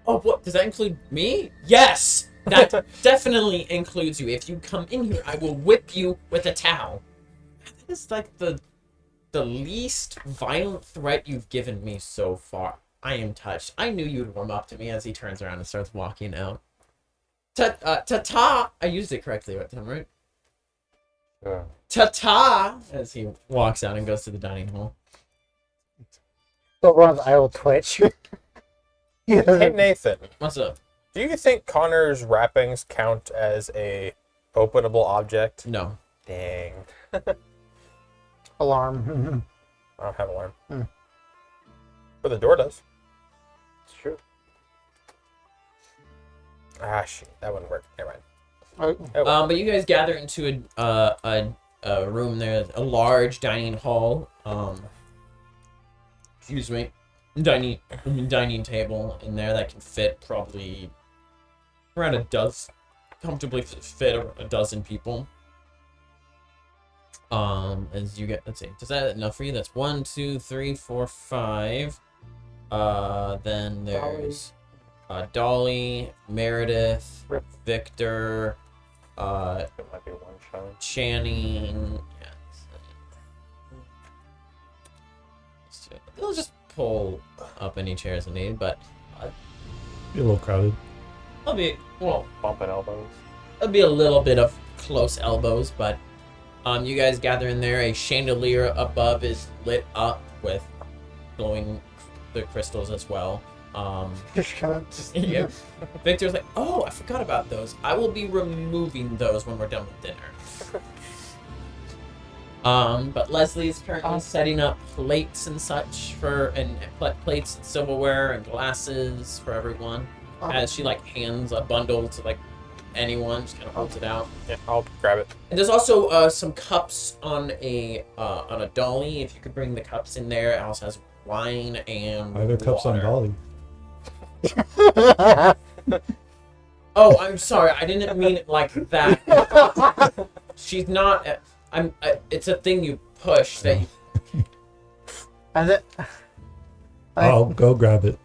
Oh, what does that include me? Yes, that definitely includes you. If you come in here, I will whip you with a towel. That is like the least violent threat you've given me so far. I am touched. I knew you'd warm up to me. As he turns around and starts walking out. Ta-ta! I used it correctly that time, right?
Yeah.
Ta-ta! As he walks out and goes to the dining hall.
But once I will twitch.
Hey Nathan,
What's up?
do you think Connor's wrappings count as a openable object?
No.
Dang,
Alarm.
I don't have alarm. But the door does.
It's true.
Ah, shit, that wouldn't work. Never mind.
But you guys gather into a room there, a large dining hall. Excuse me, dining table in there that can fit probably around a dozen, comfortably fit a dozen people. As you get, let's see, is that enough for you? That's 1, 2, 3, 4, 5. Then there's Dolly, Meredith, Victor,
It might be one shot.
Channing. They'll just pull up any chairs I need, but
Be a little crowded.
I'll be well.
Bumping elbows.
There'll be a little bit of close elbows, but you guys gather in there. A chandelier above is lit up with glowing the crystals as well. Yeah. Victor's like, oh, I forgot about those. I will be removing those when we're done with dinner. But Leslie's currently setting up plates and such plates and silverware and glasses for everyone. As she like hands a bundle to like anyone, just kind of holds it out.
Yeah, I'll grab it.
And there's also some cups on a dolly. If you could bring the cups in there, it also has wine and
Are there cups on
water.
Dolly?
Oh, I'm sorry. I didn't mean it like that. She's not. It's a thing you push that. You,
And
I'll go grab it.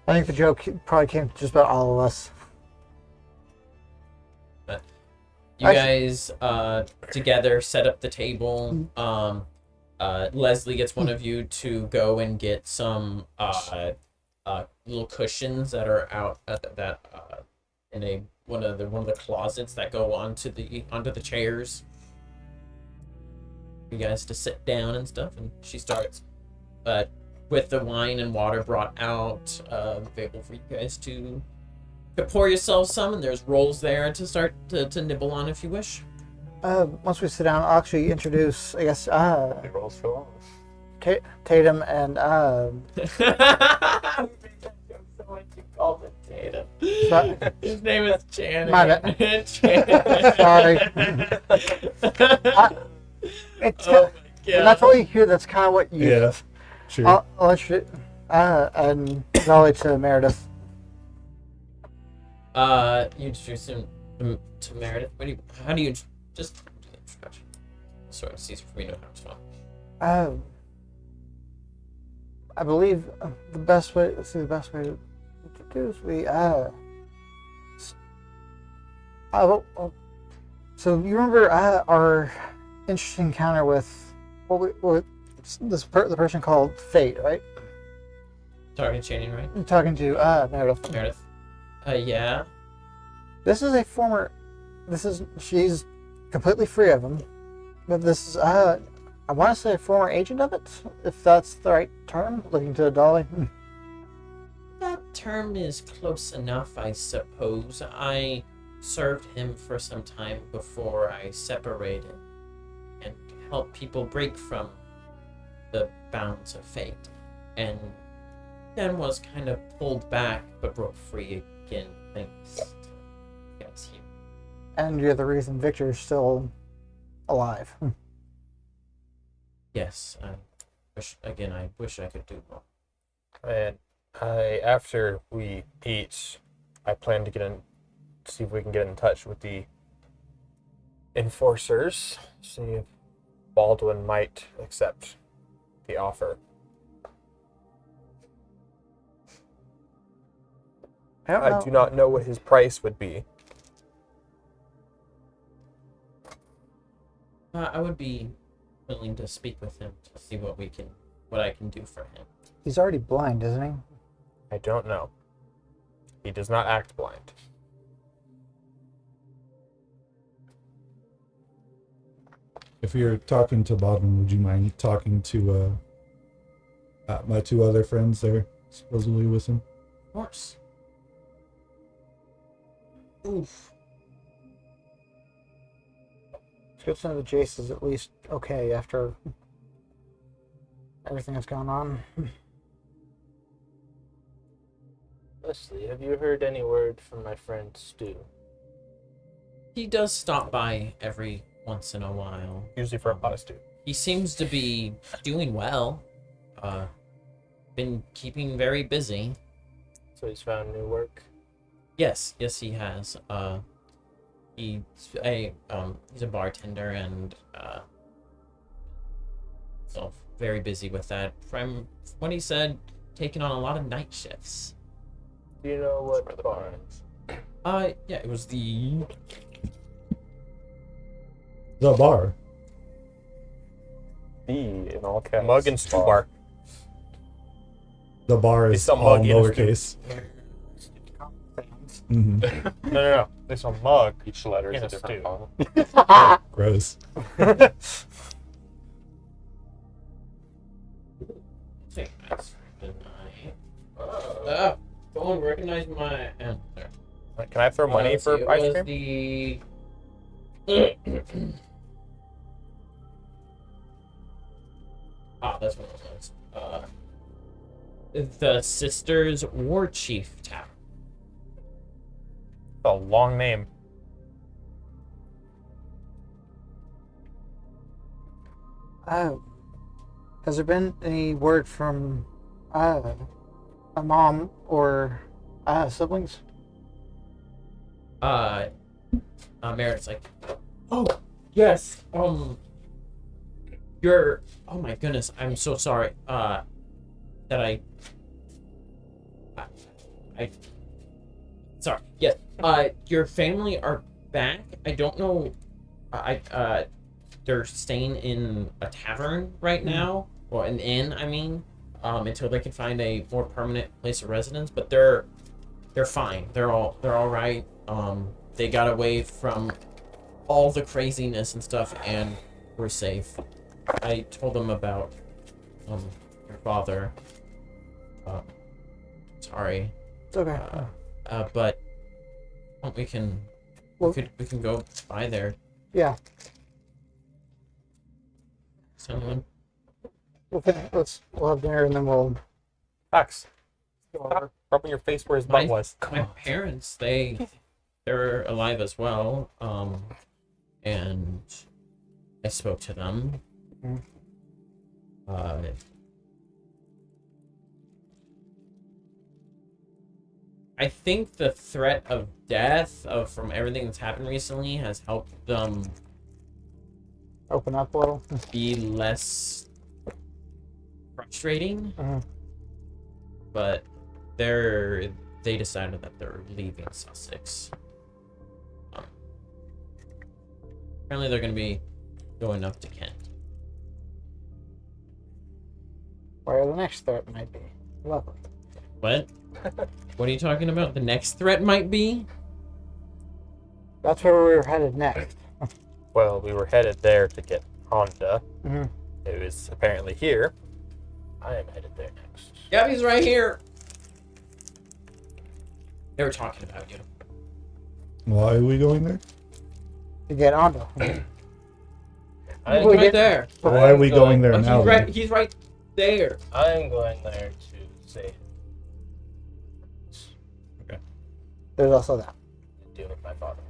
I think the joke probably came to just about all of us.
you guys together set up the table. Leslie gets one of you to go and get some little cushions that are out in one of the closets that go onto the chairs. You guys to sit down and stuff, and she starts with the wine and water brought out, available for you guys to pour yourselves some, and there's rolls there to start to nibble on if you wish.
Once we sit down, I'll actually introduce, I guess,
It rolls for long.
Tatum and
His name is Chan.
My bad.
Chan.
Sorry. It's
Oh
and that's all you hear. That's kind of what you.
Yeah, sure.
I'll introduce and Dolly to Meredith.
You introduce him to Meredith. How do you just do the introduction? Sorry, it's easier for me to know how to spell.
I believe the best way. Let's see, the best way to introduce so you remember our interesting encounter with the person called Fate, right?
Target chaining, right?
I'm talking to Meredith.
Meredith. Yeah.
She's completely free of him, but this is I want to say a former agent of it, if that's the right term. Looking to Dolly.
That term is close enough, I suppose. I served him for some time before I separated and helped people break from the bounds of fate, and then was kind of pulled back but broke free again thanks to you.
And you're the reason Victor's still alive.
Yes, I wish I could do more.
And after we eat, I plan to see if we can get in touch with the enforcers, see if Baldwin might accept the offer. I do not know what his price would be.
I would be willing to speak with him to see what I can do for him.
He's already blind, isn't he?
I don't know. He does not act blind.
If you're talking to Baldwin, would you mind talking to my two other friends there, supposedly with him?
Of course. Oof.
It's good to know that Jace is at least okay after everything that's gone on.
Leslie, have you heard any word from my friend Stu?
He does stop by every once in a while.
Usually for a modest dude.
He seems to be doing well. Been keeping very busy.
So he's found new work?
Yes, he has. He's a bartender and so very busy with that. From what he said, taking on a lot of night shifts.
Do you know what
Where the
bar?
bar is.
Yeah, it was the
Bar.
B in all caps.
Mug and stew bar.
The bar
It's
is
some
all
mug industry.
lowercase. Mm-hmm.
No. There's a mug.
Each letter is
In
a
a
different
stew.
font.
Gross.
Take nice. Good night. Don't recognize my answer.
Can I throw money
Let's see,
for
it
ice
was
cream?
That's what it was. The Sisters War Chief Tavern.
A long name.
Has there been any word from my mom or siblings?
Meredith's like, oh yes, you're. Oh my goodness, I'm so sorry. That I sorry. Yes. Your family are back. I don't know. They're staying in a tavern right now, or an inn. I mean, until they can find a more permanent place of residence. But they're fine. They're all right. They got away from all the craziness and stuff, and we're safe. I told them about your father. Sorry.
It's okay.
But we can we can go by there.
Yeah.
Someone.
We'll have dinner and then we'll
Max,
go
stop
over.
rubbing your face where his butt was.
My parents, they're alive as well. And I spoke to them.
Mhm.
I think the threat of death from everything that's happened recently has helped them
Open up a little.
be less frustrating.
Mhm.
But they decided that they're leaving Sussex. Apparently they're going to be going up to Kent.
Where the next threat might be. Lovely.
What? What are you talking about? The next threat might be?
That's where we were headed next.
Well, we were headed there to get Honda.
Mhm.
It was apparently here.
I am headed there next.
Gabby's right here. They were talking about you.
Why are we going there?
To get Ondo.
He's
I'm,
We
right
did-
there.
Why are we going there
Oh,
now?
he's right there.
I'm going there to say
There's also that.
deal with my father.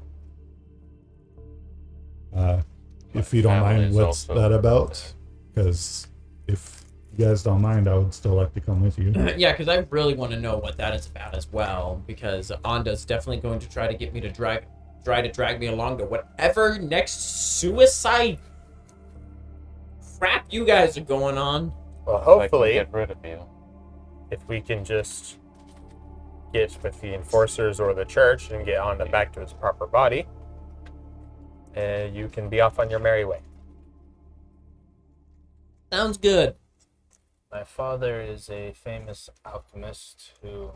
If you don't
My
mind,
family's
what's
also
that about? Because if you guys don't mind, I would still like to come with you.
Yeah, because I really want to know what that is about as well. Because Onda's definitely going to try to get me to drag me along to whatever next suicide crap you guys are going on.
Well,
I can
hopefully,
get rid of you.
if we can just get with the enforcers or the church and get Honda back to his proper body, you can be off on your merry way.
Sounds good.
My father is a famous alchemist who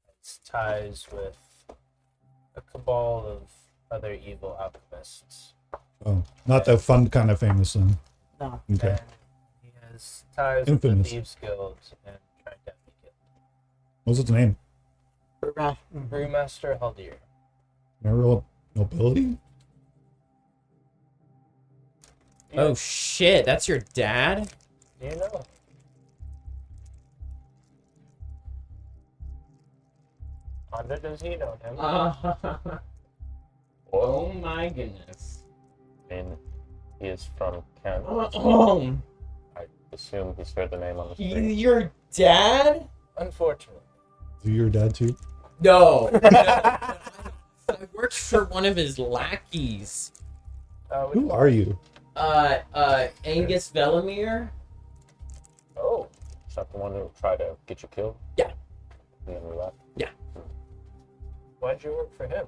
has ties with a cabal of other evil alchemists.
Oh, not the fun kind of famous one.
No.
Okay.
And he has ties
Infamous.
with the Thieves Guild and trying to be killed.
What's its name?
Brewmaster Haldir.
Merrill Nobility?
Oh shit, that's your dad?
Do you know? Honda, does he know him?
Oh my goodness.
I mean, he is from Kent.
Oh,
I assume he's heard the name on the street.
your dad?
Unfortunately.
Is he your dad too?
No. I worked for one of his lackeys.
Who are you?
Angus Velamir.
Oh,
Is that the one who tried to get you killed?
Yeah.
And then we left?
why'd you work for him?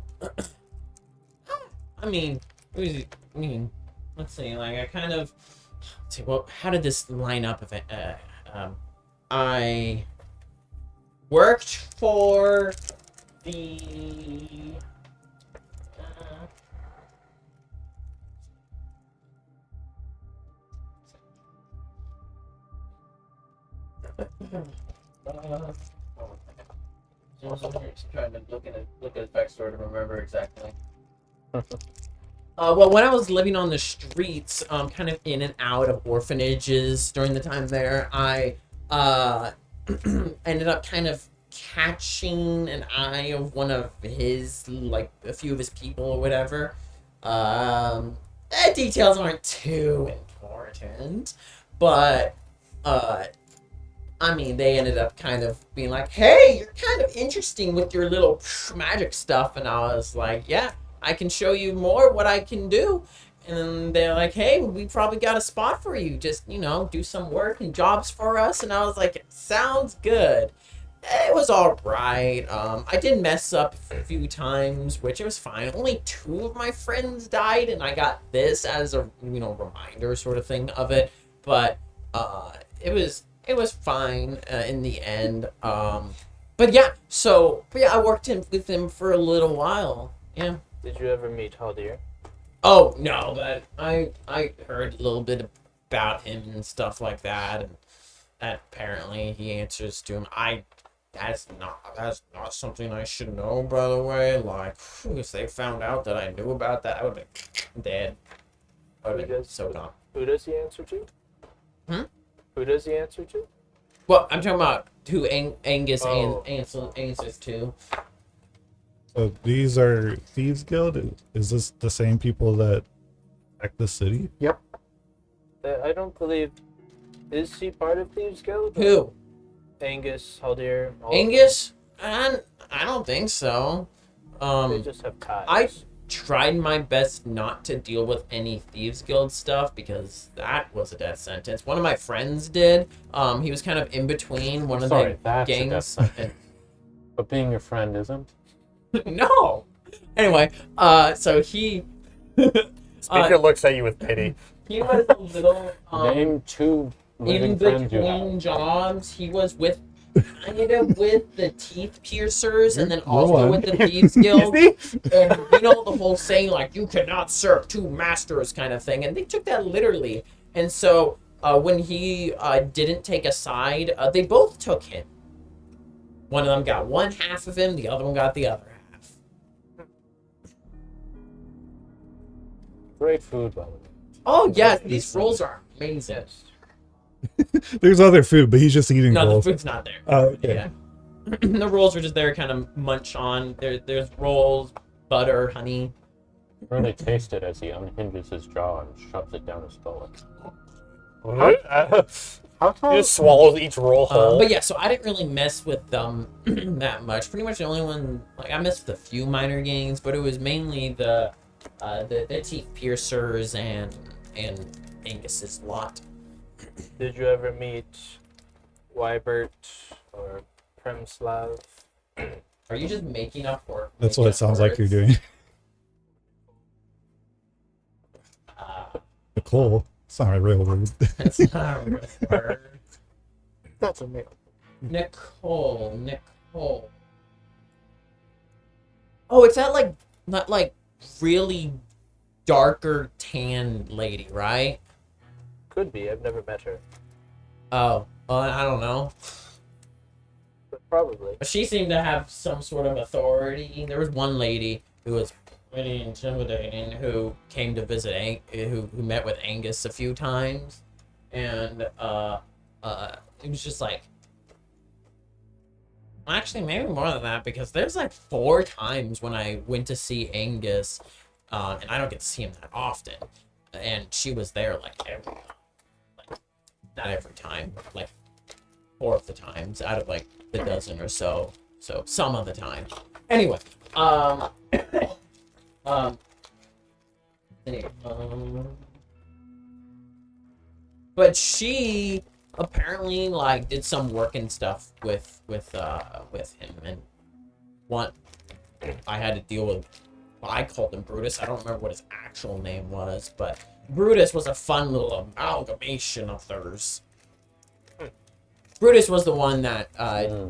I mean, let's see, like, I kind of, let's see, well, how did this line up? If I worked for the Trying to look at his backstory to remember exactly. Well, when I was living on the streets, kind of in and out of orphanages during the time there, I ended up kind of catching an eye of one of his, like, a few of his people or whatever. Details aren't too important, but, I mean, they ended up kind of being like, hey, you're kind of interesting with your little magic stuff, and I was like, yeah, I can show you more what I can do. And then they're like, hey, we probably got a spot for you. Just, you know, do some work and jobs for us. And I was like, sounds good. It was all right. I did mess up a few times, which it was fine. Only 2 of my friends died, and I got this as a, you know, reminder sort of thing of it. But it was fine in the end. But yeah, I worked with him for a little while. Yeah.
Did you ever meet Haldir?
Oh no, but I heard a little bit about him and stuff like that, and that apparently he answers to him. That's not something I should know, by the way. Like, if they found out that I knew about that, I would have been dead. I would have been so gone.
Who does he answer to?
Hmm?
Who does he answer to?
Well, I'm talking about who Angus
Oh.
answers to.
So these are Thieves Guild? Is this the same people that attacked the city?
I don't believe. Is he part of Thieves Guild?
Who?
Angus, Haldir. all of
Angus? I don't think so.
them? They just have ties.
I tried my best not to deal with any Thieves Guild stuff because that was a death sentence. One of my friends did. He was kind of in between one of
Sorry,
the
that's a death
gangs.
sentence. But being your friend isn't.
No. Anyway, so he
Speaker looks at you with pity.
he was a little
Name 2
in
living friends you have.
between jobs. He was kind of with the Teeth Piercers and then
Roll
also
on.
with the Thieves Guild. And you know the whole saying, like, you cannot serve 2 masters kind of thing. And they took that literally. And so when he didn't take a side, they both took him. One of them got one half of him, the other one got the other half.
Great food, by the way.
Oh, yes, these rolls are amazing.
Yes.
There's other food, but he's just eating
No,
rolls.
the food's not there.
Oh, okay.
Yeah. The rolls are just there, kind of munch on. There's rolls, butter, honey.
Really taste it as he unhinges his jaw and shoves it down his gullet.
How tall?
He just swallows each roll whole.
But yeah, so I didn't really mess with them that much. Pretty much the only one, like, I messed with a few minor gangs, but it was mainly the Teeth Piercers and Angus's lot.
Did you ever meet Wybert or Premslav?
Are you just making up work?
That's what it sounds like you're doing. Nicole. It's not a real word.
That's not a real word.
That's a male.
Nicole. Oh, it's that, like, not like really darker tan lady, right?
Could be. I've never met her.
Oh, I don't know.
But probably.
She seemed to have some sort of authority. There was one lady who was pretty intimidating who came to visit, who met with Angus a few times, and it was just like, actually maybe more than that, because there's like 4 times when I went to see Angus, and I don't get to see him that often, and she was there like not every time, like 4 of the times out of like the dozen or so. So some of the time. Anyway, but she apparently like did some work and stuff with him, and one I had to deal with. Well, I called him Brutus. I don't remember what his actual name was, but Brutus was a fun little amalgamation of theirs. Brutus was the one that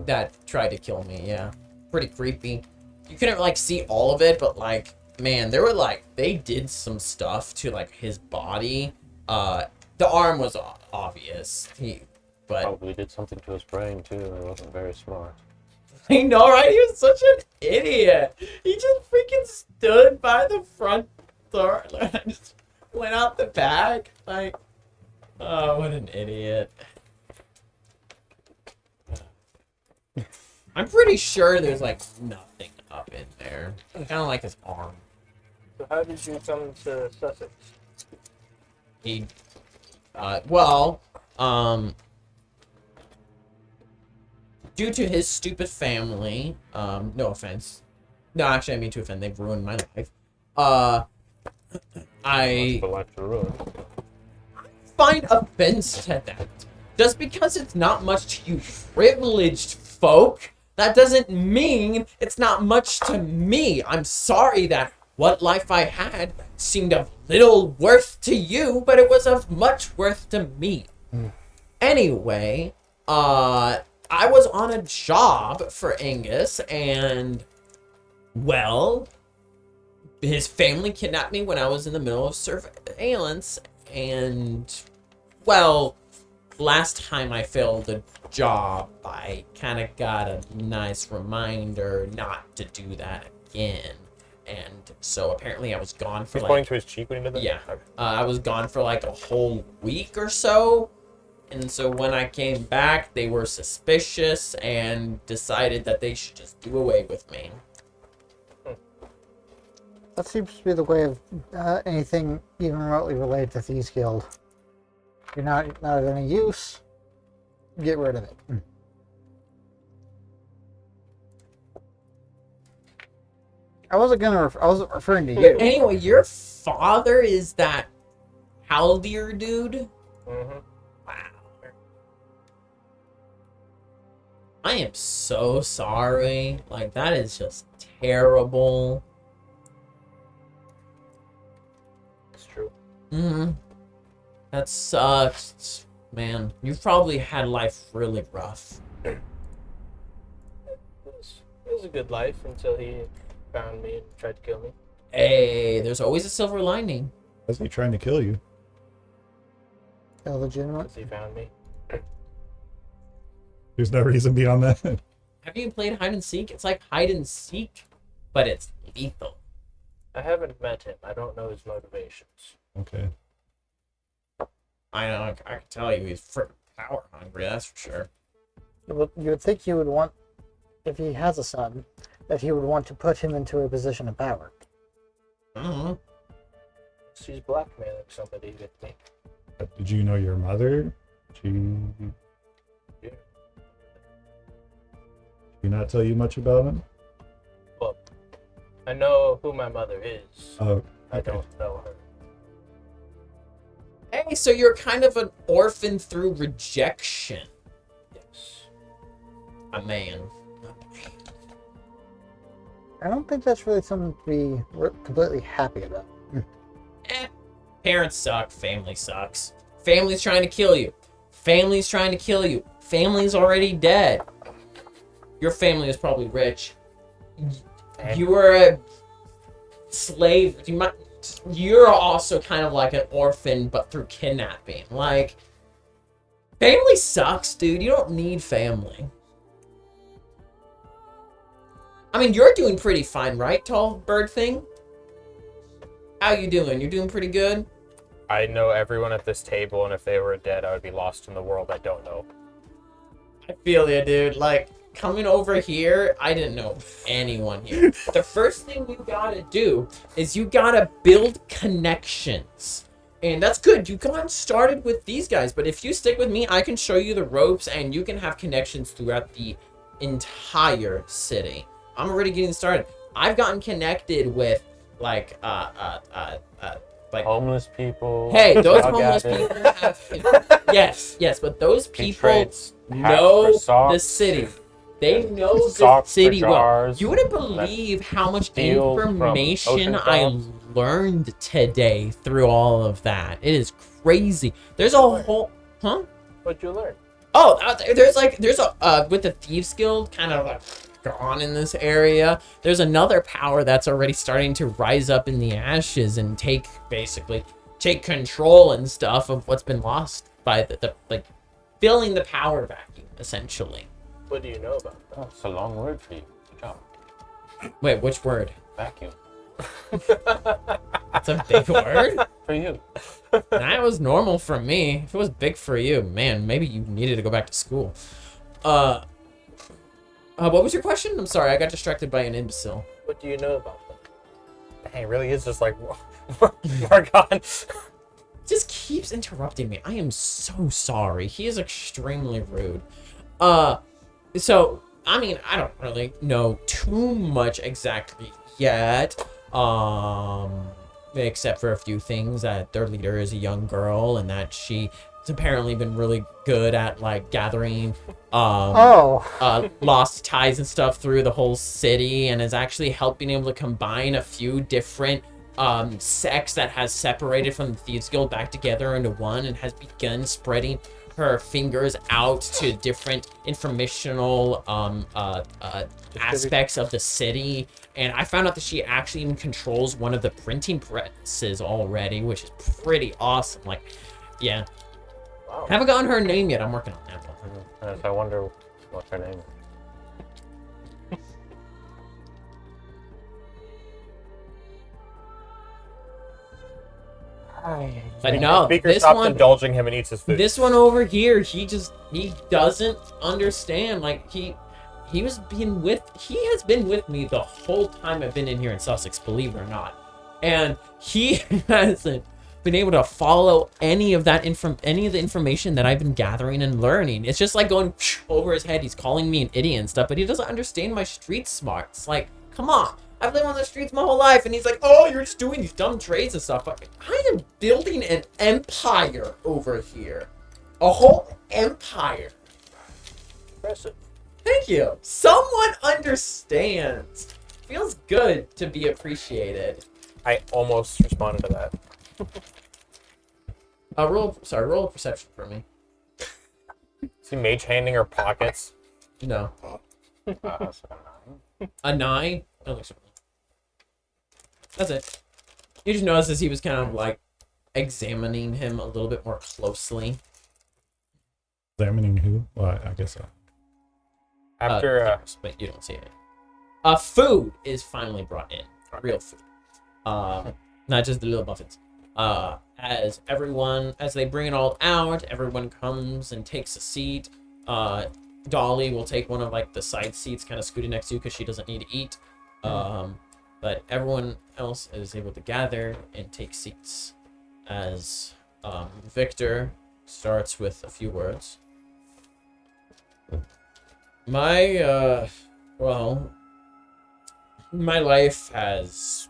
that tried to kill me. Yeah, pretty creepy. You couldn't like see all of it, but like, man, there were like they did some stuff to like his body. The arm was obvious. but
Probably did something to his brain too. He wasn't very smart.
I know, right? He was such an idiot. He just freaking stood by the front door and just went out the back. Like, oh, what an idiot. I'm pretty sure there's like nothing up in there. Kind of like his arm.
So how did you come to Sussex?
He, due to his stupid family, no offense. No, actually, I mean to offend. They've ruined my life. I
The life to ruin.
find offense to that. Just because it's not much to you privileged folk, that doesn't mean it's not much to me. I'm sorry that what life I had seemed of little worth to you, but it was of much worth to me. Anyway, I was on a job for Angus, and, well, his family kidnapped me when I was in the middle of surveillance, and, well, last time I failed a job, I kind of got a nice reminder not to do that again. And so apparently I was gone for
He's pointing
like,
to his cheek when he did that?
yeah, I was gone for like a whole week or so. And so when I came back, they were suspicious and decided that they should just do away with me.
That seems to be the way of anything even remotely related to Thieves Guild. You're not of any use. Get rid of it. I wasn't referring to you.
Anyway, your father is that Haldir dude?
Mm-hmm.
Wow. I am so sorry. Like, that is just terrible.
It's true.
Mm-hmm. That sucks, man. You've probably had life really rough.
It was a good life until he found me and tried to kill me.
Hey, there's always a silver lining.
Is he trying to kill you?
Illegitimate.
Once he found me.
There's no reason beyond that.
Have you played hide and seek? It's like hide and seek, but it's lethal.
I haven't met him. I don't know his motivations.
Okay.
I know, I can tell you, he's freaking power hungry, that's for sure.
You would think you would want, if he has a son, that he would want to put him into a position of power.
Mm-hmm.
She's blackmailing somebody with me.
Did you know your mother? Did she not tell you much about him?
Well, I know who my mother is.
Oh,
I
okay.
don't know her.
Hey, so you're kind of an orphan through rejection.
Yes.
A man.
I don't think that's really something to be completely happy about.
Parents suck, family sucks. Family's trying to kill you. Family's trying to kill you. Family's already dead. Your family is probably rich. You were a slave. You're also kind of like an orphan, but through kidnapping. Like, family sucks, dude. You don't need family. I mean, you're doing pretty fine, right, tall bird thing? How you doing? You're doing pretty good?
I know everyone at this table, and if they were dead, I would be lost in the world I don't know.
I feel you, dude. Like, coming over here, I didn't know anyone here. The first thing you gotta do is you gotta build connections. And that's good. You got started with these guys, but if you stick with me, I can show you the ropes, and you can have connections throughout the entire city. I'm already getting started. I've gotten connected with, like
Homeless people.
hey, those
drug
homeless
addicts.
people have, yes, but those
He
people
trades hats
know
for socks,
the city. They know the
socks for
city well.
jars,
You wouldn't believe how much
steel from
information
ocean
I
frogs.
learned today through all of that. It is crazy. There's a whole, huh?
What'd you learn?
Oh, there's a with the Thieves Guild kind of like gone in this area. There's another power that's already starting to rise up in the ashes and basically take control and stuff of what's been lost by the filling the power vacuum, essentially.
What do you know about that?
Oh, it's a long word for you. Good job.
Wait, which word?
Vacuum.
That's a big word?
For you.
That was normal for me. If it was big for you, man, maybe you needed to go back to school. What was your question? I'm sorry, I got distracted by an imbecile.
What do you know about them?
Dang, it really is just like Morgan.
Just keeps interrupting me. I am so sorry. He is extremely rude. So, I mean, I don't really know too much exactly yet. Except for a few things, that their leader is a young girl and that she has apparently been really good at like gathering lost ties and stuff through the whole city, and is actually helping able to combine a few different sects that has separated from the Thieves Guild back together into one, and has begun spreading her fingers out to different informational aspects of the city. And I found out that she actually even controls one of the printing presses already, which is pretty awesome. Like, yeah.
Wow.
Haven't gotten her name yet. I'm working on that one.
Yes, I wonder what's her name.
But no,
Speaker
this
stops
one,
indulging him and eats his food.
this one over here, he doesn't understand. Like, he has been with me the whole time I've been in here in Sussex, believe it or not. And he hasn't been able to follow any of the information that I've been gathering and learning. It's just like going over his head. He's calling me an idiot and stuff, but he doesn't understand my street smarts. Like, come on. I've lived on the streets my whole life, and he's like, oh, you're just doing these dumb trades and stuff. I am building an empire over here. A whole empire.
Impressive.
Thank you. Someone understands. Feels good to be appreciated.
I almost responded to that.
Roll a perception for me.
See mage handing her pockets.
No.
So
A 9? I don't think so. That's it. You just noticed as he was kind of like examining him a little bit more closely.
Examining who? Well, I guess so.
After
But you don't see it. Food is finally brought in. Real food. Not just the little muffins. As they bring it all out, everyone comes and takes a seat. Dolly will take one of like the side seats, kind of scooting next to you because she doesn't need to eat. But everyone else is able to gather and take seats. As Victor starts with a few words. My life has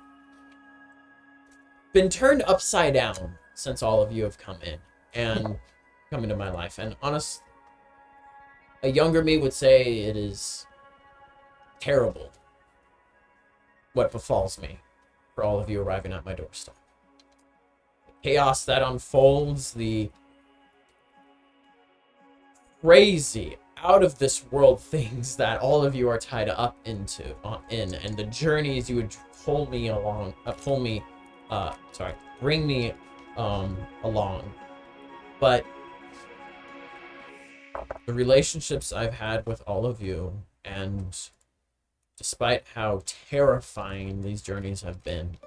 been turned upside down since all of you have come into my life. And honest, a younger me would say it is terrible what befalls me for all of you arriving at my doorstep. The chaos that unfolds, the crazy, out of this world things that all of you are tied up in, and the journeys you would bring me along. But the relationships I've had with all of you, and despite how terrifying these journeys have been,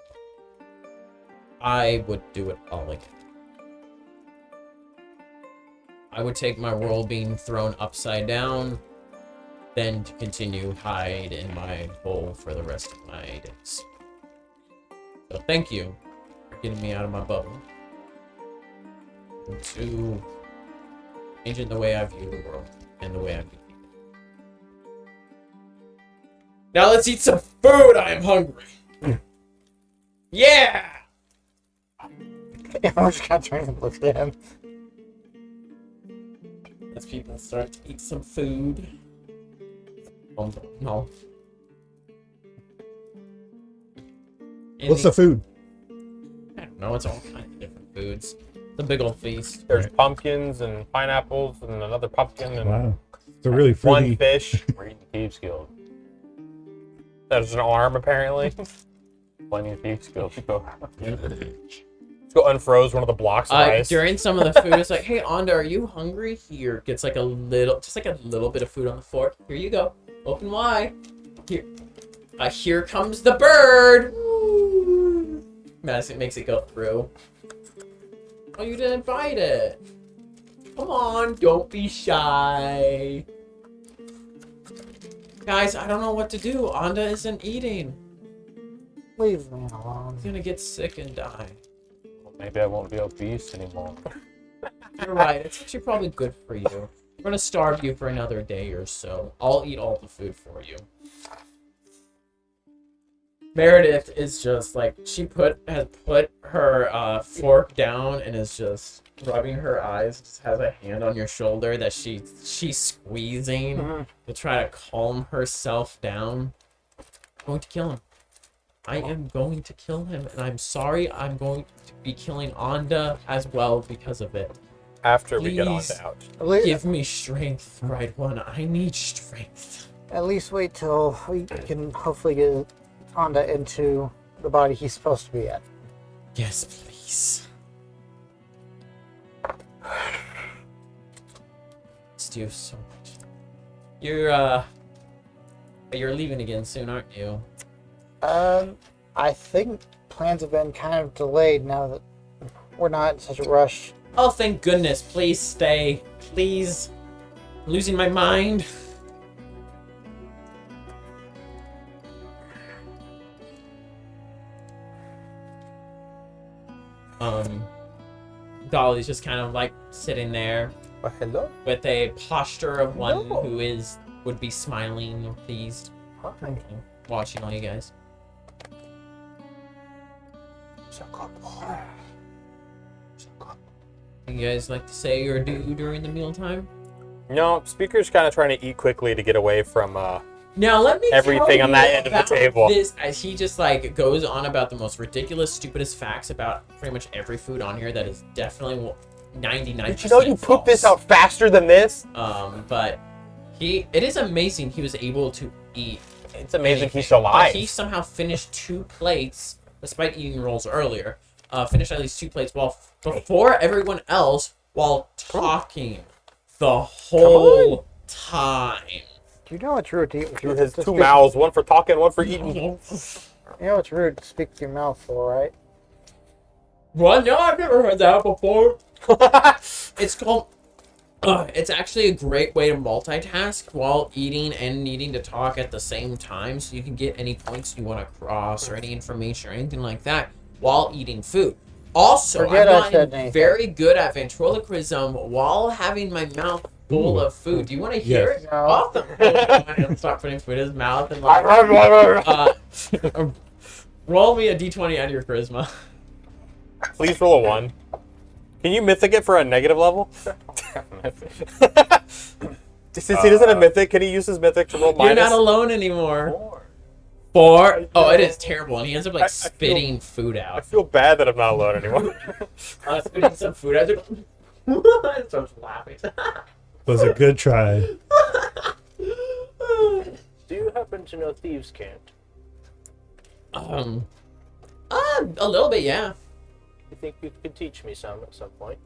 I would do it all again. I would take my world being thrown upside down, then to continue hide in my hole for the rest of my days. So thank you for getting me out of my bubble. And to changing the way I view the world and the way I view people. Now let's eat some food. I am hungry. Yeah!
I'm just kind of trying to look at him.
As people start to eat some food. No.
What's the food?
I don't know. It's all kinds of different foods. It's a big old feast.
there's pumpkins and pineapples and another pumpkin and
Wow. It's a really
one
fruity.
fish.
we're eating Thieves Guild.
There's an arm apparently.
Plenty of Thieves Guild to go around.
Go unfroze one of the blocks of ice.
During some of the food, it's like, hey, Onda, are you hungry? Here, gets like just like a little bit of food on the floor. Here you go. Open wide. Here comes the bird. Woo. Madison makes it go through. Oh, you didn't bite it. Come on, don't be shy. Guys, I don't know what to do. Onda isn't eating.
Leave me alone.
He's gonna get sick and die.
Maybe I won't be obese anymore.
You're right. It's actually probably good for you. We're gonna starve you for another day or so. I'll eat all the food for you. Meredith is just like has put her fork down and is just rubbing her eyes. Just has a hand on your shoulder that she's squeezing to try to calm herself down. I'm going to kill him. I am going to kill him, and I'm sorry. I'm going to be killing Onda as well because of it.
After we get on
Please.
out.
Give me strength, right one. I need strength.
At least wait till we can hopefully get Onda into the body he's supposed to be at.
Yes, please. Thanks you so much. You're leaving again soon, aren't you?
I think plans have been kind of delayed now that we're not in such a rush.
Oh, thank goodness. Please stay. Please. I'm losing my mind. Dolly's just kind of like sitting there
Hello?
with a posture of one
Hello.
who would be smiling or pleased,
Thank
watching all you guys. You guys like to say your due during the mealtime?
No, Speaker's kind of trying to eat quickly to get away from
Now let me
everything
tell
on that
you
end of the
about
table.
This as he just like goes on about the most ridiculous, stupidest facts about pretty much every food on here that is definitely 99%.
Did you know you poop this out faster than this?
But it is amazing he was able to eat.
It's amazing
anything,
he's alive.
But he somehow finished 2 plates, despite eating rolls earlier. Finished at least 2 plates before everyone else while talking the whole time.
Do you know it's rude to eat with
He
your
has
to
2
speak-
mouths, one for talking, one for eating.
You know it's rude to speak with your mouth full, right?
What? No, I've never heard that before. It's called. It's actually a great way to multitask while eating and needing to talk at the same time, so you can get any points you want to cross or any information or anything like that while eating food. Also,
Forget I
I'm
said
not
anything.
very good at ventriloquism while having my mouth full of food. Do you want to hear
Yes.
it?
No.
Awesome. And start putting food in his mouth and like. Roll me a d20 out of your charisma.
Please roll a 1. Can you mythic it for a negative level? Since he doesn't have mythic, can he use his mythic to roll
You're
minus?
not alone anymore.
4.
4? Oh, it is terrible. And he ends up like
I feel-
spitting food
I
out.
feel bad that I'm not alone anymore.
Spitting some food out. And starts laughing.
Was a good try.
Do you happen to know Thieves' Cant?
A little bit, yeah.
You think you could teach me some at some point?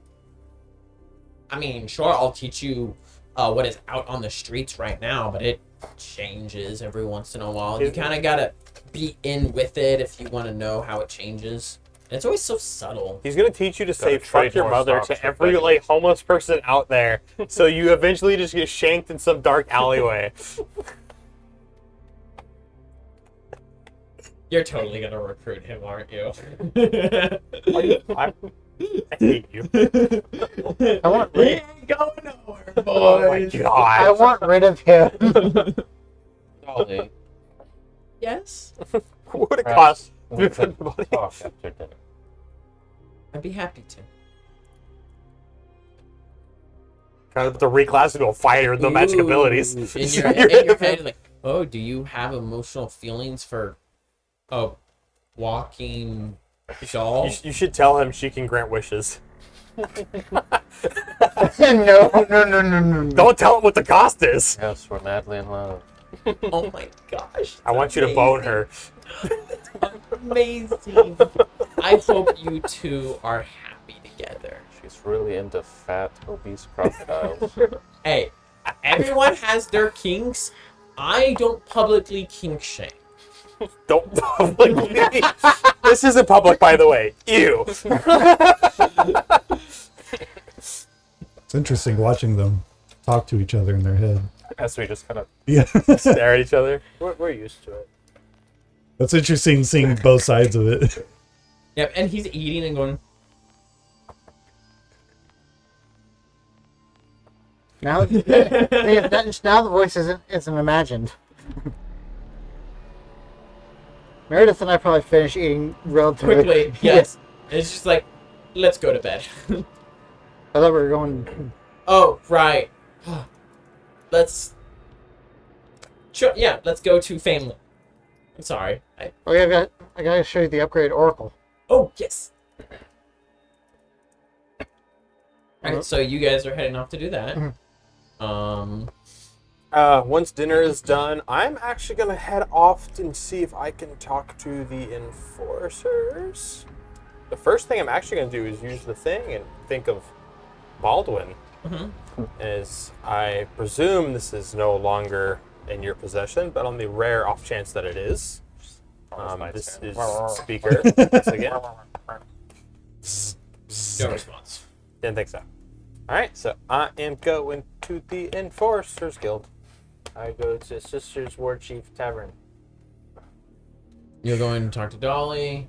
I mean, sure, I'll teach you what is out on the streets right now, but it changes every once in a while. You kind of gotta be in with it if you want to know how it changes. And it's always so subtle.
He's gonna teach you to say
Gotta
"fuck
trade
your
more
mother"
stocks
to
for
every
pennies.
like homeless person out there, so you eventually just get shanked in some dark alleyway.
You're totally gonna recruit him, aren't you?
I hate you.
I want
He
rid,
ain't going nowhere,
Oh my
boys.
I
god.
want rid of him.
Dolly,
Yes,
What would it
perhaps
cost?
we could talk after dinner.
I'd be happy to.
Kind of to reclass into a fighter with no magic abilities.
In your head, like, oh, do you have emotional feelings for a walking doll?
You should tell him she can grant wishes.
no.
Don't tell him what the cost is.
Yes, we're madly in love.
Oh my gosh.
I want you to bone her.
Amazing. I hope you two are happy together.
She's really into fat, obese crocodiles.
Hey, everyone has their kinks. I don't publicly kink shame.
Don't publicly. This isn't public, by the way. Ew.
It's interesting watching them talk to each other in their head.
As we just kind of
Yeah.
Stare at each other.
We're used to it.
It's interesting seeing both sides of it.
Yep, and he's eating and going,
Now, now the voice isn't imagined. Meredith and I probably finish eating relatively
quickly, yes. And it's just like, let's go to bed.
I thought we were going.
Oh, right. Let's... Sure, yeah, let's go to family. I'm sorry.
Oh yeah, I gotta show you the upgrade Oracle.
Oh, yes. Alright, so you guys are heading off to do that.
Once dinner is done, I'm actually gonna head off and see if I can talk to the enforcers. The first thing I'm actually gonna do is use the thing and think of Baldwin. As I presume this is no longer in your possession, but on the rare off chance that it is, this is Speaker. Once again.
No response.
Didn't think so. Alright, so I am going to the Enforcers Guild.
I go to Sister's War Chief Tavern.
You're going to talk to Dolly.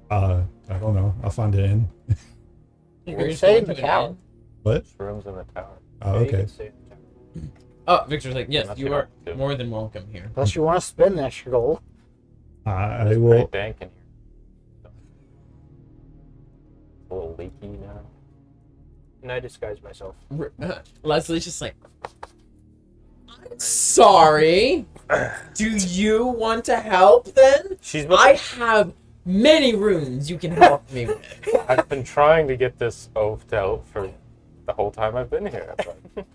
I don't know. I'll find it in.
You're just
say
going
in the
to an
tower.
inn?
What?
rooms in the tower.
Oh,
Yeah, you
okay.
can stay in the tavern.
Oh, Victor's like, yes,
Unless
you
you
are
don't do.
more than welcome here.
Unless you want to spend the extra gold.
I
It's
will.
pretty dank in here. It's a little leaky now.
And I disguise myself.
Leslie's just like, I'm sorry. Do you want to help then?
She's
I have many rooms you can help me with.
I've been trying to get this oaf to help for the whole time I've been here. But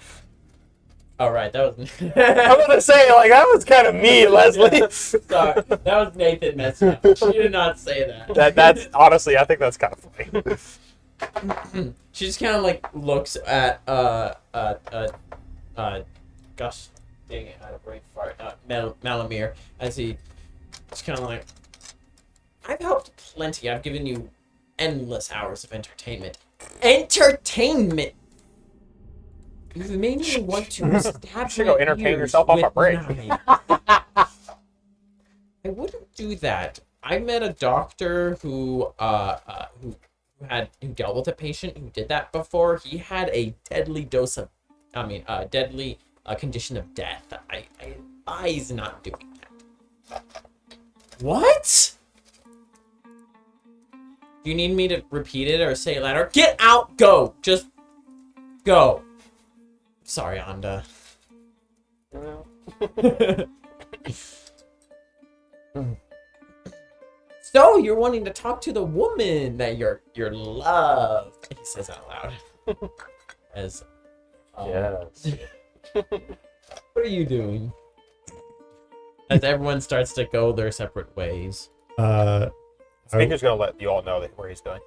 All right, that was.
I'm gonna say, like, that was kind of mean, Leslie.
Sorry, that was Nathan messing up. She did not say that.
That's honestly, I think that's kind of funny.
She just kind of like looks at gosh, dang it, I had a brain fart. Malamir, as he just kind of like, I've helped plenty. I've given you endless hours of entertainment. Entertainment. You've made me want to stab
should
my
go entertain
ears
yourself off a
with
break.
knives. I wouldn't do that. I met a doctor who dealt with a patient who did that before. He had a deadly deadly condition of death. I advise not doing that. What? Do you need me to repeat it or say it louder? Get out! Go! Just go. Sorry, Anda. So you're wanting to talk to the woman that you're love. He says out loud. As
yes.
what are you doing? As everyone starts to go their separate ways.
Speaker's gonna let you all know where he's going.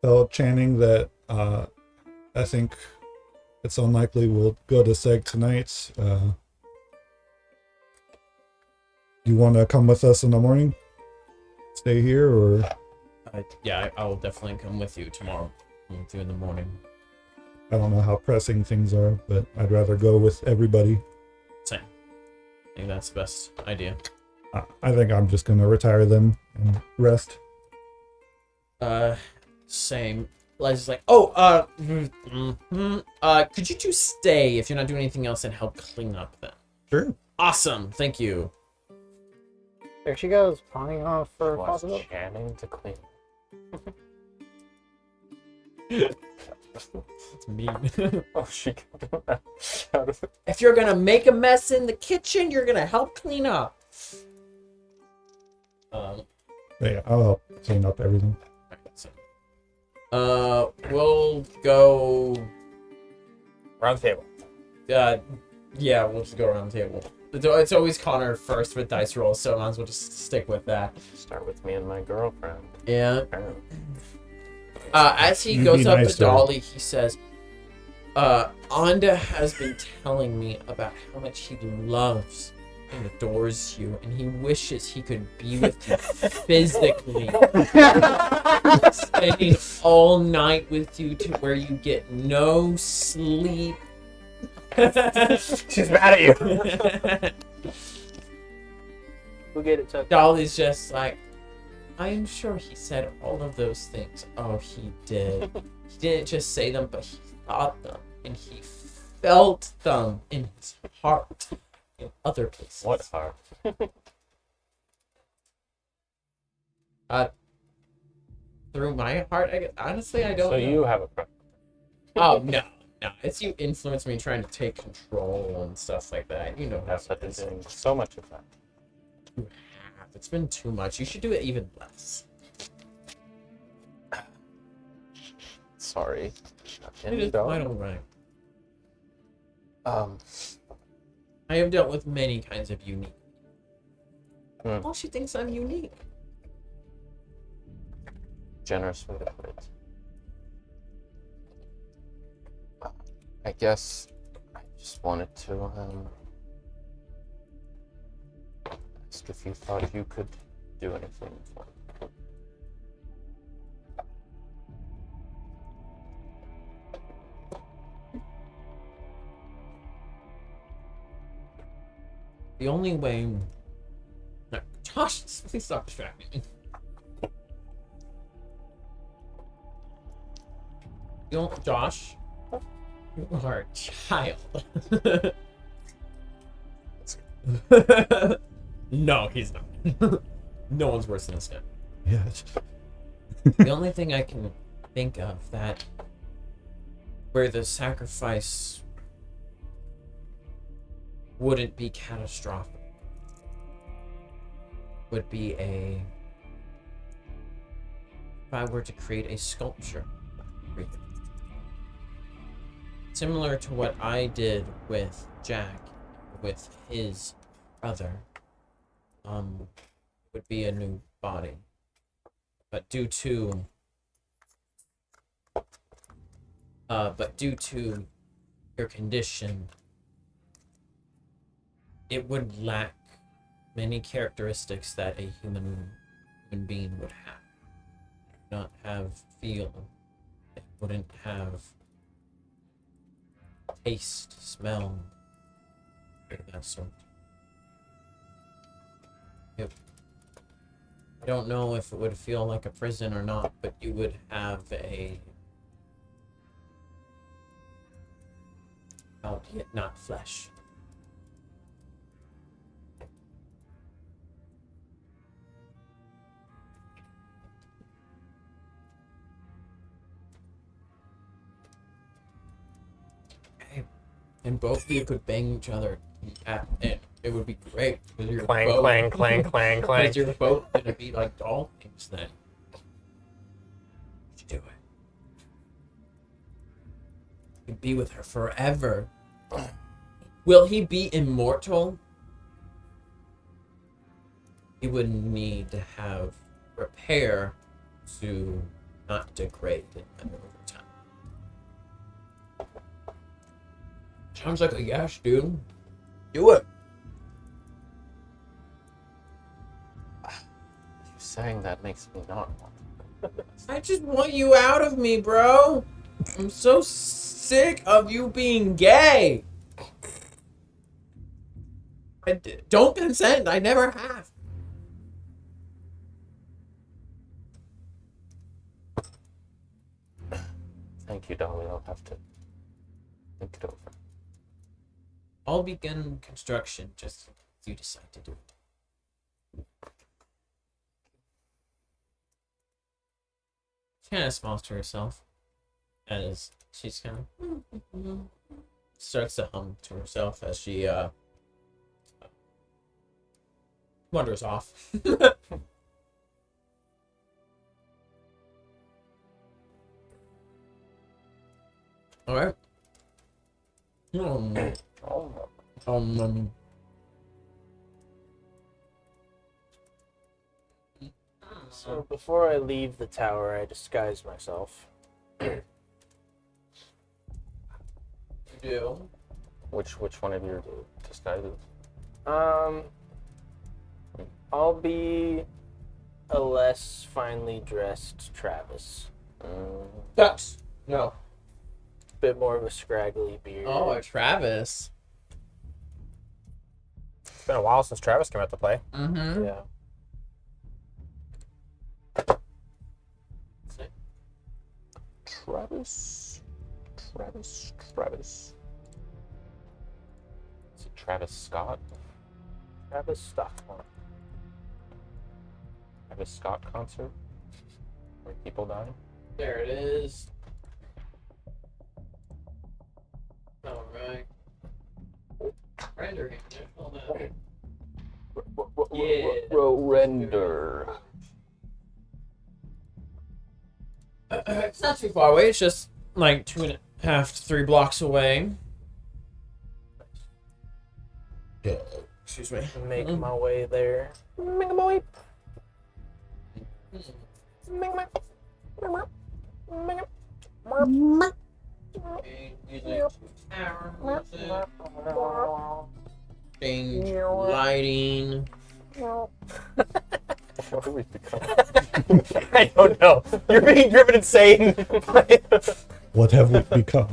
Tell Channing that I think it's unlikely we'll go to Seg tonight. Do you want to come with us in the morning? Stay here, or
Yeah, I will definitely come with you tomorrow. With you in the morning.
I don't know how pressing things are, but I'd rather go with everybody.
Same. I think that's the best idea.
I think I'm just gonna retire them and rest.
Same. Liza's like, could you two stay if you're not doing anything else and help clean up then?
Sure.
Awesome, thank you.
There she goes, pawning off for
Was
possible.
Channing to clean.
It's mean.
Oh, she got out of it.
If you're gonna make a mess in the kitchen, you're gonna help clean up.
But yeah, I'll help clean up everything.
We'll go.
Around the table.
Yeah, we'll just go around the table. It's always Connor first with dice rolls, so might as well just stick with that.
Start with me and my girlfriend.
Yeah.
Apparently.
As he
You'd
goes
be
up to
nicer.
Dolly, he says, Anda has been telling me about how much he loves and adores you, and he wishes he could be with you physically. Spending all night with you to where you get no sleep.
She's mad at you.
We'll get it tucked.
Dolly's just like, I am sure he said all of those things. Oh, he did. He didn't just say them, but he thought them, and he felt them in his heart, in other places.
What heart?
Through my heart, I guess. Honestly, I don't
So
know.
you have a preference.
Oh, no. No, it's you influence me trying to take control and stuff like that. You know how
That's
it
been
is.
doing so much of that.
You have. It's been too much. You should do it even less.
Sorry.
It is quite alright.
Um,
I have dealt with many kinds of unique.
Hmm.
Well, she thinks I'm unique.
generous way to put it. I guess I just wanted to ask if you thought you could do anything for me.
The only way. No, Josh, please stop distracting me. Josh, you are a child. No, he's not. No one's worse than this guy.
Yeah.
The only thing I can think of that where the sacrifice wouldn't be catastrophic would be if I were to create a sculpture for you. Similar to what I did with Jack, with his brother, would be a new body. But due to your condition, it would lack many characteristics that a human being would have. Not have feel. It wouldn't have taste, smell, that sort. I don't know if it would feel like a prison or not, but you would have albeit not flesh. Okay. And both of you could bang each other, and it would be great because you're
Clang,
both,
clang, clang, clang, clang.
because you're both gonna be like dolphins then. Let's do it. You'd be with her forever. Will he be immortal? He would need to have repair to not degrade over time. Sounds like a yes, dude. Do it.
You saying that makes me not want to.
I just want you out of me, bro. I'm so sick of you being gay. Don't consent. I never have.
Thank you, Dolly. I'll have to think it over.
I'll begin construction just if you decide to do it. She kind of smiles to herself as she's kind of starts to hum to herself as she wanders off. All right.
Oh, no.
Um,
So before I leave the tower, I disguise myself.
do.
Which one of your disguises?
I'll be a less finely dressed Travis.
Ducks. No.
Bit more of a scraggly beard.
Oh, Travis.
It's been a while since Travis came out to play.
Mm-hmm.
Yeah.
Travis. Is it Travis Scott?
Travis Stockmore.
Travis Scott concert? Where people die?
There it is. All right. Rendering.
Render.
It's not too far away. It's just like 2.5 to 3 blocks away. Excuse me.
Make my way there.
Change lighting.
What do we become?
I don't know. You're being driven insane.
What have we become?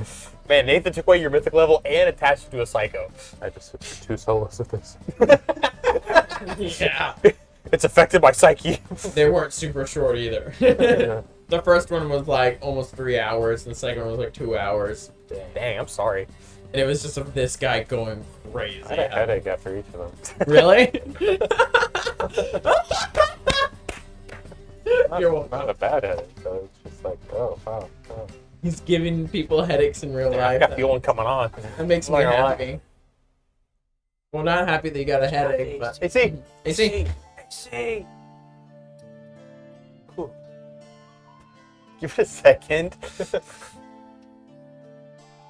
Man, Nathan took away your mythic level and attached you to a psycho.
I just took 2 solos of this.
Yeah.
It's affected by psyche.
They weren't super short either.
Yeah.
The first one was like almost 3 hours, and the second one was like 2 hours.
Dang, I'm sorry.
And it was just of this guy going crazy.
I had a headache after each of them.
Really? You're welcome.
Not a bad headache, though. It's just like, oh, wow. Oh.
He's giving people headaches in real
Yeah, I
life.
got the one coming on.
That makes me
Not gonna lie.
happy. Well, not happy that you got a headache, but
Hey, see.
AC.
See. Cool. Give it a second.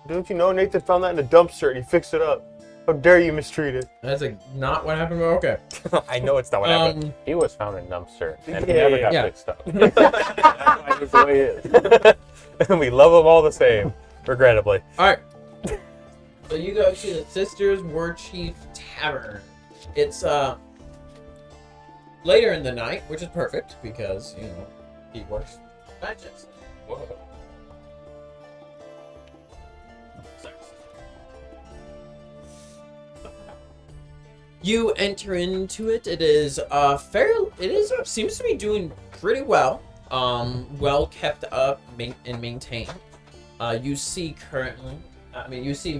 Don't you know Nathan found that in a dumpster and he fixed it up? How dare you mistreat it?
That's not what happened. But okay.
I know it's not what happened.
He was found in dumpster, and he
Yeah,
never
yeah,
got
yeah.
fixed up. That's why he's the way he is.
And we love them all the same, regrettably.
All right. So you go to the Sisters War Chief Tavern. It's later in the night, which is perfect because he works night shifts. You enter into it. It is seems to be doing pretty well. Well kept up and maintained. You see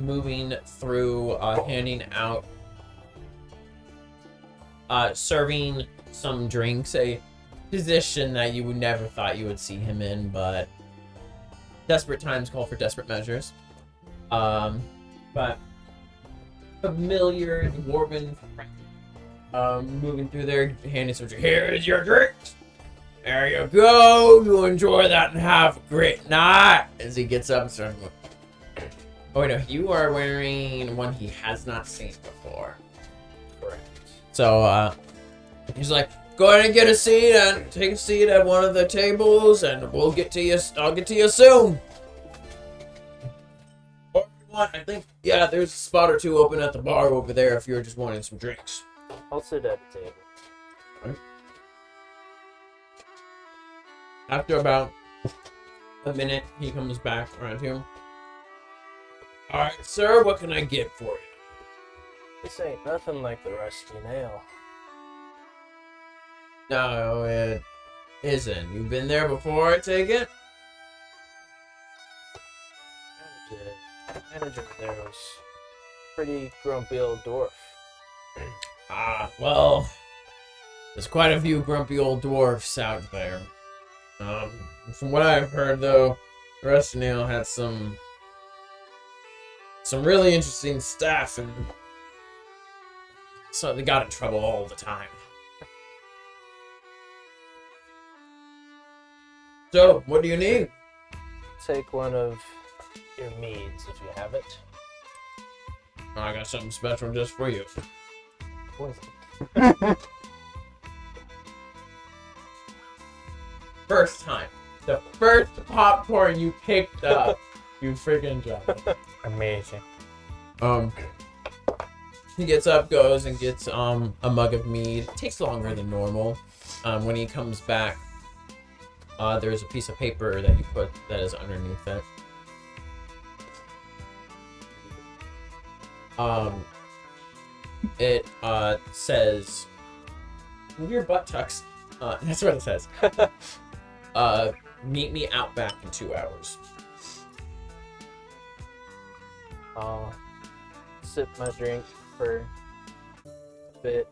moving through, handing out, serving some drinks, a position that you would never thought you would see him in, but desperate times call for desperate measures. But familiar dwarven friend, moving through there, handing some drinks. Here is your drinks. There you go. You enjoy that and have a great night. As he gets up and starts going. Oh no, you are wearing one he has not seen before.
Correct.
So he's like, go ahead and get a seat and take a seat at one of the tables, and we'll get to you. I'll get to you soon. Or if you want, I think there's a spot or two open at the bar over there if you're just wanting some drinks.
I'll sit at the table.
After about a minute, he comes back around here. All right, sir, what can I get for you?
This ain't nothing like the rusty nail.
No, it isn't. You've been there before, I take it?
Manager there was pretty grumpy old dwarf.
Well, there's quite a few grumpy old dwarfs out there. From what I've heard, though, the Rusty Nail had some really interesting stuff, and so they got in trouble all the time. So, what do you need?
Take one of your meads if you have it.
I got something special just for you.
What is it?
First time. The first popcorn you picked up. You freaking dropped it.
Amazing.
He gets up, goes and gets a mug of mead. It takes longer than normal. When he comes back, there's a piece of paper that you put that is underneath it. It says your buttocks. That's what it says. Meet me out back in 2 hours.
I'll sip my drink for a bit.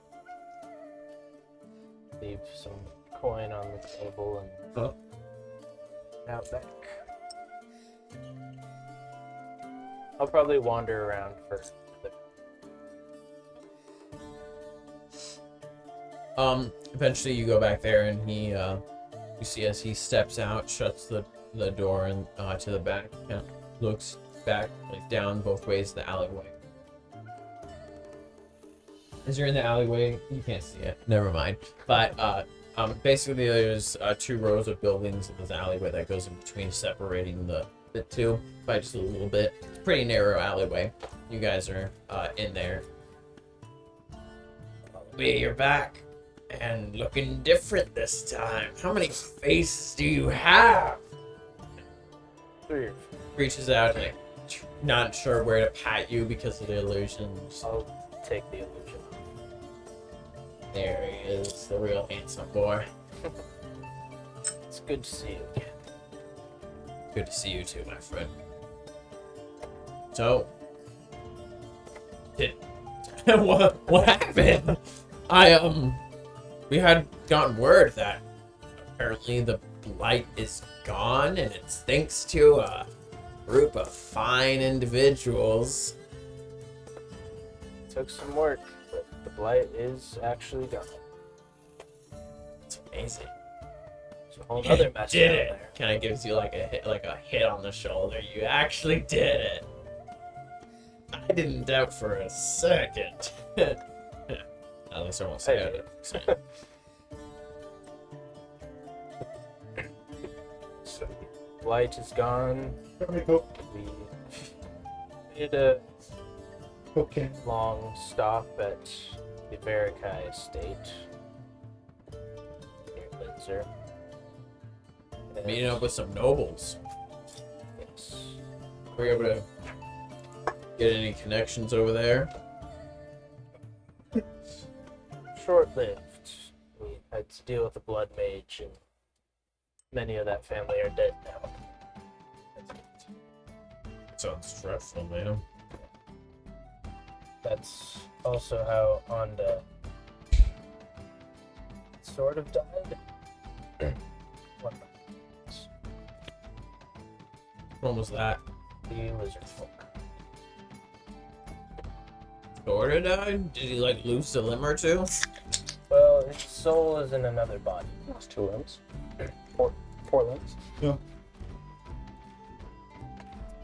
Leave some coin on the table and out back. I'll probably wander around for
Eventually you go back there and he, you see as he steps out, shuts the door and to the back, and looks back, like down both ways the alleyway. As you're in the alleyway, you can't see it. Never mind. But basically there's 2 rows of buildings in this alleyway that goes in between, separating the two by just a little bit. It's a pretty narrow alleyway. You guys are in there. You're back. And looking different this time. How many faces do you have?
3.
Reaches out, like, not sure where to pat you because of the illusions.
I'll take the illusion.
There he is, the real handsome boy.
It's good to see you again.
Good to see you too, my friend. So, what happened? We had gotten word that apparently the blight is gone, and it's thanks to a group of fine individuals.
Took some work, but the blight is actually gone.
It's amazing.
It's a whole other mess
Did
down
it?
there.
Kind of gives you like a hit on the shoulder. You actually did it. I didn't doubt for a second. At least I won't say it.
So the blight is gone. We made a
Okay.
long stop at the Verikai estate near Windsor. And-
Meeting up with some nobles.
Yes.
Were you able to get any connections over there?
Short-lived. We had to deal with the blood mage, and many of that family are dead now.
Sounds dreadful, man.
That's also how Onda sort of died. One of
When was that?
the lizard folk.
Sorta died? Did he like lose a limb or two?
Well, his soul is in another body.
That's 2 limbs. 4 limbs.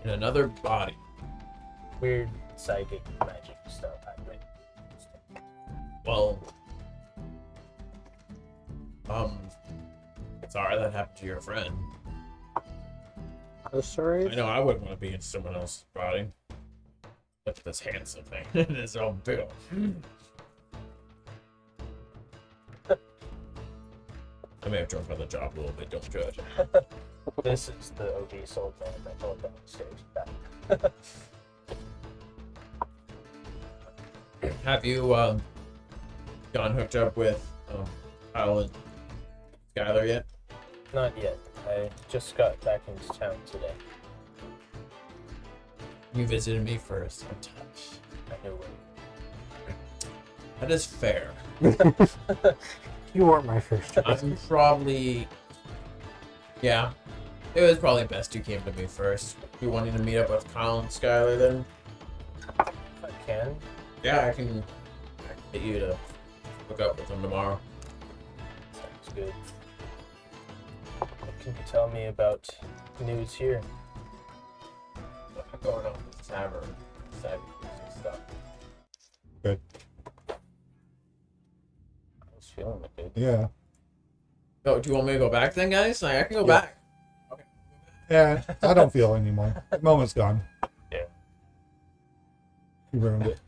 In another body.
Weird psychic magic stuff happening.
Well, sorry that happened to your friend.
Sorry.
I know I wouldn't want to be in someone else's body. Look at this handsome thing. It's all built. I may have drunk on the job a little bit, don't judge.
This is the obese old man that told down the stairs.
Have you gotten hooked up with Kyle and Skylar yet?
Not yet. I just got back into town today.
You visited me first. I'm touched.
I knew it.
That is fair.
You weren't my first choice.
I'm probably... Yeah. It was probably best you came to me first. You wanting to meet up with Kyle and Skylar then?
If I can.
Yeah, I can get you to hook up with them tomorrow.
Sounds good. What can you tell me about news here?
What's going on with the tavern?
stuff.
Good.
I was feeling it, dude.
Yeah.
Oh, do you want me to go back then, guys? Like, I can go
Yeah.
back.
Yeah, I don't feel anymore. The moment's gone.
Yeah.
You ruined it.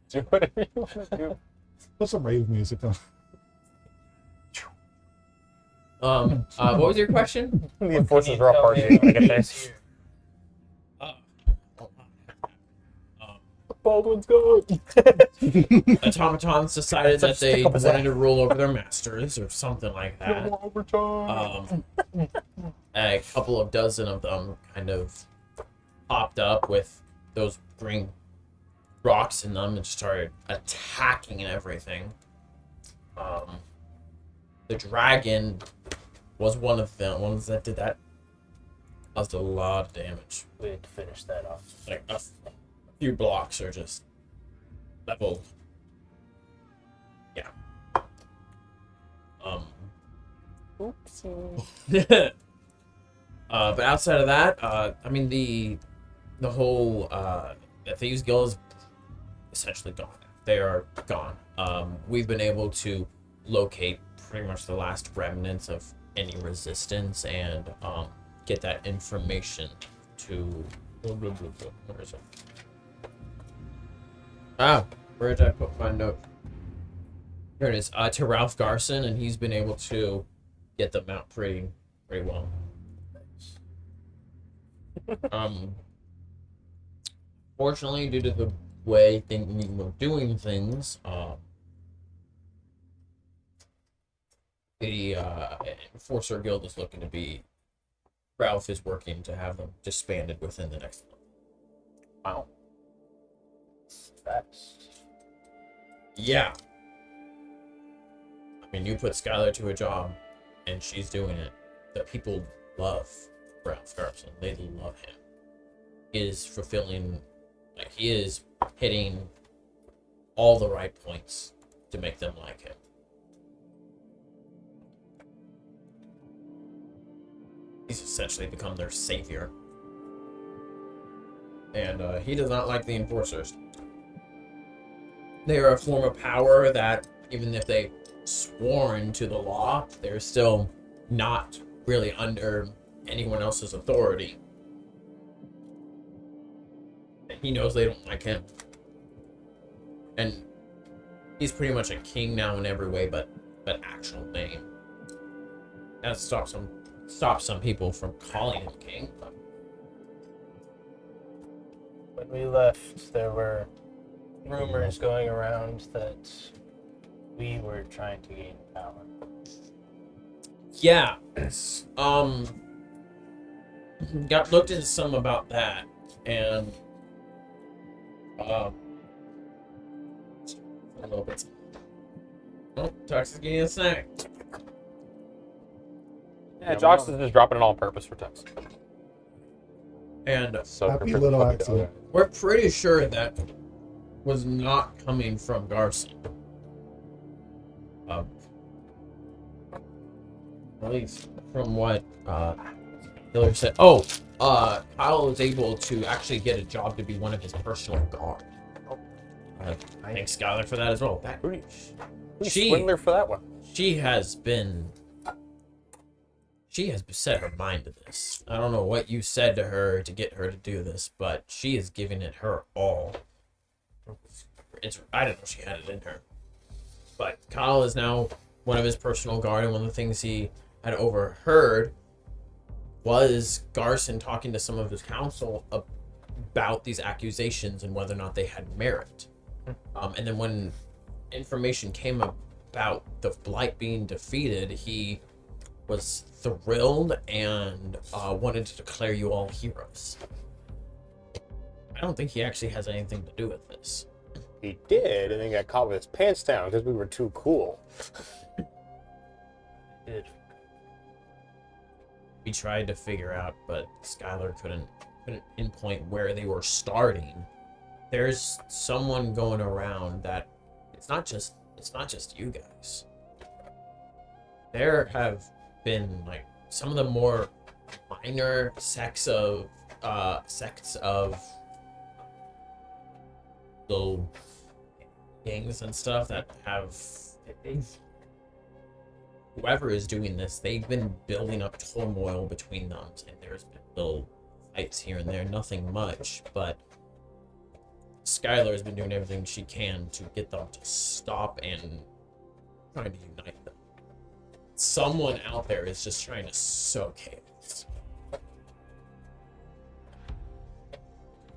Do whatever you want to do.
Put some rave music on.
What was your question?
The enforcers are all partying when I get there.
Baldwin's gone.
Automatons decided that they wanted to rule over their masters or something like that.
Overtime.
A couple of dozen of them kind of popped up with those green rocks in them and started attacking and everything. The dragon was one of the ones that did that. Caused a lot of damage.
We had to finish that off.
Like a few blocks are just leveled. Yeah.
Oopsie.
But outside of that, I mean the whole Thieves Guild is essentially gone. They are gone. We've been able to locate pretty much the last remnants of any resistance and get that information to where is it? Ah, where did I put my note? Here it is. To Ralph Garson, and he's been able to get them out pretty well. Fortunately, due to the way things were doing things, the Enforcer Guild is looking to be. Ralph is working to have them disbanded within the next month.
Wow.
Fast.
Yeah. I mean, you put Skylar to a job, and she's doing it. The people love Ralph Garson. They love him. He is fulfilling, like, he is hitting all the right points to make them like him. He's essentially become their savior. And he does not like the Enforcers. They are a form of power that, even if they sworn to the law, they're still not really under anyone else's authority. And he knows they don't like him. And he's pretty much a king now in every way but actual name. That stops some people from calling him king.
When we left, there were rumors going around that we were trying to gain power.
Yeah. Got looked into some about that, and a little bit. Oh, Tux is getting a snack.
Yeah, Josh is just dropping it all on purpose for Tux.
And
So
Happy
perfect
little
puppy
accident.
dog.
we're pretty sure that was not coming from Garson. At least from what Hillary said. Oh, Kyle was able to actually get a job to be one of his personal guard. Thanks, Skylar, for that as well. That
Pretty
She-
swindler for that one.
she has set her mind to this. I don't know what you said to her to get her to do this, but she is giving it her all. I don't know if she had it in her. But Kyle is now one of his personal guard, and one of the things he had overheard was Garson talking to some of his council about these accusations and whether or not they had merit. And then when information came about the Blight being defeated, he was thrilled and wanted to declare you all heroes. I don't think he actually has anything to do with this.
He did, and then got caught with his pants down because we were too cool.
Did
We tried to figure out, but Skylar couldn't pinpoint where they were starting. There's someone going around that it's not just you guys. There have been like some of the more minor sects of little gangs and stuff that have whoever is doing this, they've been building up turmoil between them, and there's been little fights here and there, nothing much, but Skylar has been doing everything she can to get them to stop and trying to unite them. Someone out there is just trying to sow chaos.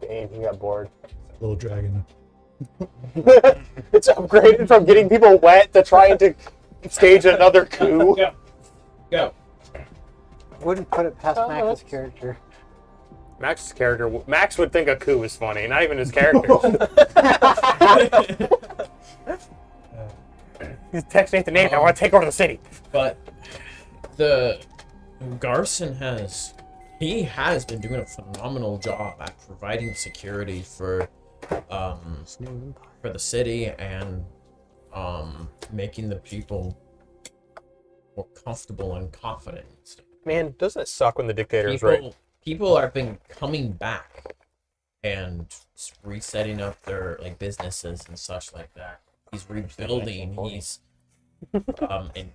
Dave, he got bored.
Little dragon.
It's upgraded from getting people wet to trying to stage another coup.
Go.
Wouldn't put it past Max's character.
Max's character, Max would think a coup is funny, not even his character. He's texting Nathan, I want to take over the city.
But the Garson has been doing a phenomenal job at providing security for the city and making the people more comfortable and confident.
Man, doesn't it suck when the dictator is right?
People have been coming back and resetting up their like businesses and such like that. He's rebuilding. He's and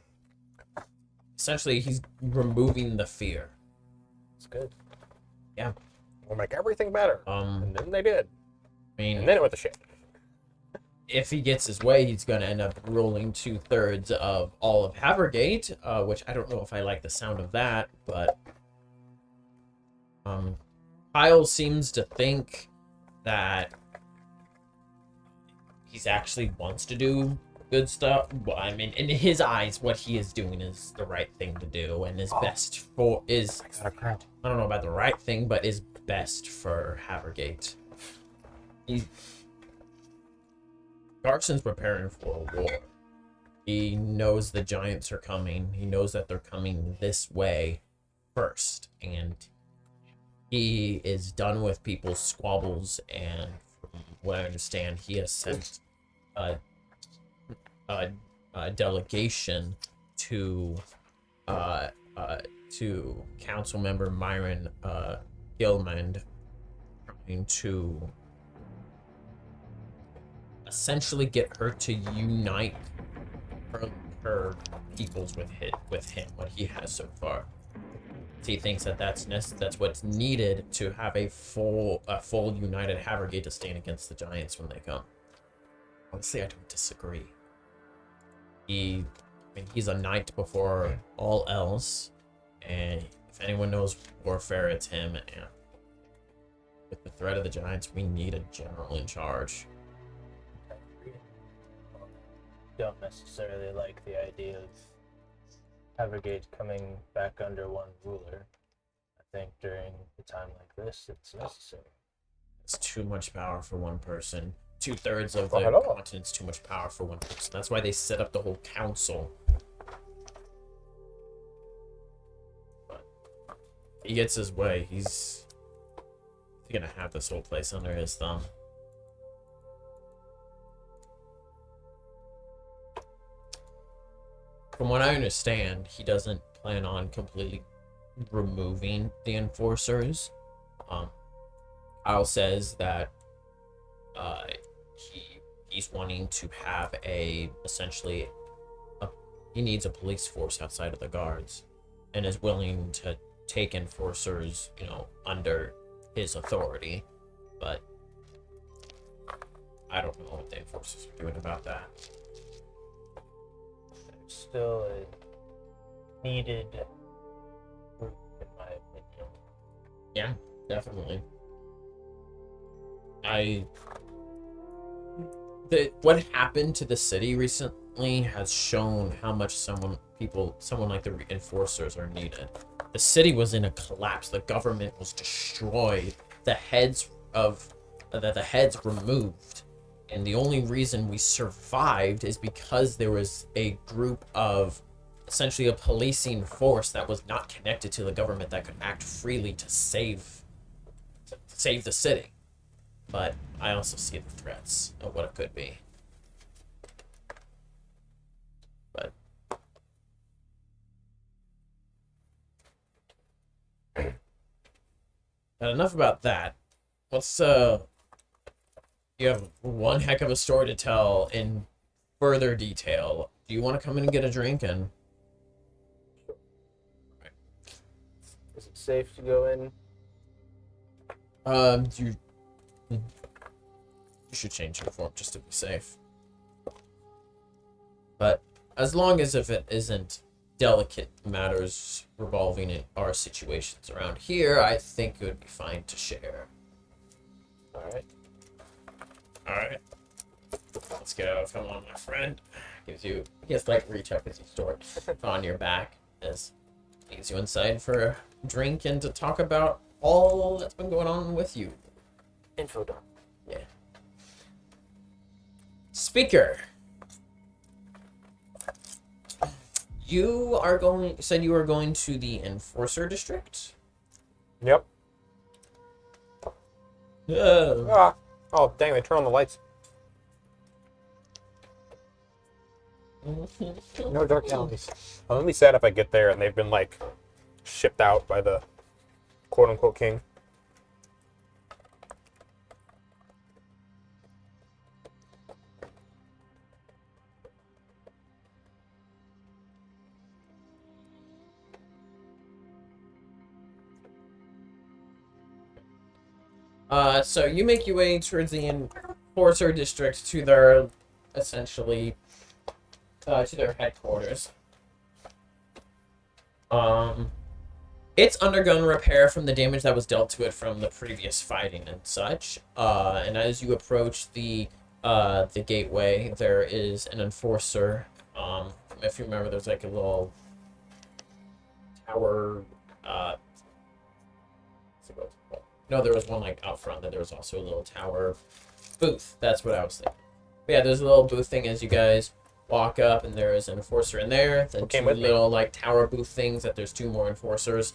essentially he's removing the fear.
It's good.
Yeah.
We'll make everything better. And then they did.
I mean,
And then it went to shit.
if he gets his way, he's going to end up ruling 2/3 of all of Havergate, which I don't know if I like the sound of that, but Kyle seems to think that he's actually wants to do good stuff. Well, I mean, in his eyes, what he is doing is the right thing to do, and is best for is I don't know about the right thing, but is best for Havergate. Garson's preparing for a war. He knows the giants are coming. He knows that they're coming this way first, and he is done with people's squabbles, and from what I understand, he has sent a delegation to council member Myron Gilmand, trying to essentially get her to unite her peoples with him, what he has so far. He thinks that that's what's needed to have a full united Havergate to stand against the giants when they come. Honestly, I don't disagree. He's a knight before all else, and if anyone knows warfare, it's him. And with the threat of the giants, we need a general in charge.
Don't necessarily like the idea of Havergate coming back under one ruler. I think during a time like this, it's necessary.
It's too much power for one person. 2/3 of the continent's too much power for one person. That's why they set up the whole council. But if he gets his way, he's gonna have this whole place under his thumb. From what I understand, he doesn't plan on completely removing the enforcers. Kyle says that he's wanting to have he needs a police force outside of the guards, and is willing to take enforcers, under his authority. But I don't know what the enforcers are doing about that.
Still a needed group, in my opinion.
Yeah, definitely. What happened to the city recently has shown how much someone like the enforcers are needed. The city was in a collapse. The government was destroyed. The heads removed. And the only reason we survived is because there was a group of, essentially a policing force that was not connected to the government that could act freely to save the city. But I also see the threats of what it could be. But enough about that. Let's You have one heck of a story to tell in further detail. Do you want to come in and get a drink? And
Is it safe to go in?
you should change uniform just to be safe. But as long as if it isn't delicate matters revolving in our situations around here, I think it would be fine to share.
All right.
All right. Let's go. Come on, my friend. Gives you, he has like reach up as you sword on your back as leads you inside for a drink and to talk about all that's been going on with you.
Info dump.
Yeah. Speaker. You said you were going to the Enforcer District?
Yep.
Oh.
Oh, dang, they turn on the lights.
No dark alleys.
I'm gonna be sad if I get there and they've been, like, shipped out by the quote-unquote king.
So you make your way towards the Enforcer District to their, essentially, to their headquarters. It's undergone repair from the damage that was dealt to it from the previous fighting and such. And as you approach the gateway, there is an enforcer. If you remember, there's like a little tower. No, there was one like out front. That there was also a little tower booth. That's what I was thinking. But yeah, there's a little booth thing as you guys walk up, and there is an enforcer in there. Then two little like tower booth things. That there's 2 more enforcers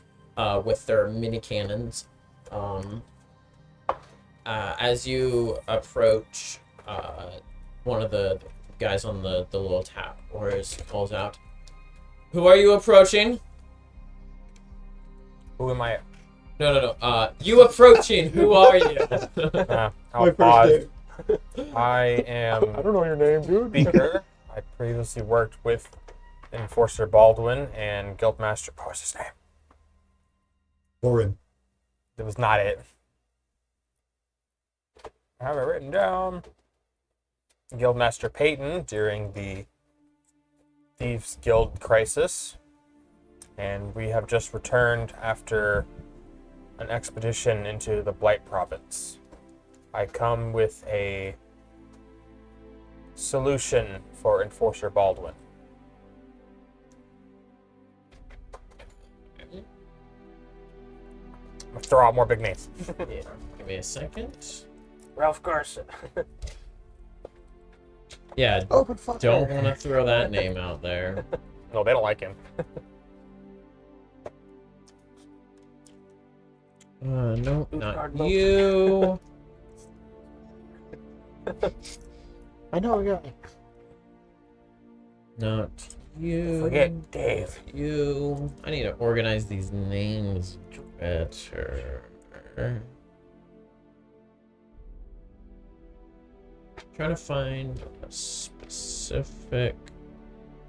with their mini cannons. As you approach, one of the guys on the little towers calls out, "Who are you approaching?"
Who am I?
No. You approaching. Who are you?
I'll pause. I am
I don't know your name, dude.
Speaker. I previously worked with Enforcer Baldwin and Guildmaster. What was his name?
Orin.
That was not it. I have it written down. Guildmaster Peyton during the Thieves Guild crisis. And we have just returned after an expedition into the Blight Province. I come with a solution for Enforcer Baldwin. I'm gonna throw out more big names.
Yeah. Give me a second.
Ralph Garson.
Yeah.
Open fire.
Don't want to throw that name out there.
No, they don't like him.
No, not
Cardinal.
you.
I know a guy.
Not you.
Forget Dave.
You. I need to organize these names better. Trying to find a specific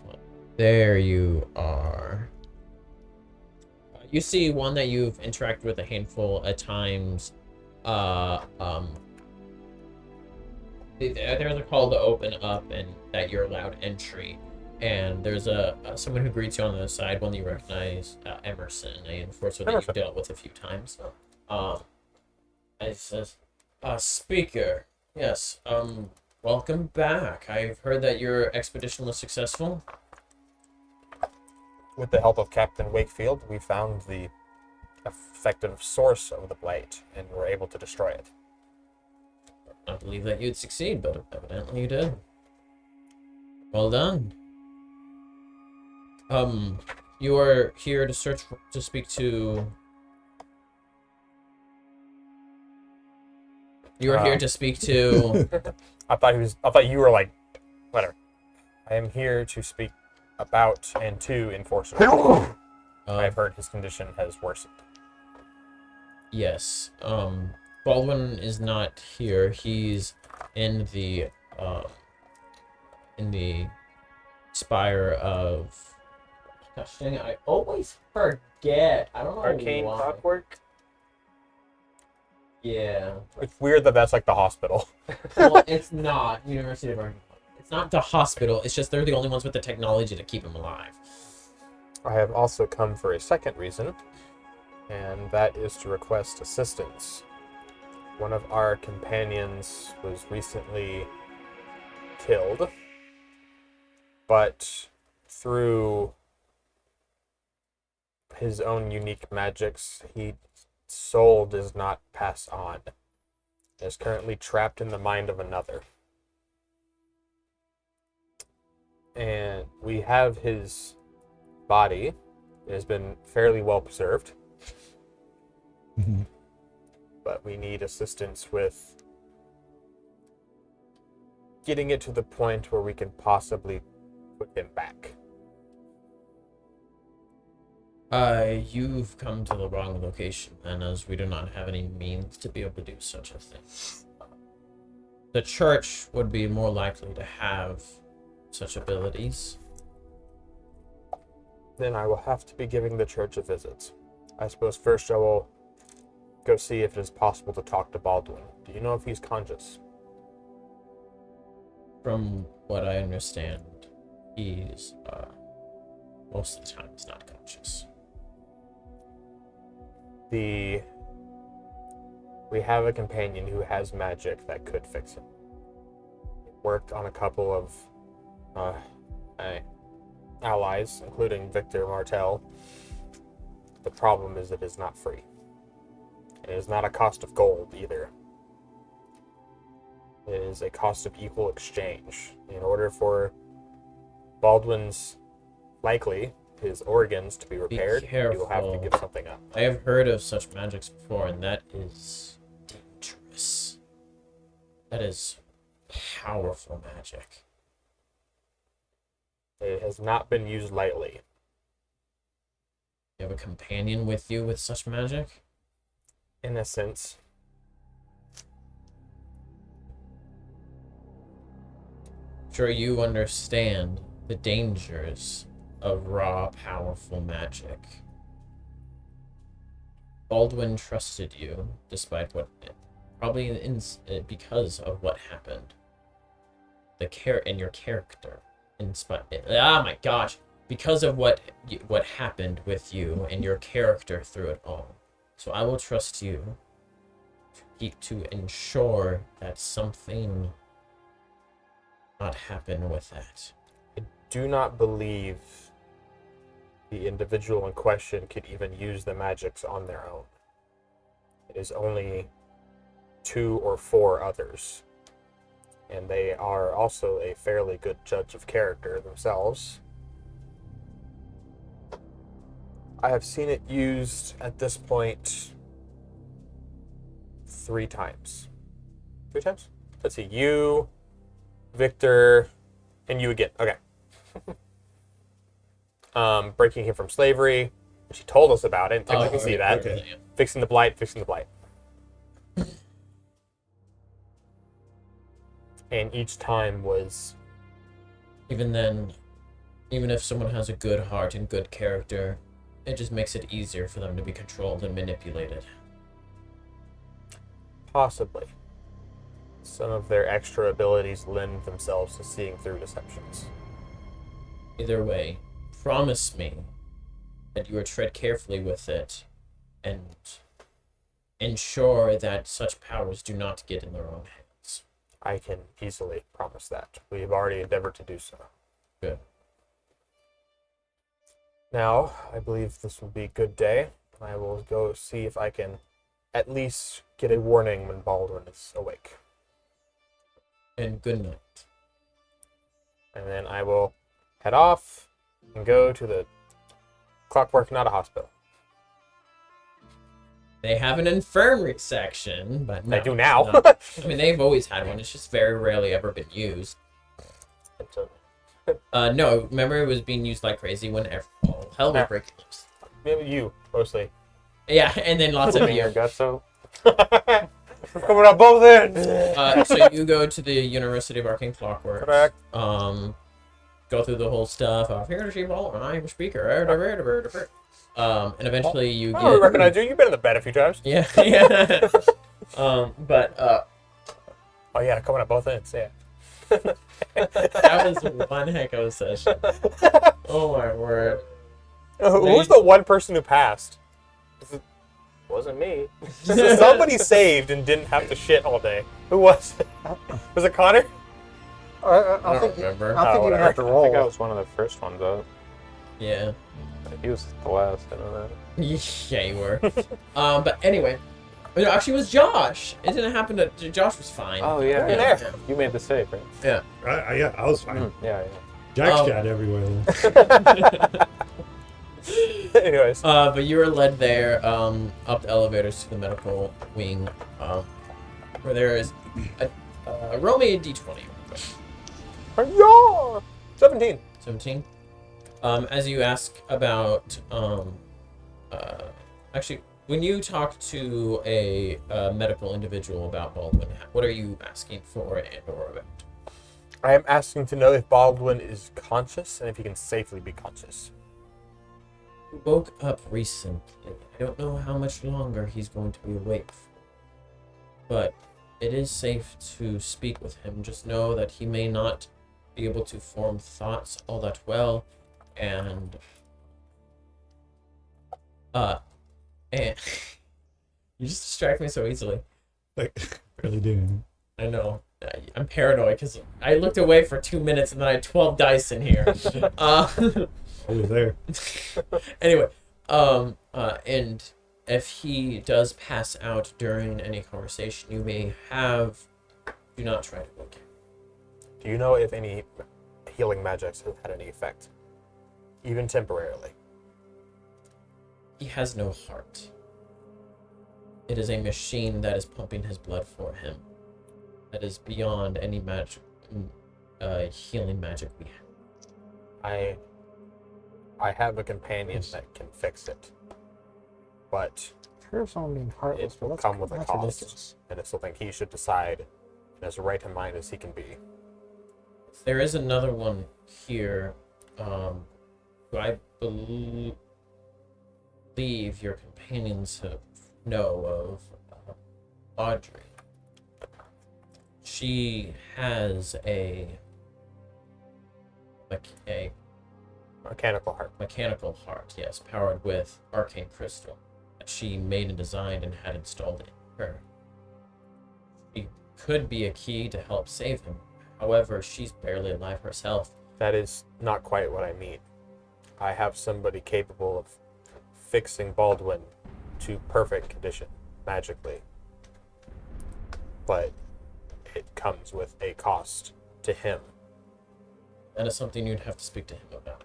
one. There you are. You see one that you've interacted with a handful at times. There's a call to open up and that you're allowed entry. And there's someone who greets you on the side, one that you recognize, Emerson, an enforcer that you've dealt with a few times. And it says, Speaker, yes, welcome back. I've heard that your expedition was successful.
With the help of Captain Wakefield, we found the effective source of the blight and were able to destroy it.
I believe that you'd succeed, but evidently you did. Well done. You are here to speak to. You are here to speak to.
I thought you were like, whatever. I am here to speak about and to Enforcer. I've heard his condition has worsened.
Yes. Baldwin is not here. He's in the spire of. Gosh dang it! I always forget. I don't know
Arcane
why.
clockwork.
Yeah.
It's weird that that's like the hospital.
Well, it's not University of Arkansas. It's not the hospital. It's just they're the only ones with the technology to keep him alive.
I have also come for a second reason, and that is to request assistance. One of our companions was recently killed, but through his own unique magics, his soul does not pass on. It is currently trapped in the mind of another. And we have his body. It has been fairly well preserved,
Mhm.
but we need assistance with getting it to the point where we can possibly put him back.
You've come to the wrong location, and as we do not have any means to be able to do such a thing. The church would be more likely to have such abilities.
Then I will have to be giving the church a visit. I suppose first I will go see if it is possible to talk to Baldwin. Do you know if he's conscious?
From what I understand, he's most of the time he's not conscious.
We have a companion who has magic that could fix him. Worked on a couple of allies, including Victor Martel. The problem is it is not free. It is not a cost of gold either. It is a cost of equal exchange. In order for Baldwin's, likely, his organs to be repaired, you will have to
careful.
give something up.
I have heard of such magics before, and that is dangerous. That is powerful magic.
It has not been used lightly.
You have a companion with you with such magic?
In a sense,
Sure, you understand the dangers of raw, powerful magic. Baldwin trusted you, despite what, probably because of what happened. And your character, oh my gosh, because of what happened with you and your character through it all. So I will trust you to ensure that something not happen with that.
I do not believe the individual in question could even use the magics on their own. It is only 2 or 4 others. And they are also a fairly good judge of character themselves. I have seen it used at this point 3 times. 3 times? Let's see. You, Victor, and you again. Okay. Breaking him from slavery. She told us about it. And technically see that.
Okay.
Fixing the blight. And each time was
Even then, even if someone has a good heart and good character, it just makes it easier for them to be controlled and manipulated.
possibly. Some of their extra abilities lend themselves to seeing through deceptions.
Either way, promise me that you will tread carefully with it and ensure that such powers do not get in their own hands.
I can easily promise that. We have already endeavored to do so.
Good.
Now, I believe this will be a good day. I will go see if I can at least get a warning when Baldwin is awake.
And good night.
And then I will head off and go to the Clockwork, not a hospital.
They have an infirmary section, but no,
They do now.
no. I mean, they've always had one. It's just very rarely ever been used. No, remember it was being used like crazy when all hell was
Yeah.
breaking loose.
Maybe you, mostly.
Yeah, and then lots of
Putting your
you.
guts out.
We're coming out both ends.
So you go to the University of Arcane Clockworks.
Correct.
Go through the whole stuff. Here to see ball, I'm a speaker. And eventually you get.
Oh, I recognize you. You've been in the bed a few times.
Yeah, yeah.
Oh yeah, coming out both ends. Yeah.
That was one heck of a session. Oh my word.
Who was the one person who passed?
Wasn't me.
Somebody saved and didn't have to shit all day. Who was it? Was it Connor?
I
I don't
think
remember.
I think you
whatever.
have to
I
roll.
think I was one of the first ones up.
Yeah.
He was the last, I know that.
Yeah, you were. But anyway. No, actually, it was Josh. It didn't happen to Josh. Was fine.
Oh, yeah.
Yeah.
Yeah.
You made the save, right?
Yeah.
Yeah, I was fine.
Yeah, yeah.
Jack's
Oh.
chat everywhere.
Anyways.
But you were led there, up the elevators to the medical wing, where there is roll me a d20.
Yeah. 17.
17. As you ask about, actually, when you talk to a medical individual about Baldwin, what are you asking for and or about?
I am asking to know if Baldwin is conscious and if he can safely be conscious.
He woke up recently. I don't know how much longer he's going to be awake for. But it is safe to speak with him. Just know that he may not be able to form thoughts all that well. And you just distract me so easily.
Like, really do.
I know. I'm paranoid because I looked away for 2 minutes and then I had 12 dice in here.
Always there.
Anyway, and if he does pass out during any conversation you may have, do not try to wake him.
Do you know if any healing magics have had any effect? Even temporarily.
He has no heart. It is a machine that is pumping his blood for him. That is beyond any magic, healing magic we have.
I have a companion that can fix it. But
Here's someone being heartless,
it
but
will
that's,
come with a
that's
cost.
ridiculous.
And it's something he should decide in as right in mind as he can be.
There is another one here, who I believe your companions know of, Audrey. She has a
Mechanical heart.
mechanical heart, yes, powered with arcane crystal that she made and designed and had installed in her. She could be a key to help save him. However, she's barely alive herself.
That is not quite what I mean. I have somebody capable of fixing Baldwin to perfect condition, magically. But it comes with a cost to him.
That is something you'd have to speak to him about.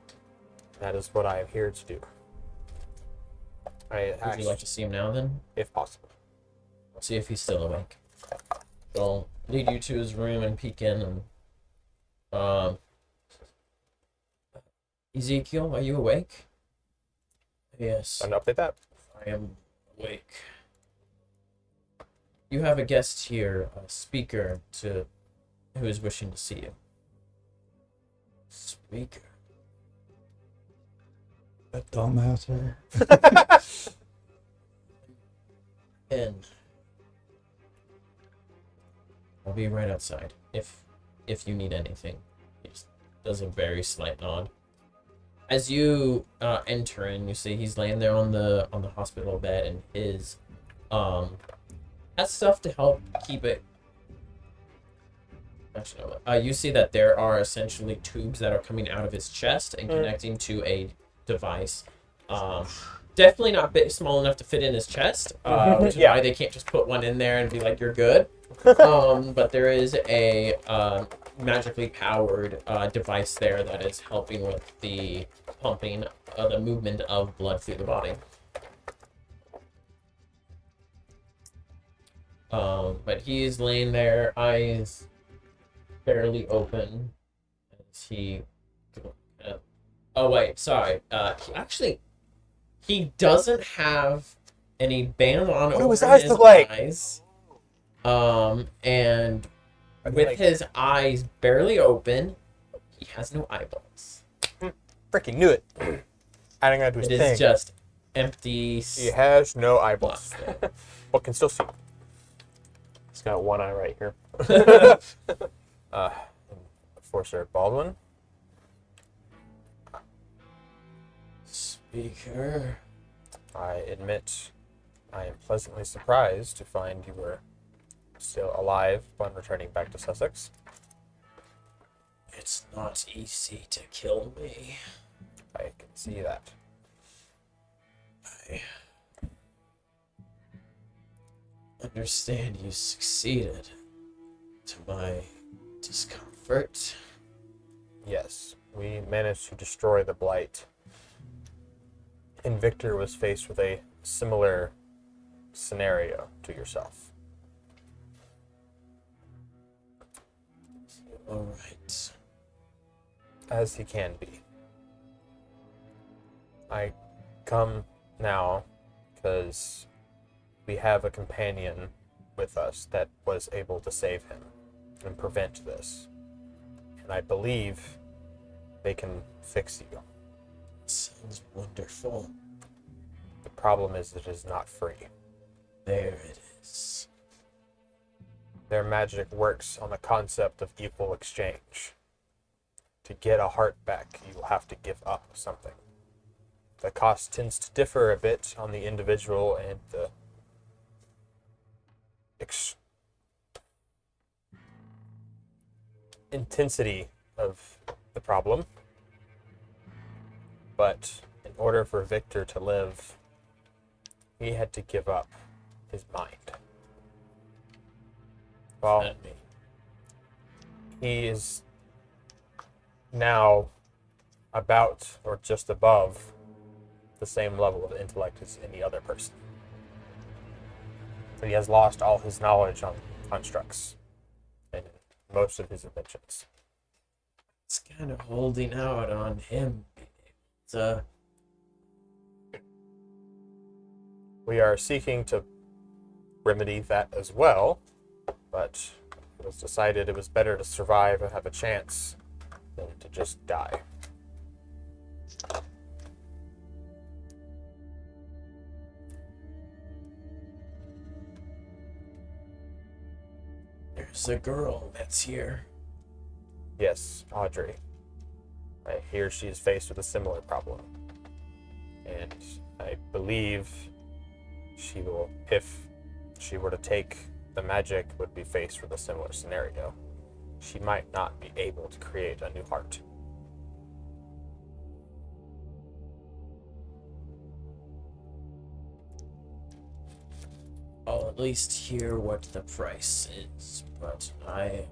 That is what I am here to do.
Would you like to see him now then?
If possible.
Let's see if he's still awake. I'll lead you to his room and peek in and Ezekiel, are you awake? Yes,
Time to update that.
I am awake. You have a guest here, a speaker who is wishing to see you. Speaker.
That dumbass there.
And I'll be right outside if you need anything. He just does a very slight nod. As you enter and you see he's laying there on the hospital bed and his has stuff to help keep it. Actually, no, you see that there are essentially tubes that are coming out of his chest and connecting to a device. Definitely not big, small enough to fit in his chest, which is
Yeah.
why they can't just put one in there and be like, you're good. But there is a magically powered device there that is helping with the pumping, the movement of blood through the body. But he's laying there, eyes barely open, as he. Oh wait, sorry. He doesn't have any band on
What do
over
his eyes
his
look like?
eyes. And
I
with
like-
his eyes barely open, he has no eyeballs.
Freaking knew it. Adding that to his
It is
thing.
just empty.
He has no eyeballs,
slots
but can still see.
He's got one eye right here.
Enforcer Baldwin.
Speaker.
I admit I am pleasantly surprised to find you were still alive upon returning back to Sussex.
It's not easy to kill me.
I can see that.
I understand you succeeded, to my discomfort.
Yes, we managed to destroy the Blight. And Victor was faced with a similar scenario to yourself.
All right.
As he can be. I come now because we have a companion with us that was able to save him and prevent this. And I believe they can fix you.
Sounds wonderful.
The problem is that it is not free.
There it is.
Their magic works on the concept of equal exchange. To get a heart back, you will have to give up something. The cost tends to differ a bit on the individual and the intensity of the problem. But in order for Victor to live, he had to give up his mind. Well,
That me.
he is now about or just above the same level of intellect as any other person. But he has lost all his knowledge on constructs and most of his inventions.
It's kind of holding out on him. It's
We are seeking to remedy that as well, but it was decided it was better to survive and have a chance than to just die.
there's a girl that's here.
Yes, Audrey. I hear she is faced with a similar problem. And I believe she will, if she were to take the magic, would be faced with a similar scenario. She might not be able to create a new heart.
I'll at least hear what the price is, but I am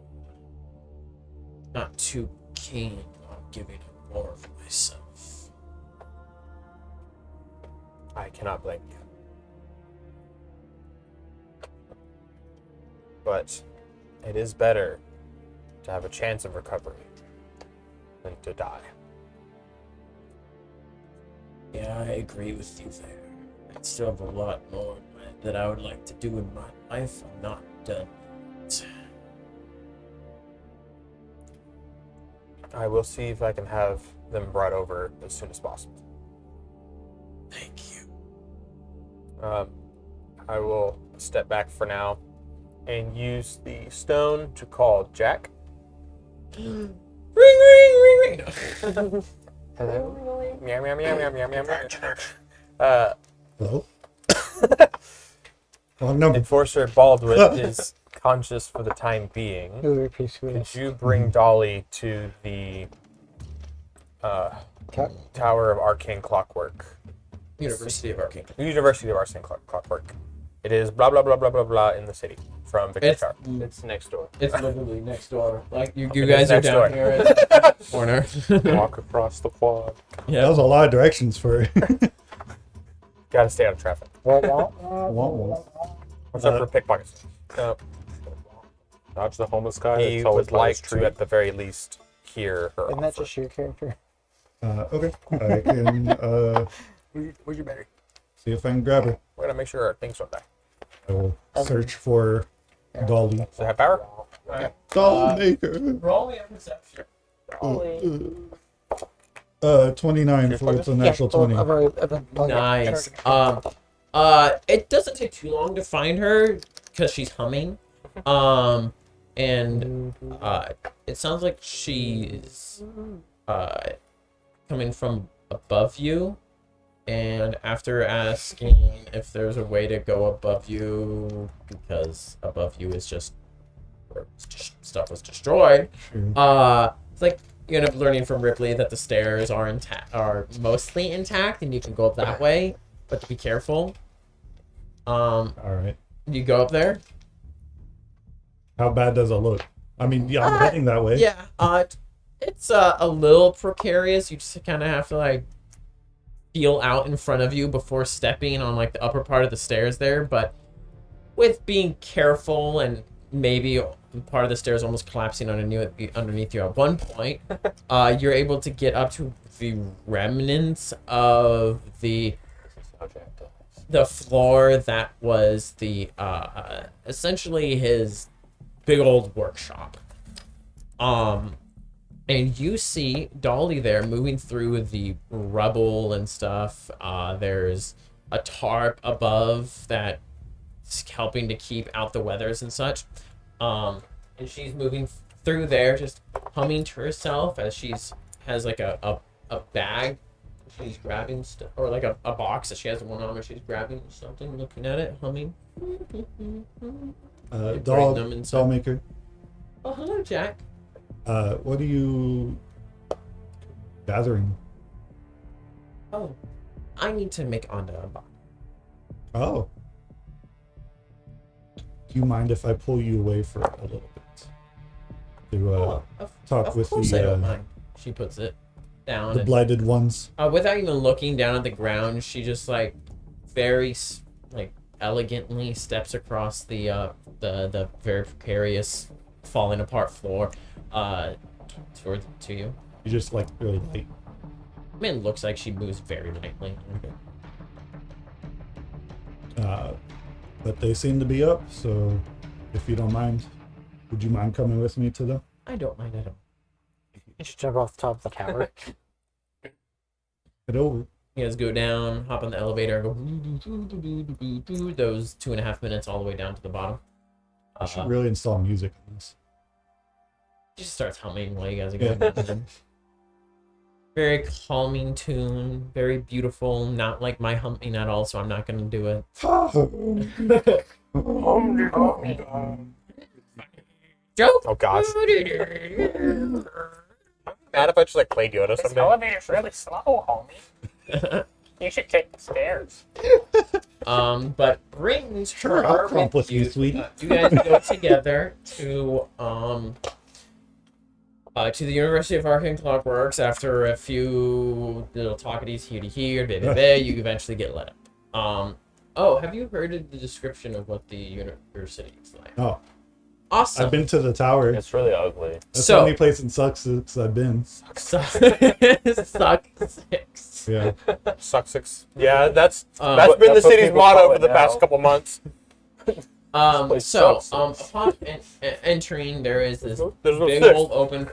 not too keen on giving up more of myself.
I cannot blame you. But it is better to have a chance of recovery than to die.
Yeah, I agree with you there. I still have a lot more that I would like to do in my life. I'm not done yet.
I will see if I can have them brought over as soon as possible.
Thank you.
I will step back for now and use the stone to call Jack.
Ring, ring, ring, ring.
Hello? Meow, meow, meow, meow, meow, meow, meow.
Hello? Wrong number.
Enforcer Baldwin is conscious for the time being. Could you bring Dolly to the Tower of Arcane Clockwork?
University of Arcane.
University of Arcane Clockwork. It is blah blah blah blah blah blah in the city from Victor
It's
Tower.
It's next door.
it's literally next door. Like you
It
guys
is
are
next
down
door.
here at the corner.
Walk across the quad.
That
Yeah.
was a lot of directions for
Gotta stay out of traffic.
Womp
What's up for pickpockets?
Dodge the homeless guy.
He
It's always
would
by
like
his
to,
tree.
at the very least, hear her
Isn't that
offer.
just your character?
Okay. I can
Where's your battery?
see if I can grab her.
We're gonna make sure our things don't die.
I will search for Dolly.
Does it have power?
Doll maker.
Roll me a perception.
29 for it's a natural 20.
I've been talking-
Nice. It doesn't take too long to find her because she's humming. And it sounds like she's coming from above you. And after asking if there's a way to go above you, because above you is just where stuff was destroyed, it's like you end up learning from Ripley that the stairs are mostly intact, and you can go up that way, but to be careful.
All right.
You go up there.
How bad does it look? I mean, yeah, I'm heading that way.
Yeah. It's a little precarious. You just kind of have to like feel out in front of you before stepping on like the upper part of the stairs there, but with being careful and maybe part of the stairs almost collapsing underneath you at one point, you're able to get up to the remnants of the floor that was the essentially his big old workshop. And you see Dolly there moving through the rubble and stuff. There's a tarp above that's helping to keep out the weathers and such. And she's moving through there, just humming to herself as has like a bag. She's grabbing stuff, or like a box that she has one on where she's grabbing something, looking at it, humming.
Doll maker.
Oh, hello, Jack.
What are you gathering?
Oh, I need to make Onda a box.
Oh. Do you mind if I pull you away for a little bit? To talk with
course I don't
the
mind. She puts it down. And,
blighted ones.
without even looking down at the ground, she just like very like elegantly steps across the very precarious, falling apart floor, to you.
You just like really light.
I mean, it looks like she moves very lightly.
But they seem to be up, so if you don't mind, would you mind coming with me to them?
I don't mind at all.
You should jump off the top of the tower.
Head over.
You guys go down, hop on the elevator, go those 2.5 minutes all the way down to the bottom.
I should really install music on this.
She just starts humming while you guys are going down. Very calming tune, very beautiful, not like my humming at all, so I'm not gonna do it. Joke!
Oh gosh. Mad if I just like played Yoda
This
someday.
elevator's really slow, homie. You should take the stairs.
But brings
Sure, I'll
her
crump with you,
you.
sweetie.
You guys go together to the University of Arcane Clockworks. After a few little talkities here to here, you eventually get let up. Oh, have you heard of the description of what the university is like?
Oh,
Awesome.
I've been to the tower.
It's really ugly.
That's
So-
the only place in Sussex I've been.
Suck 6.
Yeah.
Sussex. Yeah, that's been the
That's what
city's
people
motto
call
for
it
the past
now.
couple months.
place
So,
sucks.
upon entering, there is this
There's no
big
six.
old open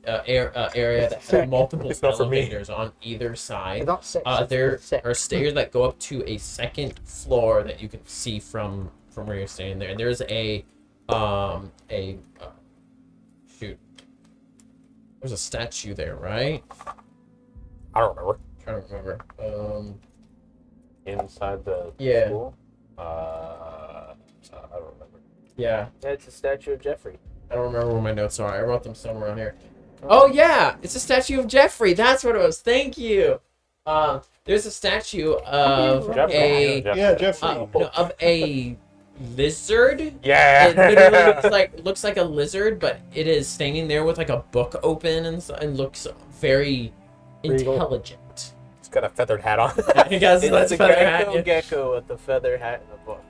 area that has multiple
It's not for me.
elevators on either side.
Not six.
There
six.
are stairs that go up to a second floor that you can see from where you're standing there. And there's shoot. There's a statue there, right?
I don't remember.
I'm trying to remember.
Inside the
Yeah.
school? I don't remember.
Yeah.
That's a statue of Jeffrey.
I don't remember where my notes are. I wrote them somewhere on here. Oh yeah, it's a statue of Jeffrey. That's what it was. Thank you. There's a statue of
Jeffrey.
of a lizard.
Yeah.
It literally looks like a lizard, but it is standing there with like a book open and looks very
Regal.
intelligent.
It's got a feathered hat on.
I guess
It's
that's
a
feather hat.
gecko gecko with the feather hat in the book.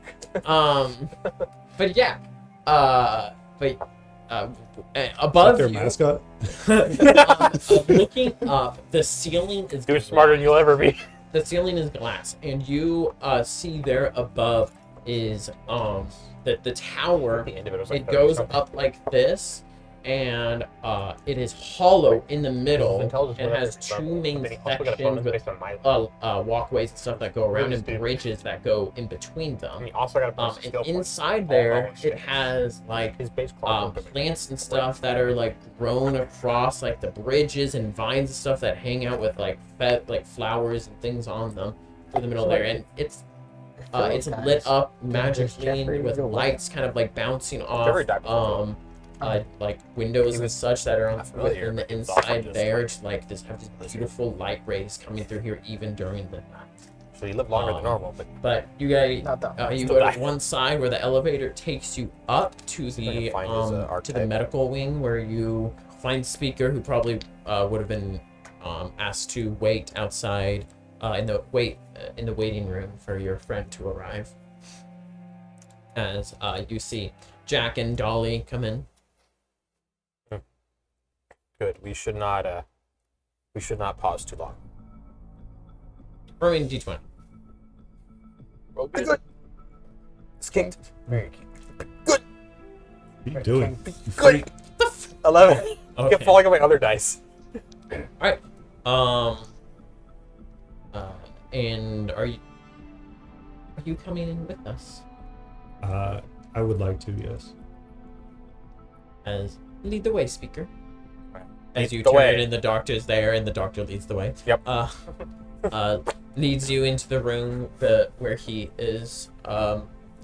But yeah,
Is
above
that their
you,
mascot?
looking up, the ceiling is
You're smarter than you'll ever be.
The ceiling is glass, and you see there above is the tower,
The end of it was like
it
30
goes
something.
up like this, and it is hollow in the middle,
Intelligence
and
whatever,
has
so
two main
then he also got a
sections
bonus
with
based on my
walkways and stuff that go around,
Really
and
stupid.
bridges that go in between them.
and he also got a bonus
And
skill point.
inside
All
there,
those
it
things.
has like
His base claw movement.
plants and stuff that are like grown across like the bridges and vines and stuff that hang out with like flowers and things on them through the middle there, and it's lit up magically
Jeffrey
with
go well.
lights kind of like bouncing
Jeffrey
off
died before
like windows
He
and
was
such that are on
not familiar,
within the
but he was also
inside
just,
there.
like,
Just like this have these beautiful light rays coming through here even during the night.
So he lived longer than normal,
But you guys,
Not that
you
Still
go to
die.
one side where the elevator takes you up to
See if I can
the
find his,
to the
archetype.
medical wing, where you find Speaker, who probably would have been asked to wait outside in the waiting room for your friend to arrive. As you see Jack and Dolly come in.
good. We should not pause too long.
Or I mean D20.
Well, good. It's kicked. Very kicked.
What are you doing? You
Good.
freak.
11. I
Okay.
kept falling on my other dice.
Alright. And are you coming in with us?
I would like to, yes.
As lead the way, Speaker. As
Lead
you
the
turn
way.
and the doctor's there, and the doctor leads the way.
Yep.
Leads you into the room where he is.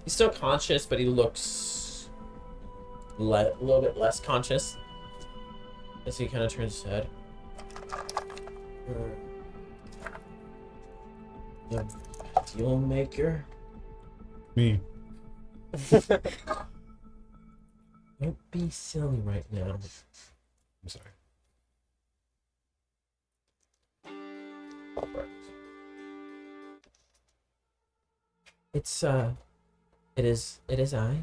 He's still conscious, but he looks a little bit less conscious. As he kind of turns his head. The deal maker.
Me.
Don't be silly right now.
I'm sorry.
It's it is I.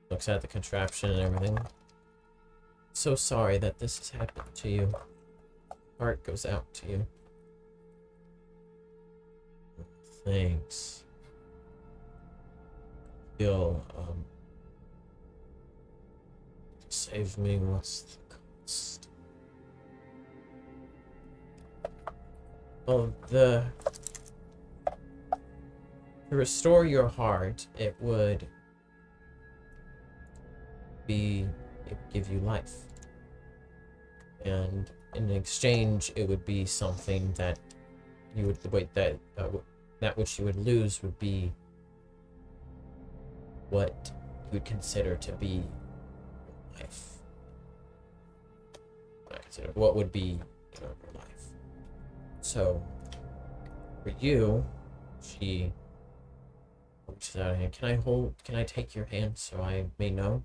Looks at the contraption and everything. So sorry that this has happened to you. Heart goes out to you. Thanks. You'll save me. What's the cost? Well, to restore your heart, it would give you life, and in exchange, it would be something that you would that which you would lose would be what you would consider to be life. Not consider what would be your life. So, for you, she reaches out a hand. Can I take your hand so I may know?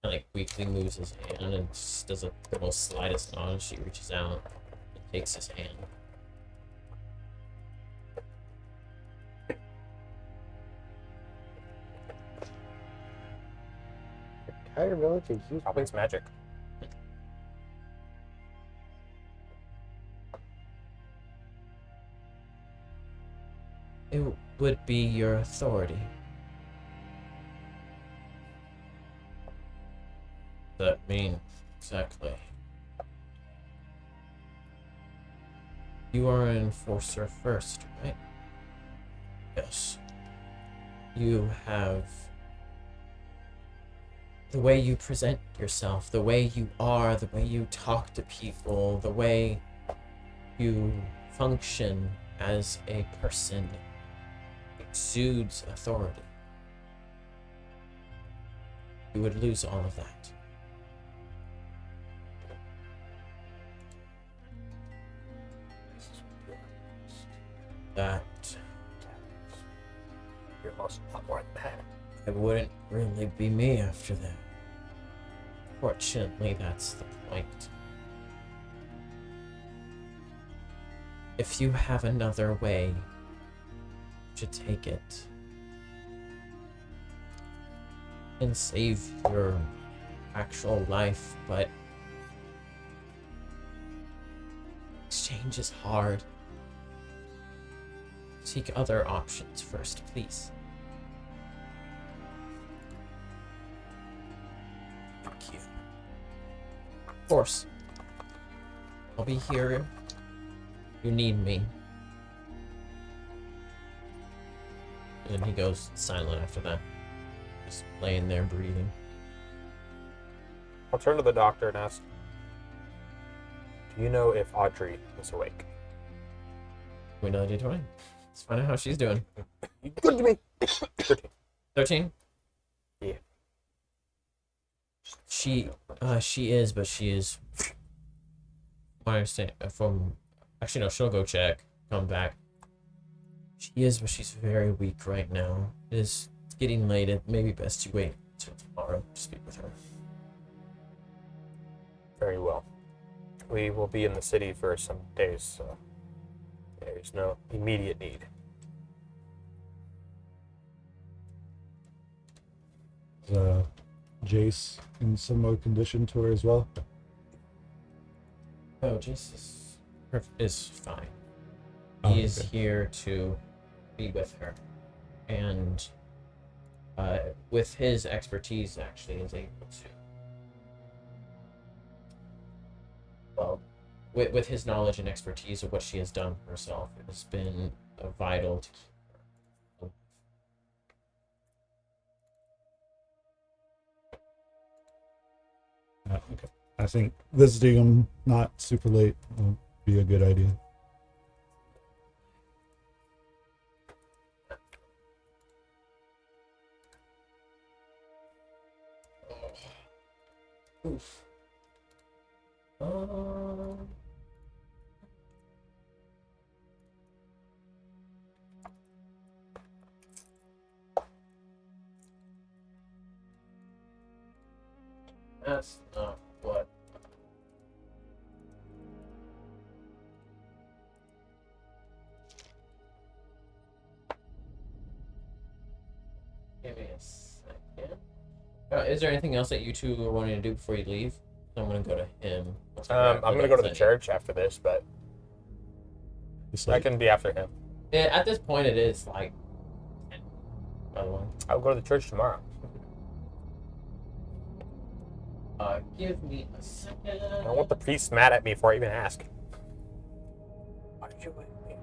And like weakly moves his hand and just does the most slightest nod. She reaches out and takes his hand.
Entire village is used.
Probably it's magic.
It would be your authority. That mean exactly. You are an enforcer first, right? Yes. You have the way you present yourself, the way you are, the way you talk to people, the way you function as a person exudes authority. You would lose all of that. That
You're lost a lot more than that.
it wouldn't really be me after that. Fortunately, that's the point. If you have another way, you should take it. And save your actual life, but exchange is hard. seek other options first, please. Thank you. Of course. I'll be here if you need me. And he goes silent after that. Just laying there breathing.
I'll turn to the doctor and ask, do you know if Audrey is awake?
We know the D20. Let's find out how she's doing.
Good to me.
13?
Yeah.
She is, but she is. I understand from. Actually, no. She'll go check. Come back. She is, but she's very weak right now. It's getting late. It may be best to wait till tomorrow to speak with her.
Very well. We will be in the city for some days, so there's no immediate need.
Is Jace in similar condition to her as well?
Oh, Jesus is fine.
Oh,
He is
okay.
here to be with her, and with his expertise, actually, is able to. Well, with his knowledge and expertise of what she has done for herself, it has been vital to keep her.
Okay. I think visiting him not super late will be a good idea.
Oof. That's not what. Give me a second. Is there anything else that you two are wanting to do before you leave? I'm gonna go to him.
I'm going to go to the church after this, but
It's
I
like,
can be after him.
Yeah, at this point, it is like 10, by the way.
I'll go to the church tomorrow.
Give me a second.
I don't want the priest mad at me before I even ask. Why did you wake me?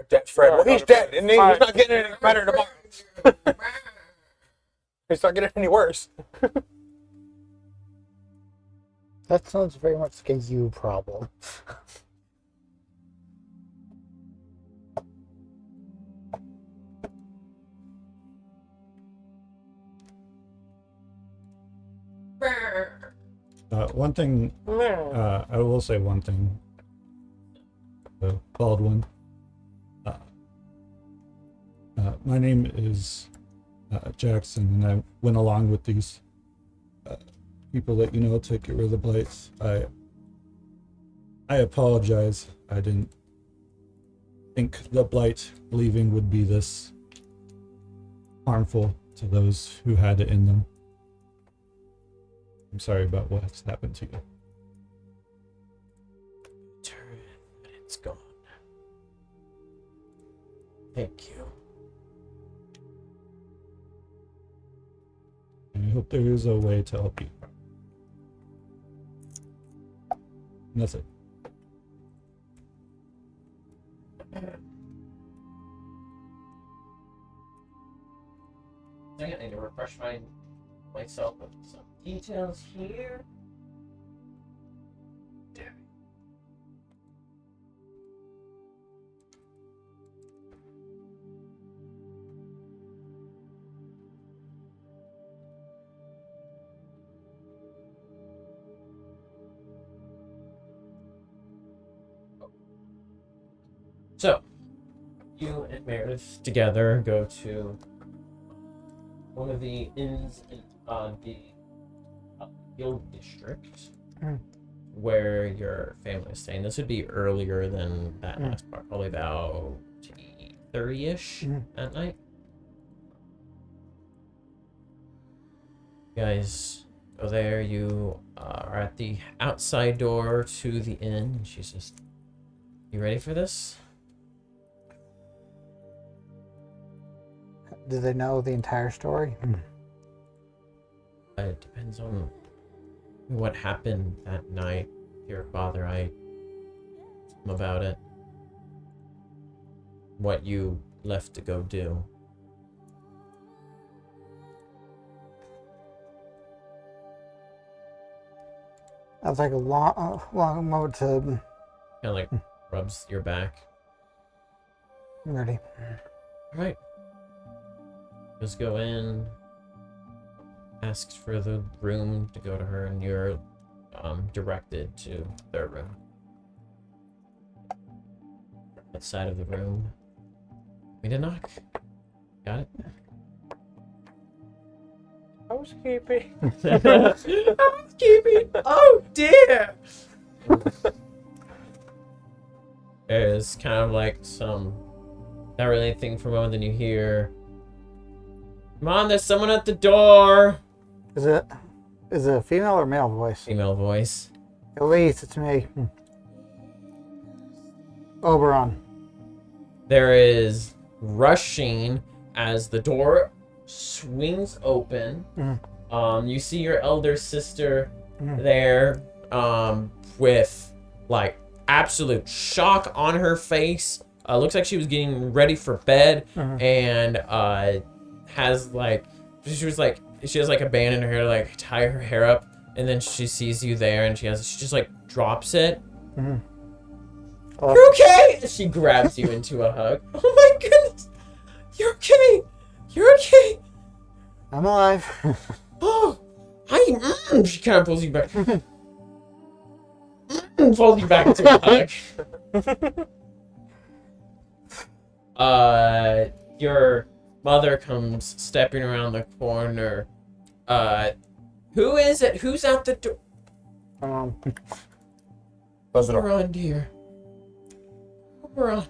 Dead Fred. Well, he's dead, and he's not getting any better tomorrow. He's not getting any worse.
That sounds very much like a you problem.
one thing, I will say one thing. Baldwin. My name is Jackson, and I went along with these people that you know to get rid of the blights. I apologize. I didn't think the blight leaving would be this harmful to those who had it in them. I'm sorry about what's happened to you.
It's gone. Thank you.
And I hope there is a way to help you. And that's it.
I need to refresh myself with some details here. Damn. So, you and Meredith together go to one of the inns in the Guild District where your family is staying. This would be earlier than that last part, probably about 30-ish at night. You guys go there. You are at the outside door to the inn. She's just You ready for this?
Do they know the entire story?
It depends on what happened that night. Your father, I told him about it. What you left to go do.
That was like a long moment to.
Kind of like rubs your back.
I'm ready.
All right. Just go in. Asks for the room to go to her, and you're directed to their room. Outside of the room. We did knock. Got it?
Housekeeping.
Housekeeping! Oh dear! There's kind of like some not really anything for a moment, then you hear, "Come on, there's someone at the door!"
Is it a female or male voice?
Female voice.
Elise, it's me. Oberon.
There is rushing as the door swings open. You see your elder sister there, with like absolute shock on her face. Looks like she was getting ready for bed, and has like she has like a band in her hair to like tie her hair up, and then she sees you there, and she just like drops it. You're okay! And she grabs you into a hug. Oh my goodness! You're okay! You're okay!
I'm alive.
Oh! She kind of pulls you back. Pulls you back into a hug. Your mother comes stepping around the corner. Who is it? Who's at the door?
Close the door.
Oberon, dear. Oberon.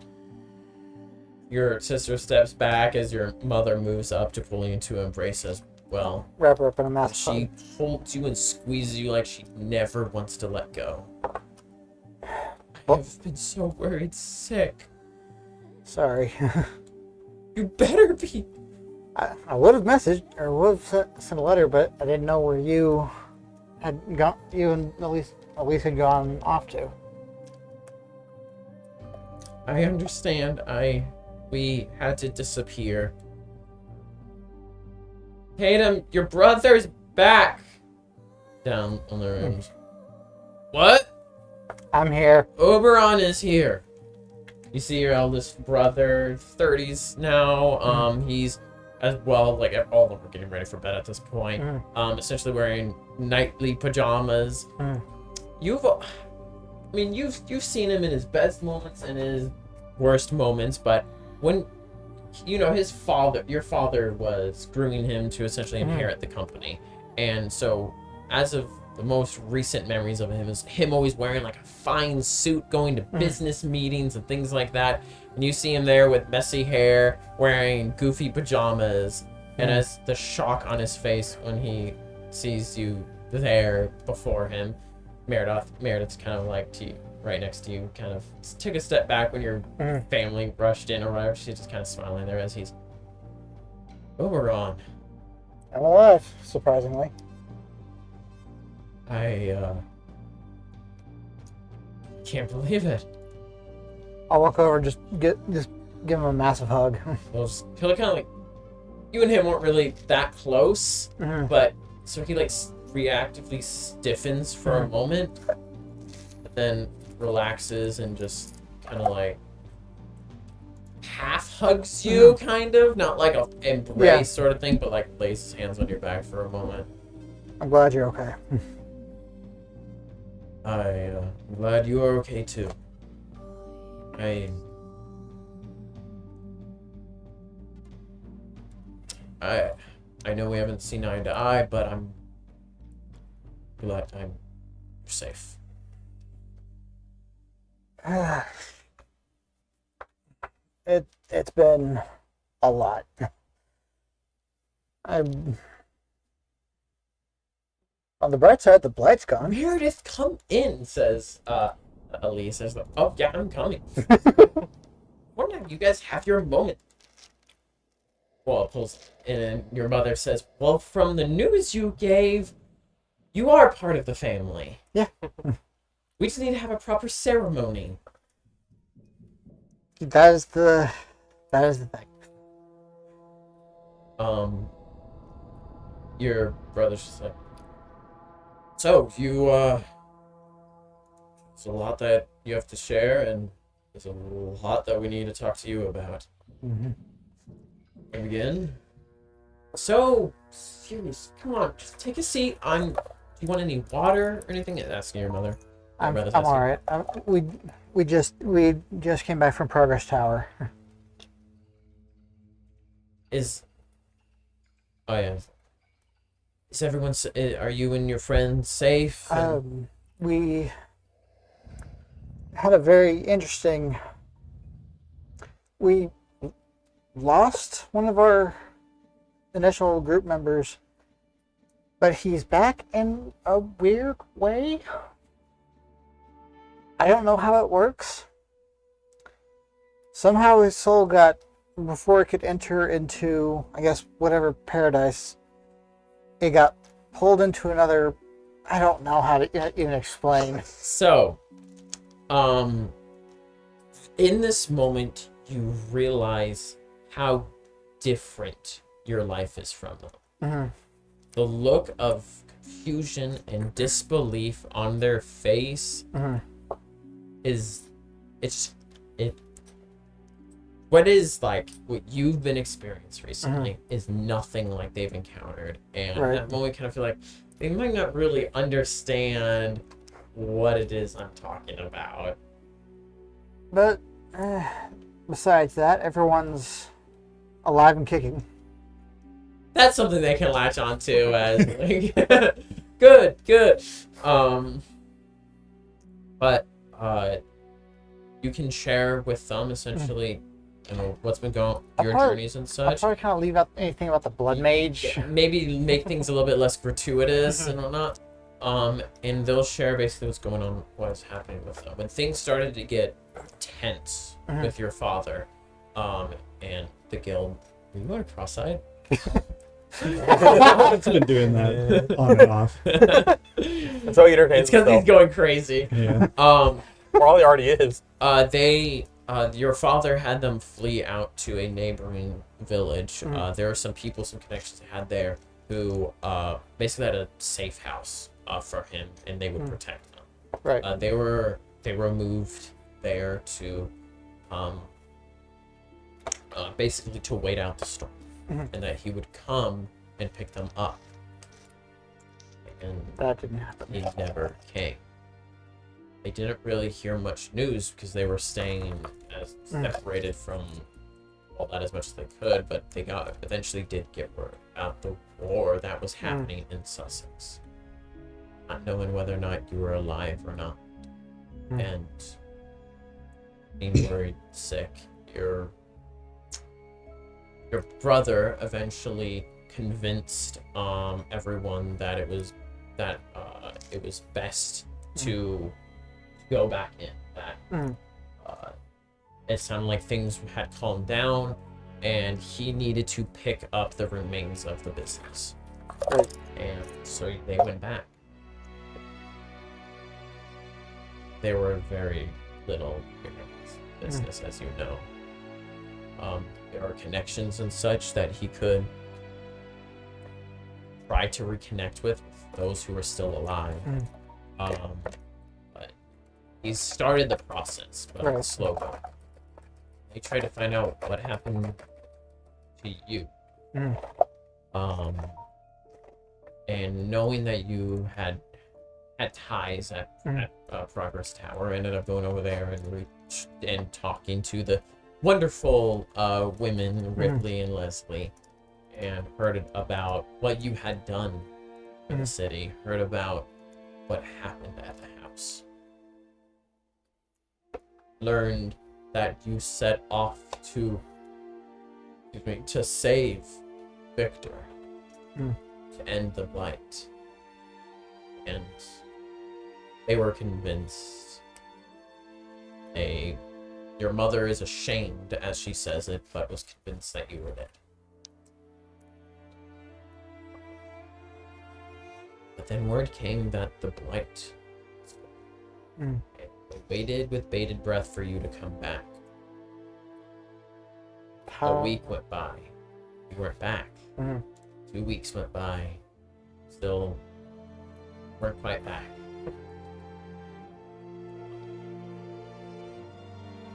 Your sister steps back as your mother moves up to pull you into embrace as well.
Wrap her up in a mask.
She holds you and squeezes you like she never wants to let go. I've been so worried sick.
Sorry.
You better be.
I would have messaged or would have sent a letter, but I didn't know where you had gone. You and Elise had gone off to.
I understand. We had to disappear. Tatum, your brother's back. Down on the rooms. What?
I'm here.
Oberon is here. You see your eldest brother, 30s now. He's as well, like all of them are getting ready for bed at this point. Essentially wearing nightly pajamas. You've seen him in his best moments and his worst moments, but when your father was grooming him to essentially inherit the company, and so as of the most recent memories of him is him always wearing like a fine suit, going to business meetings and things like that. And you see him there with messy hair, wearing goofy pajamas, and as the shock on his face when he sees you there before him, Meredith's kind of like to you, right next to you, kind of took a step back when your family rushed in or whatever. She's just kind of smiling there as he's Oberon.
I'm alive, surprisingly.
I can't believe it.
I'll walk over and just give him a massive hug.
Well, he'll kind of like, you and him weren't really that close, but so he like reactively stiffens for a moment, but then relaxes and just kind of like half hugs you, kind of, not like a embrace sort of thing, but like lays his hands on your back for a moment.
I'm glad you're okay.
I'm glad you are okay too. I know we haven't seen eye to eye, but I'm glad you're safe.
It's been a lot. I'm on the bright side, the blight's gone.
Meredith, come in, says Elise says, "Oh yeah, I'm coming." Well, now you guys have your moment. Well, pulls, and your mother says, "Well, from the news you gave, you are part of the family.
Yeah.
We just need to have a proper ceremony."
That is the thing.
Your brother's just like, "So you there's a lot that you have to share, and there's a lot that we need to talk to you about."
Mm-hmm.
And again, so serious. Come on, just take a seat. Do you want any water or anything? Asking your mother.
I'm
brother's
all
asking.
right. We just came back from Progress Tower.
Oh yeah. Is everyone? Are you and your friends safe?
We had a very interesting. We lost one of our initial group members, but he's back in a weird way. I don't know how it works. Somehow his soul got, before it could enter into, I guess, whatever paradise, it got pulled into another. I don't know how to even explain.
So, in this moment, you realize how different your life is from them.
Mm-hmm.
The look of confusion and disbelief on their face what you've been experiencing recently is nothing like they've encountered. And
Right.
at that moment, kind of feel like they might not really understand what it is I'm talking about.
But besides that, everyone's alive and kicking.
That's something they can latch on to as like, good. But you can share with them essentially, what's been going, your journeys and
I'll
such.
probably kind of leave out anything about the blood mage.
Maybe make things a little bit less gratuitous and whatnot. And they'll share basically what's going on, what's happening with them. When things started to get tense with your father, and the guild, are you going cross-eyed?
It's been doing that on and off.
That's how he entertains
It's because he's
himself.
going crazy.
Yeah.
Probably already is.
Your father had them flee out to a neighboring village. There were some people, some connections they had there who basically had a safe house for him, and they would protect them.
Right.
They were moved there to basically to wait out the storm, and that he would come and pick them up. And
That didn't happen.
he never came. They didn't really hear much news because they were staying as separated from all that as much as they could, but they eventually did get word about the war that was happening in Sussex. Not knowing whether or not you were alive or not. And being worried, sick. Your brother eventually convinced everyone that it was best to go back in. That it sounded like things had calmed down, and he needed to pick up the remains of the business.
Right.
And so they went back. They were very little business, as you know. There are connections and such that he could try to reconnect with those who are still alive. But he's started the process, but
Right.
slow going. They tried to find out what happened to you. And knowing that you had ties at Progress Tower, ended up going over there and talking to the wonderful women, Ripley and Leslie, and heard about what you had done in the city, heard about what happened at the house. Learned that you set off to save Victor, to end the blight. And they were convinced Your mother is ashamed, as she says it, but was convinced that you were dead. But then word came that the blight.
Mm.
They waited with bated breath for you to come back. A
How?
week went by. You weren't back.
Mhm.
2 weeks went by. Still weren't quite back.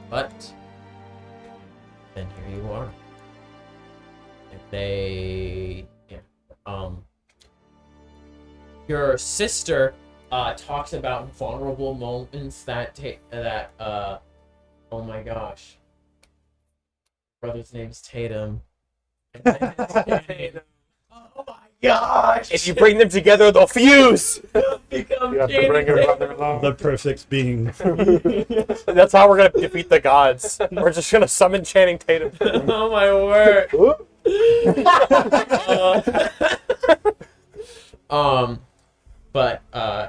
But then here you are. And your sister talks about vulnerable moments oh my gosh. Brother's name's Tatum. Oh my gosh!
If you bring them together, they'll fuse.
Become
You have to bring your brother along.
The perfect being.
That's how we're gonna defeat the gods. We're just gonna summon Channing Tatum.
Oh my word.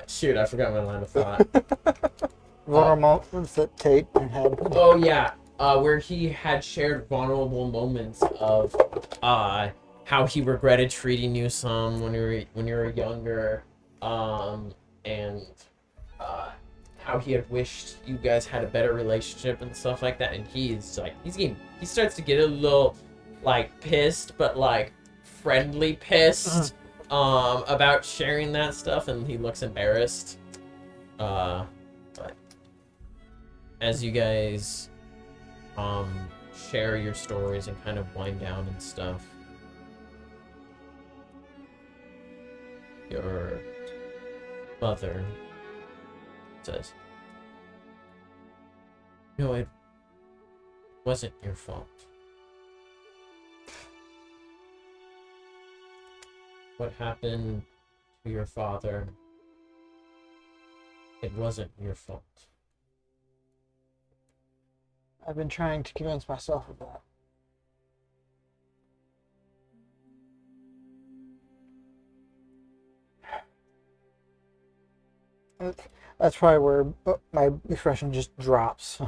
Shoot, I forgot my line of thought.
Vulnerable moments that Tate had.
Oh yeah, where he had shared vulnerable moments of how he regretted treating you some when you were younger, and how he had wished you guys had a better relationship and stuff like that. And he starts to get a little like pissed, but like friendly pissed about sharing that stuff, and he looks embarrassed. But as you guys share your stories and kind of wind down and stuff, your mother says, "No, it wasn't your fault. What happened to your father, it wasn't your fault."
I've been trying to convince myself of that. That's probably where my expression just drops.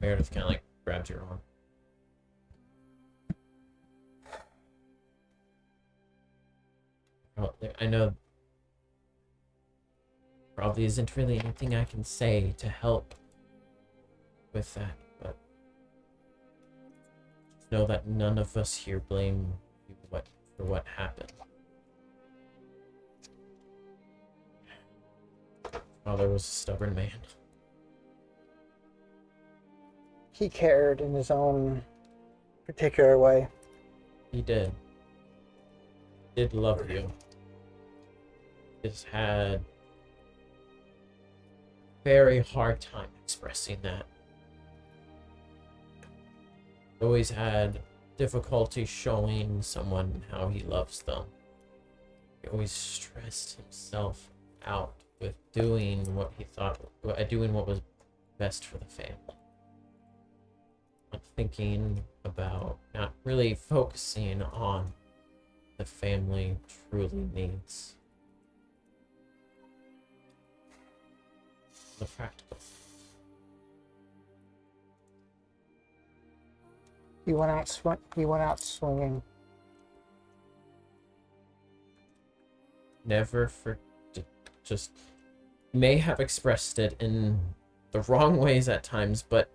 Meredith kind of like grabs your arm. Well, I know probably isn't really anything I can say to help with that, but just know that none of us here blame you for what happened. Father was a stubborn man.
He cared in his own particular way.
He did. Did love you. Just had a very hard time expressing that. Always had difficulty showing someone how he loves them. He always stressed himself out with doing what was best for the family. Not thinking about, not really focusing on the family truly needs. The practical.
He went out swinging.
Never just may have expressed it in the wrong ways at times, but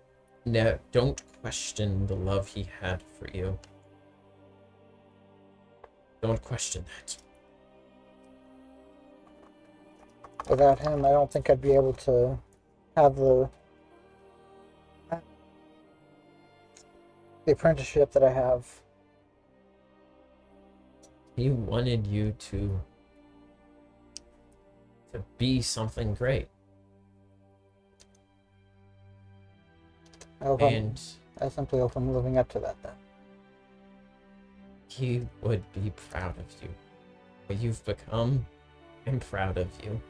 don't question the love he had for you. Don't question that.
Without him, I don't think I'd be able to have the apprenticeship that I have.
He wanted you to be something great. And
I simply hope I'm living up to that then.
he would be proud of you. What you've become, I'm proud of you.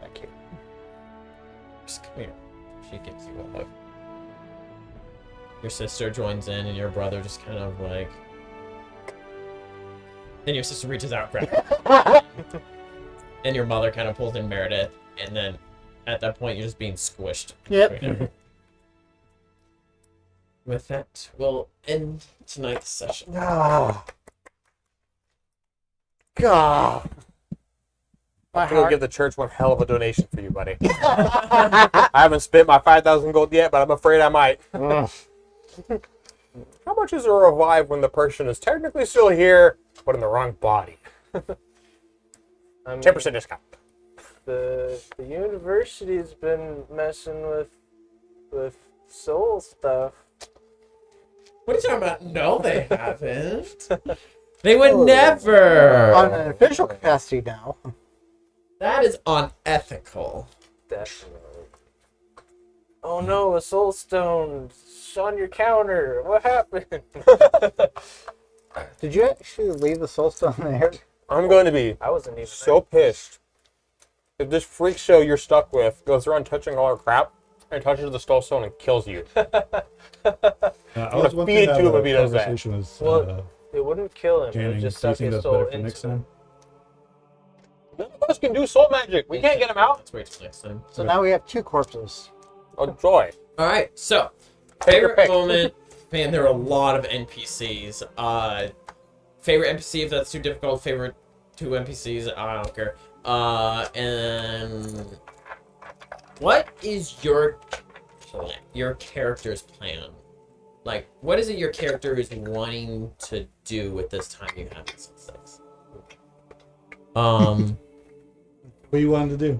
Thank you.
Just come here. She gives you a hug. Your sister joins in, and your brother just kind of like Then your sister reaches out, grabs. And your mother kind of pulls in Meredith, and then at that point, you're just being squished.
Yep.
Right now. With that, we'll end tonight's session.
Ah,
God. My
I'm gonna
heart.
give the church one hell of a donation for you, buddy. I haven't spent my 5,000 gold yet, but I'm afraid I might. How much is a revive when the person is technically still here, but in the wrong body?
I mean,
10% discount.
the university's been messing with soul stuff.
What are you talking about? No, they haven't. They would never.
On an official capacity now.
That is unethical.
Definitely. Oh no, a soul stone on your counter. What happened?
Did you actually leave the soul stone there?
I'm going to be
I wasn't even
so pissed if this freak show you're stuck with goes around touching all our crap and touches the stone and kills you.
I was
feed
wanting
it
to have
to him
a
if he does that.
conversation with
Well, It wouldn't kill him. It
Janning.
would
Do you
just suck
think
his
that's
soul
better for next
into him.
time?
None of us can do soul magic. We can't get him out.
Let's wait till next time.
So now we have 2 corpses.
Oh, joy.
All right, so
Take your
favorite
pick.
moment. Man, there are a lot of NPCs. Favorite NPC if that's too difficult. Favorite 2 NPCs. I don't care. And what is your plan? Your character's plan? Like, what is it your character is wanting to do with this time you have in 6?
What you wanted to do?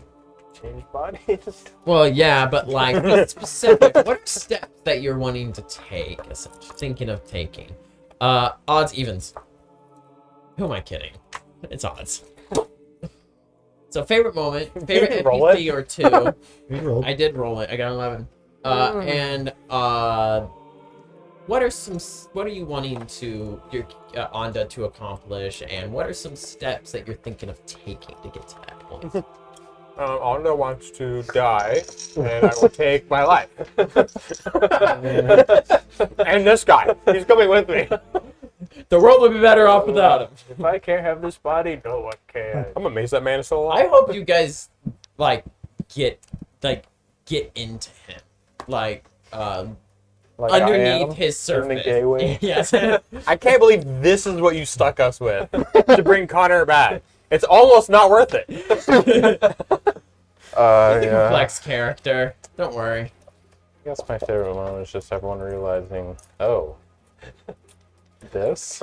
Change bodies.
Well, yeah, but like, what's specific? What are steps that you're wanting to take, essentially, thinking of taking? Odds, evens. Who am I kidding? It's odds. So, favorite moment, favorite
you roll
NPC or 2.
You rolled.
I did roll it. I got 11. And what are you wanting to your Onda to accomplish, and what are some steps that you're thinking of taking to get to that point?
Onda wants to die, and I will take my life. And this guy, he's coming with me.
The world would be better off without him.
If I can't have this body, no one can.
I'm amazed that man is still alive.
I hope you guys get into him, like
Like I
underneath
am
his
in the
surface.
gay way.
Yes.
I can't believe this is what you stuck us with to bring Connor back. It's almost not worth it.
Yeah.
Complex character. Don't worry.
I guess my favorite moment is just everyone realizing, oh, this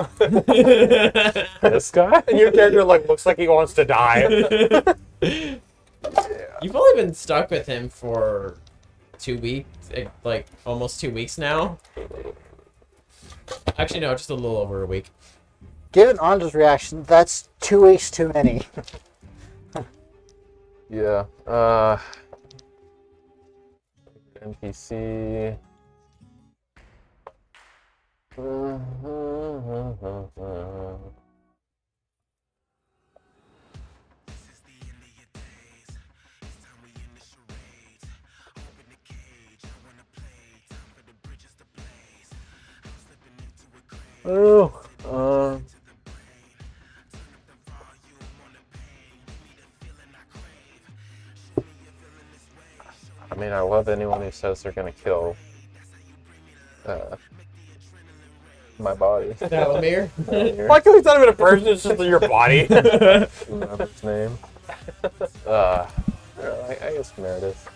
guy.
And your character looks like he wants to die.
You've only been stuck with him for 2 weeks, like almost 2 weeks now. Actually, no, just a little over a week.
Given Andra's reaction, that's 2 weeks too many.
Yeah. NPC. Oh, I mean, I love anyone who says they're gonna kill my body.
Valamir?
Luckily, it's not even a person, it's just your body.
Remember his name. I guess Meredith.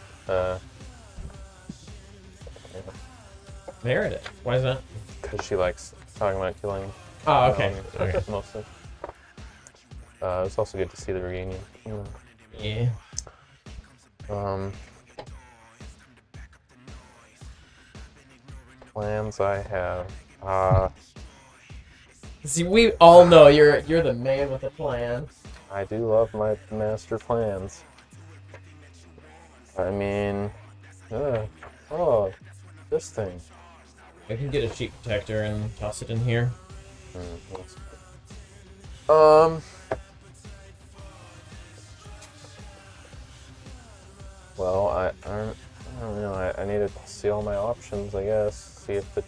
Meredith. Why is that?
Because she likes talking about killing.
Oh, okay. Okay.
Mostly. It's also good to see the reunion.
Yeah.
Plans I have.
See, we all know you're the man with a plan.
I do love my master plans. I mean, oh, this thing.
I can get a sheet protector and toss it in here.
Well, I don't know. I need to see all my options, I guess. See if the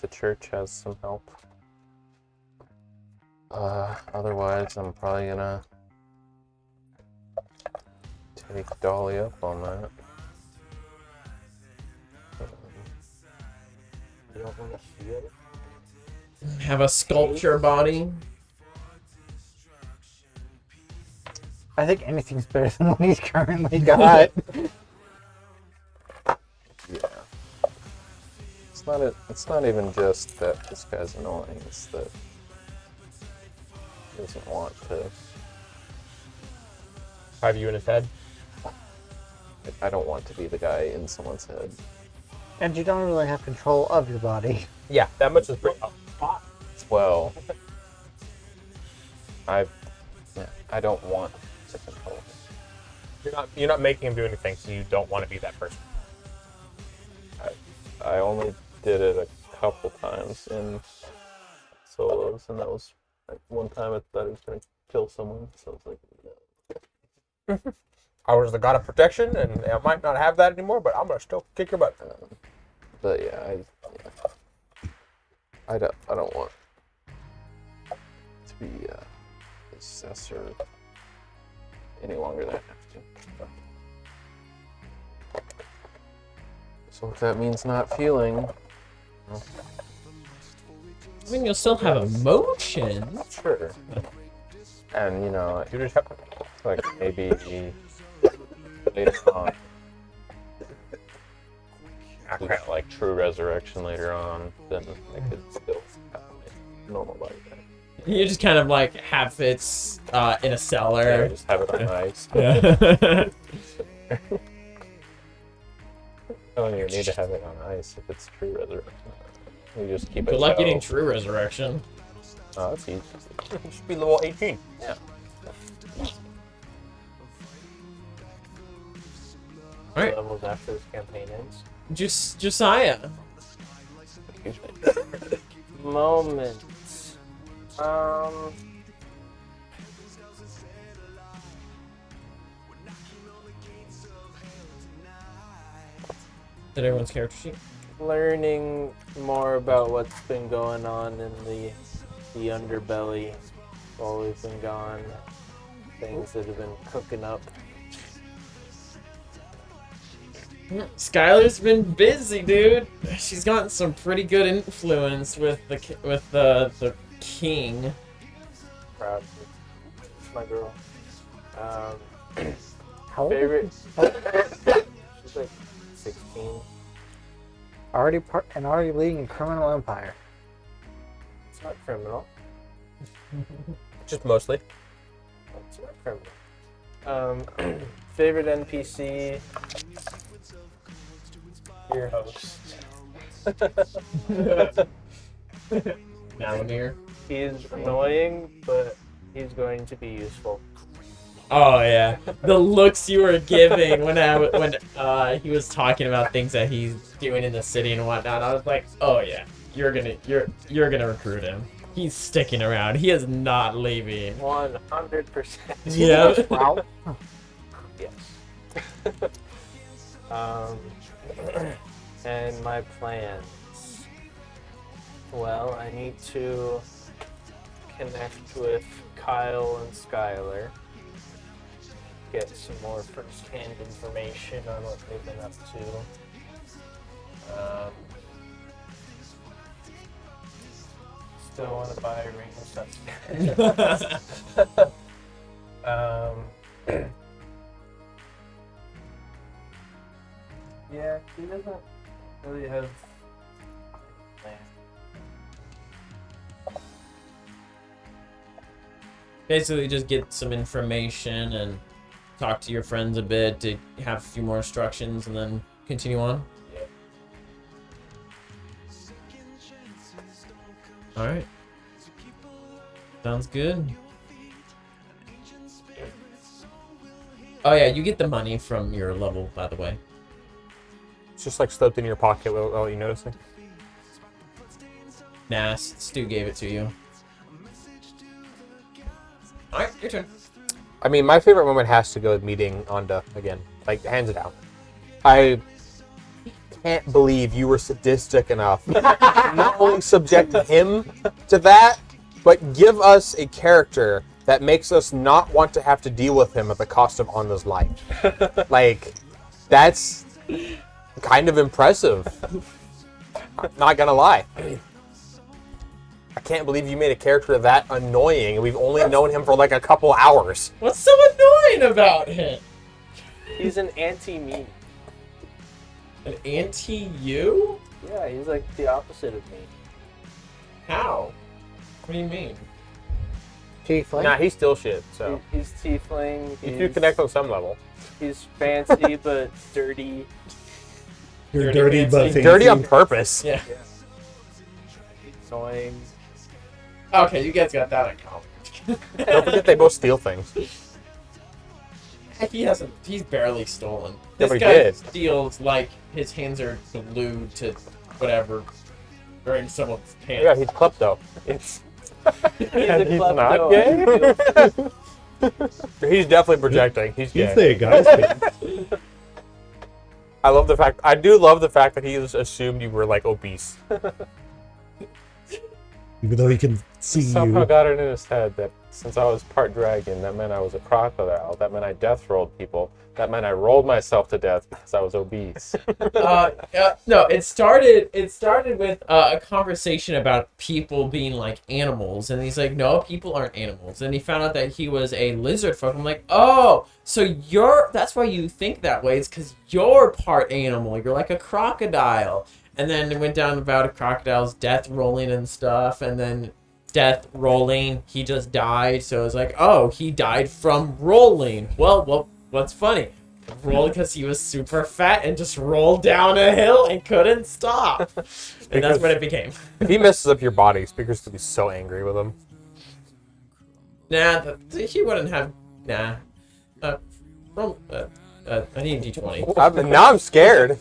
church has some help. Otherwise, I'm probably gonna take Dolly up on that.
You don't want to see it?
Have a sculpture body.
I think anything's better than what he's currently got.
Yeah. It's not even just that this guy's annoying, it's that he doesn't want to.
Have you in his head?
I don't want to be the guy in someone's head.
And you don't really have control of your body.
Yeah, that much is pretty.
Well, I don't want to control him.
You're not making him do anything, so you don't want to be that person.
I only did it a couple times in solos, and that was like one time I thought he was gonna kill someone, so I was like, no.
I was the god of protection, and I might not have that anymore, but I'm gonna still kick your butt.
But yeah, I don't want to be assessor any longer than I have to. So if that means not feeling, well,
I mean, you'll still have emotions.
sure. And you know,
You just have
like maybe later on, kind of like true resurrection later on, then I could still have my normal body back.
You just kind of like have it in a
Yeah,
cellar.
just have it on ice.
Yeah.
I don't even need to have it on ice if it's true resurrection. You just keep it.
Good luck
shallow.
getting true resurrection.
Oh, that's easy.
you should be level 18.
Yeah.
Alright.
Levels after this campaign ends.
Josiah.
Excuse me.
Moment.
Did everyone's character sheet?
Learning more about what's been going on in the underbelly while we've been gone. Things that have been cooking up.
Skylar's been busy, dude. She's gotten some pretty good influence with the king.
Proud of her. It's my girl.
How old is
Favorite. She's like 16.
already leading a criminal empire.
It's not criminal.
Just mostly.
It's not criminal. Favorite NPC. Your host.
Malamir.
He's annoying, but he's going to be useful.
Oh yeah, the looks you were giving when he was talking about things that he's doing in the city and whatnot. I was like, oh yeah, you're gonna recruit him. He's sticking around. He is not leaving.
100%.
Yeah.
Wow.
Yes. And my plans. Well, I need to connect with Kyle and Skylar. Get some more first-hand information on what they've been up to. Still want to buy a ring of suspect. Yeah, he doesn't really have a plan.
Basically, just get some information and talk to your friends a bit to have a few more instructions, and then continue on.
Yeah.
All right. Sounds good. Oh yeah, you get the money from your level, by the way.
It's just like slipped in your pocket without you noticing.
Nah, Stu gave it to you. All right, your turn.
I mean, my favorite moment has to go with meeting Onda again. Like, hands down. I can't believe you were sadistic enough not only subject him to that, but give us a character that makes us not want to have to deal with him at the cost of Anna's life. Like, that's kind of impressive. Not gonna lie. I can't believe you made a character that annoying, and we've only known him for like a couple hours.
What's so annoying about him?
He's an anti-me.
An anti-you?
Yeah, he's like the opposite of me.
How? What do you mean?
Tiefling.
Nah, he's still shit, so.
He's tiefling.
You two connect on some level.
He's fancy but dirty.
You're
Dirty
dirty, but
fancy.
fancy.
Dirty on purpose.
Yeah.
Annoying.
Okay, you guys got that in common.
Don't forget they both steal things.
He hasn't. He's barely stolen.
Yeah,
This
but he
guy
did.
steals like his hands are glued to whatever, or in someone's pants.
Yeah, he's klepto.
It's
He's
And
a
he's
klepto.
not gay?
He's definitely projecting. He's
He's
gay.
the guy's pants.
I do love the fact that he just assumed you were like obese.
Even though he can see
Somehow
you.
got it in his head that since I was part dragon, that meant I was a crocodile. That meant I death rolled people. That meant I rolled myself to death because I was obese.
No, it started with a conversation about people being like animals, and he's like, no, people aren't animals. And he found out that he was a lizard folk. I'm like, oh, so that's why you think that way. It's because you're part animal. You're like a crocodile. And then it went down about a crocodile's death rolling and stuff, and then death rolling, he just died. So it was like, oh, he died from rolling. Well, what's funny? Rolled because he was super fat and just rolled down a hill and couldn't stop. And that's what it became.
If he messes up your body, Speaker's gonna be so angry with him.
Nah, he wouldn't have. Nah. I need a d20.
Now I'm scared.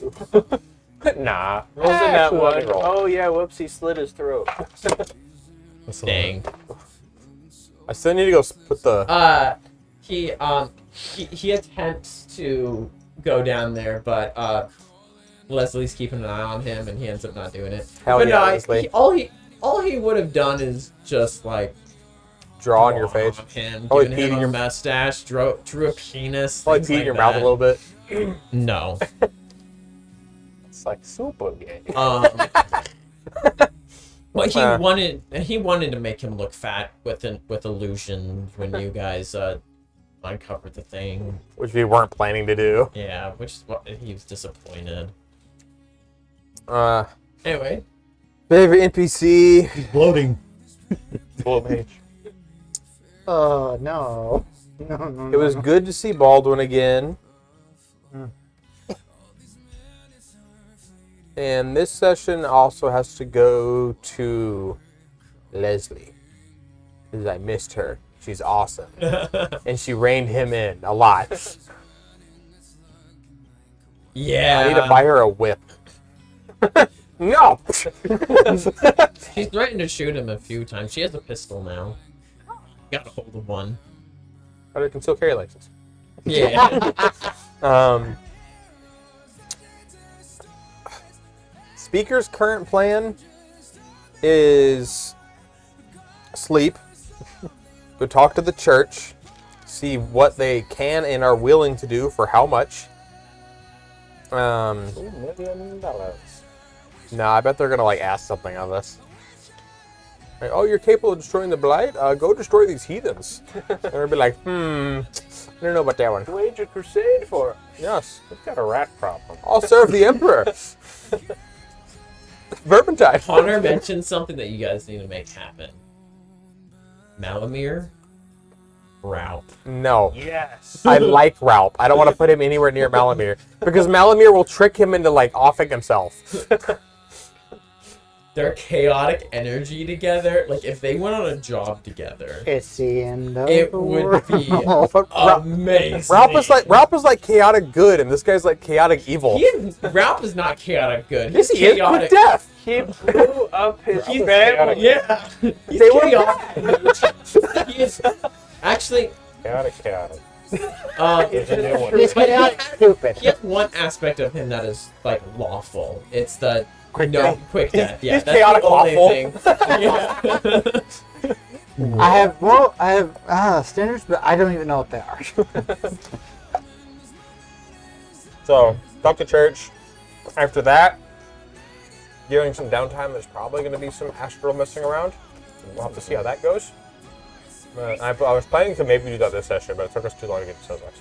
Nah. Rolls in that
Actually, let me
one.
roll.
Oh yeah, whoops, he slit his throat.
Dang.
I still need to go put the.
He attempts to go down there, but Leslie's keeping an eye on him, and he ends up not doing it.
Hell
But
yeah,
no,
Leslie.
all he would have done is just like
Draw on your face.
him,
Probably
giving
peed
him
in
a
your-
mustache, drew a penis.
Probably
things
pee in
like
your mouth a
that.
little bit.
No.
It's like super gay.
Well, he
Uh.
wanted to make him look fat with illusion when you guys uncovered the thing.
Which we weren't planning to do.
Yeah, which is what he was disappointed. Anyway,
Favorite NPC.
He's bloating.
Full mage.
No. No, no,
It was
no.
good to see Baldwin again. And this session also has to go to Leslie. Because I missed her. She's awesome. And she reined him in a lot.
yeah.
I need to buy her a whip. No!
She's threatened to shoot him a few times. She has a pistol now. Got a hold of one.
But I can still carry license.
Yeah.
Speaker's current plan is sleep, go talk to the church, see what they can and are willing to do for how much.
$2 million.
Nah, I bet they're gonna like ask something of us. Like, oh, you're capable of destroying the blight? Go destroy these heathens. And we'll be like, I don't know about that one.
Wage a crusade for it.
Yes,
We've got a rat problem.
I'll serve the emperor. Verpentine.
Connor mentioned something that you guys need to make happen. Malamir, Ralph.
No.
Yes.
I like Ralph. I don't want to put him anywhere near Malamir because Malamir will trick him into like offing himself.
Their chaotic energy together, like if they went on a job together,
It's the end of
it
the
would be
world.
amazing.
Ralph is like chaotic good, and this guy's like chaotic evil.
Ralph is not chaotic good.
Yes,
He's
he is.
chaotic.
Good death.
He blew up his
He's
family.
Yeah. He's
They were
chaotic. He is actually.
Chaotic.
It's
a new one.
He's chaotic stupid.
He has one aspect of him that is like lawful. It's the
Quick
no
death.
quick death. Yeah,
he's
that's
chaotic
the only
lawful.
thing. Yeah.
I have standards, but I don't even know what they are.
So, talk to church. After that, during some downtime, there's probably going to be some astral messing around. We'll have to see how that goes. I was planning to maybe do that this session, but it took us too long to get to Sussex.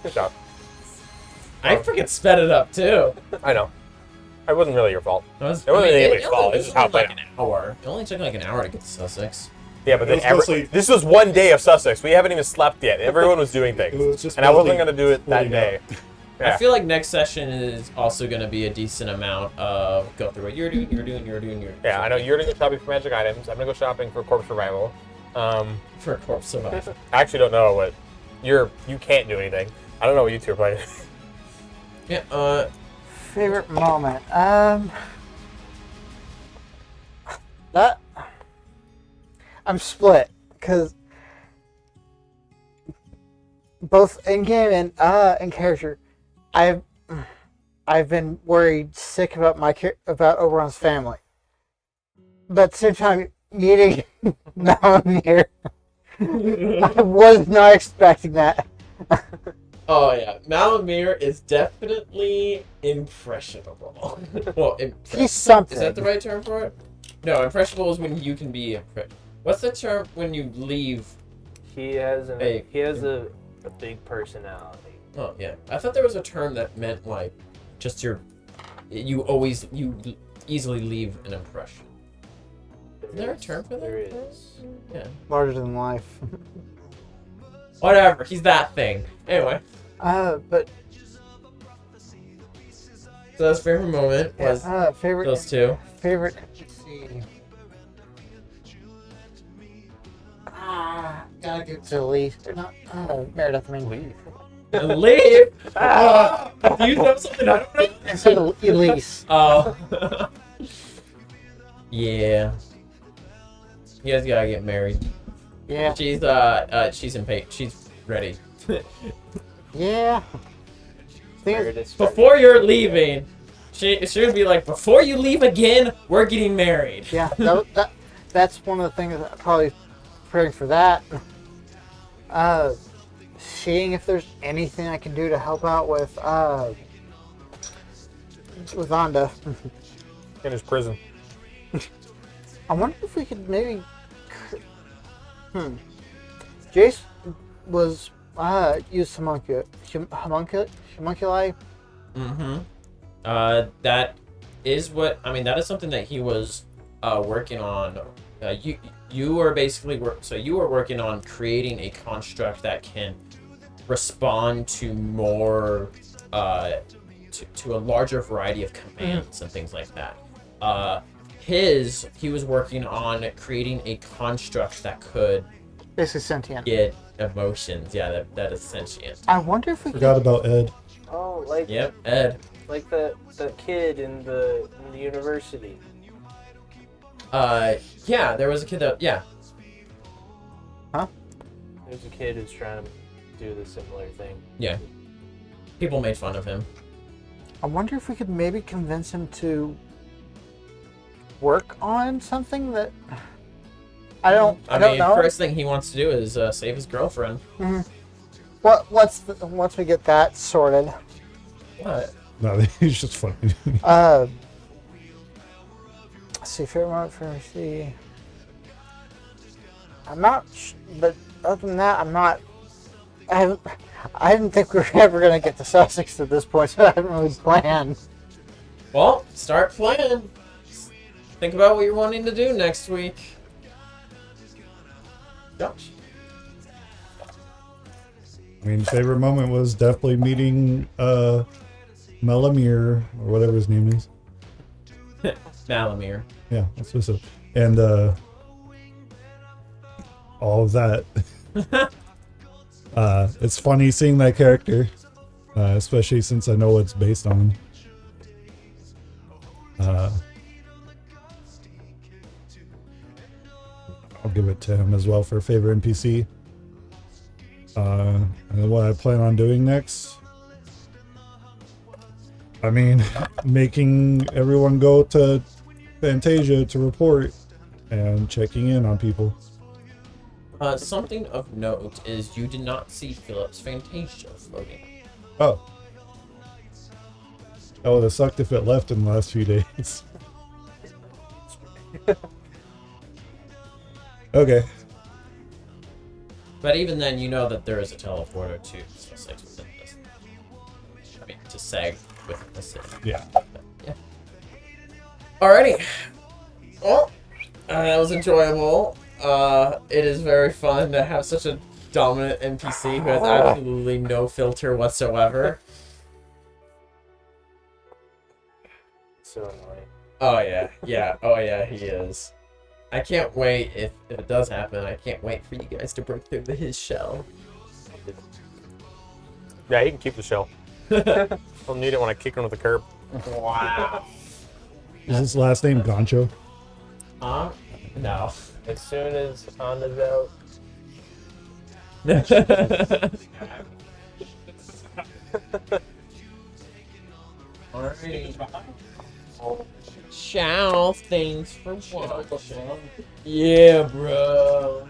Good job.
I freaking sped it up too.
I know. It wasn't really your fault.
It
It wasn't anybody's fault. It's just how it
like
played
an hour. It only took like an hour to get to Sussex.
Yeah, but
It
then
was mostly-
this was one day of Sussex. We haven't even slept yet. Everyone was doing things.
It was just
And I wasn't
mostly
going to do it that
pulling
day.
out.
Yeah.
I feel like next session is also going to be a decent amount of go through what you're doing.
Yeah, I know you're going to go shopping for magic items. I'm going to go shopping for corpse survival.
For corpse survival.
I actually don't know what you can't do anything. I don't know what you two are playing.
Yeah.
Favorite moment. That I'm split because both in game and in character, I've been worried sick about about Oberon's family, but at the same time meeting Malamir, I was not expecting that.
Oh yeah, Malamir is definitely impressionable. Well,
He's something.
Is that the right term for it? No, impressionable is when you can be What's the term when you leave?
He has
Hey.
a big personality.
Oh yeah, I thought there was a term that meant like just you easily leave an impression. Is there a term for that?
There is.
Yeah.
Larger than life.
Whatever. He's that thing. Anyway,
But
so his favorite moment was
favorite.
those two.
Favorite. Let's see. Gotta give it to Lee. Not Meredith. I mean,
Leave.
And leave. Do you know something I don't know?
I said Elise.
Oh. Yeah. You guys gotta get married.
Yeah.
She's impatient. She's ready.
Yeah. Thing is,
Meredith's starting
Before
to
you're
get
leaving, she would be like, before you leave again, we're getting married.
yeah. That's one of the things that I'm probably praying for that. Seeing if there's anything I can do to help out with Anda.
In his prison.
I wonder if we could maybe. Jace was used homunculi.
Mm-hmm. That is what I mean. That is something that he was working on. You were basically you were working on creating a construct that can respond to more to a larger variety of commands and things like that. He was working on creating a construct that could
Basically sentient.
get emotions. Yeah, that is sentient.
I wonder if we could.
Forgot about Ed.
Oh, like
Yep, Ed.
like the kid in the university.
Yeah, there was a kid that
There's a kid who's trying to do the similar thing.
yeah. People made fun of him.
I wonder if we could maybe convince him to work on something that I don't know.
First thing he wants to do is save his girlfriend.
Once we get that sorted.
What?
No, he's just funny.
Let's see, favorite moment for me. I'm not, but other than that, I'm not. I didn't think we were ever gonna get to Sussex at this point, so I haven't really planned.
Well, start planning. Think about what you're wanting to do next week. Josh.
I mean, favorite moment was definitely meeting Malamir or whatever his name is.
Malamir.
Yeah, that's what's up. And all of that. It's funny seeing that character, especially since I know what it's based on. I'll give it to him as well for favorite NPC. And then what I plan on doing next. I mean, making everyone go to Fantasia to report and checking in on people.
Something of note is you did not see Philip's Fantasia floating.
Oh. That would have sucked if it left in the last few days. Okay.
But even then, you know that there is a teleporter to Sussex within this. I mean, to Seg within the city.
Yeah.
Yeah. Alrighty. Well, that was enjoyable. It is very fun to have such a dominant NPC who has absolutely no filter whatsoever.
So annoying.
Oh yeah, oh yeah, he is. I can't wait if it does happen. I can't wait for you guys to break through his shell.
Yeah, he can keep the shell. I'll need it when I kick him to the curb.
Wow.
Is his last name Goncho?
No.
As soon as Honda's out,
Alrighty. Ciao. Thanks for watching. Yeah, bro.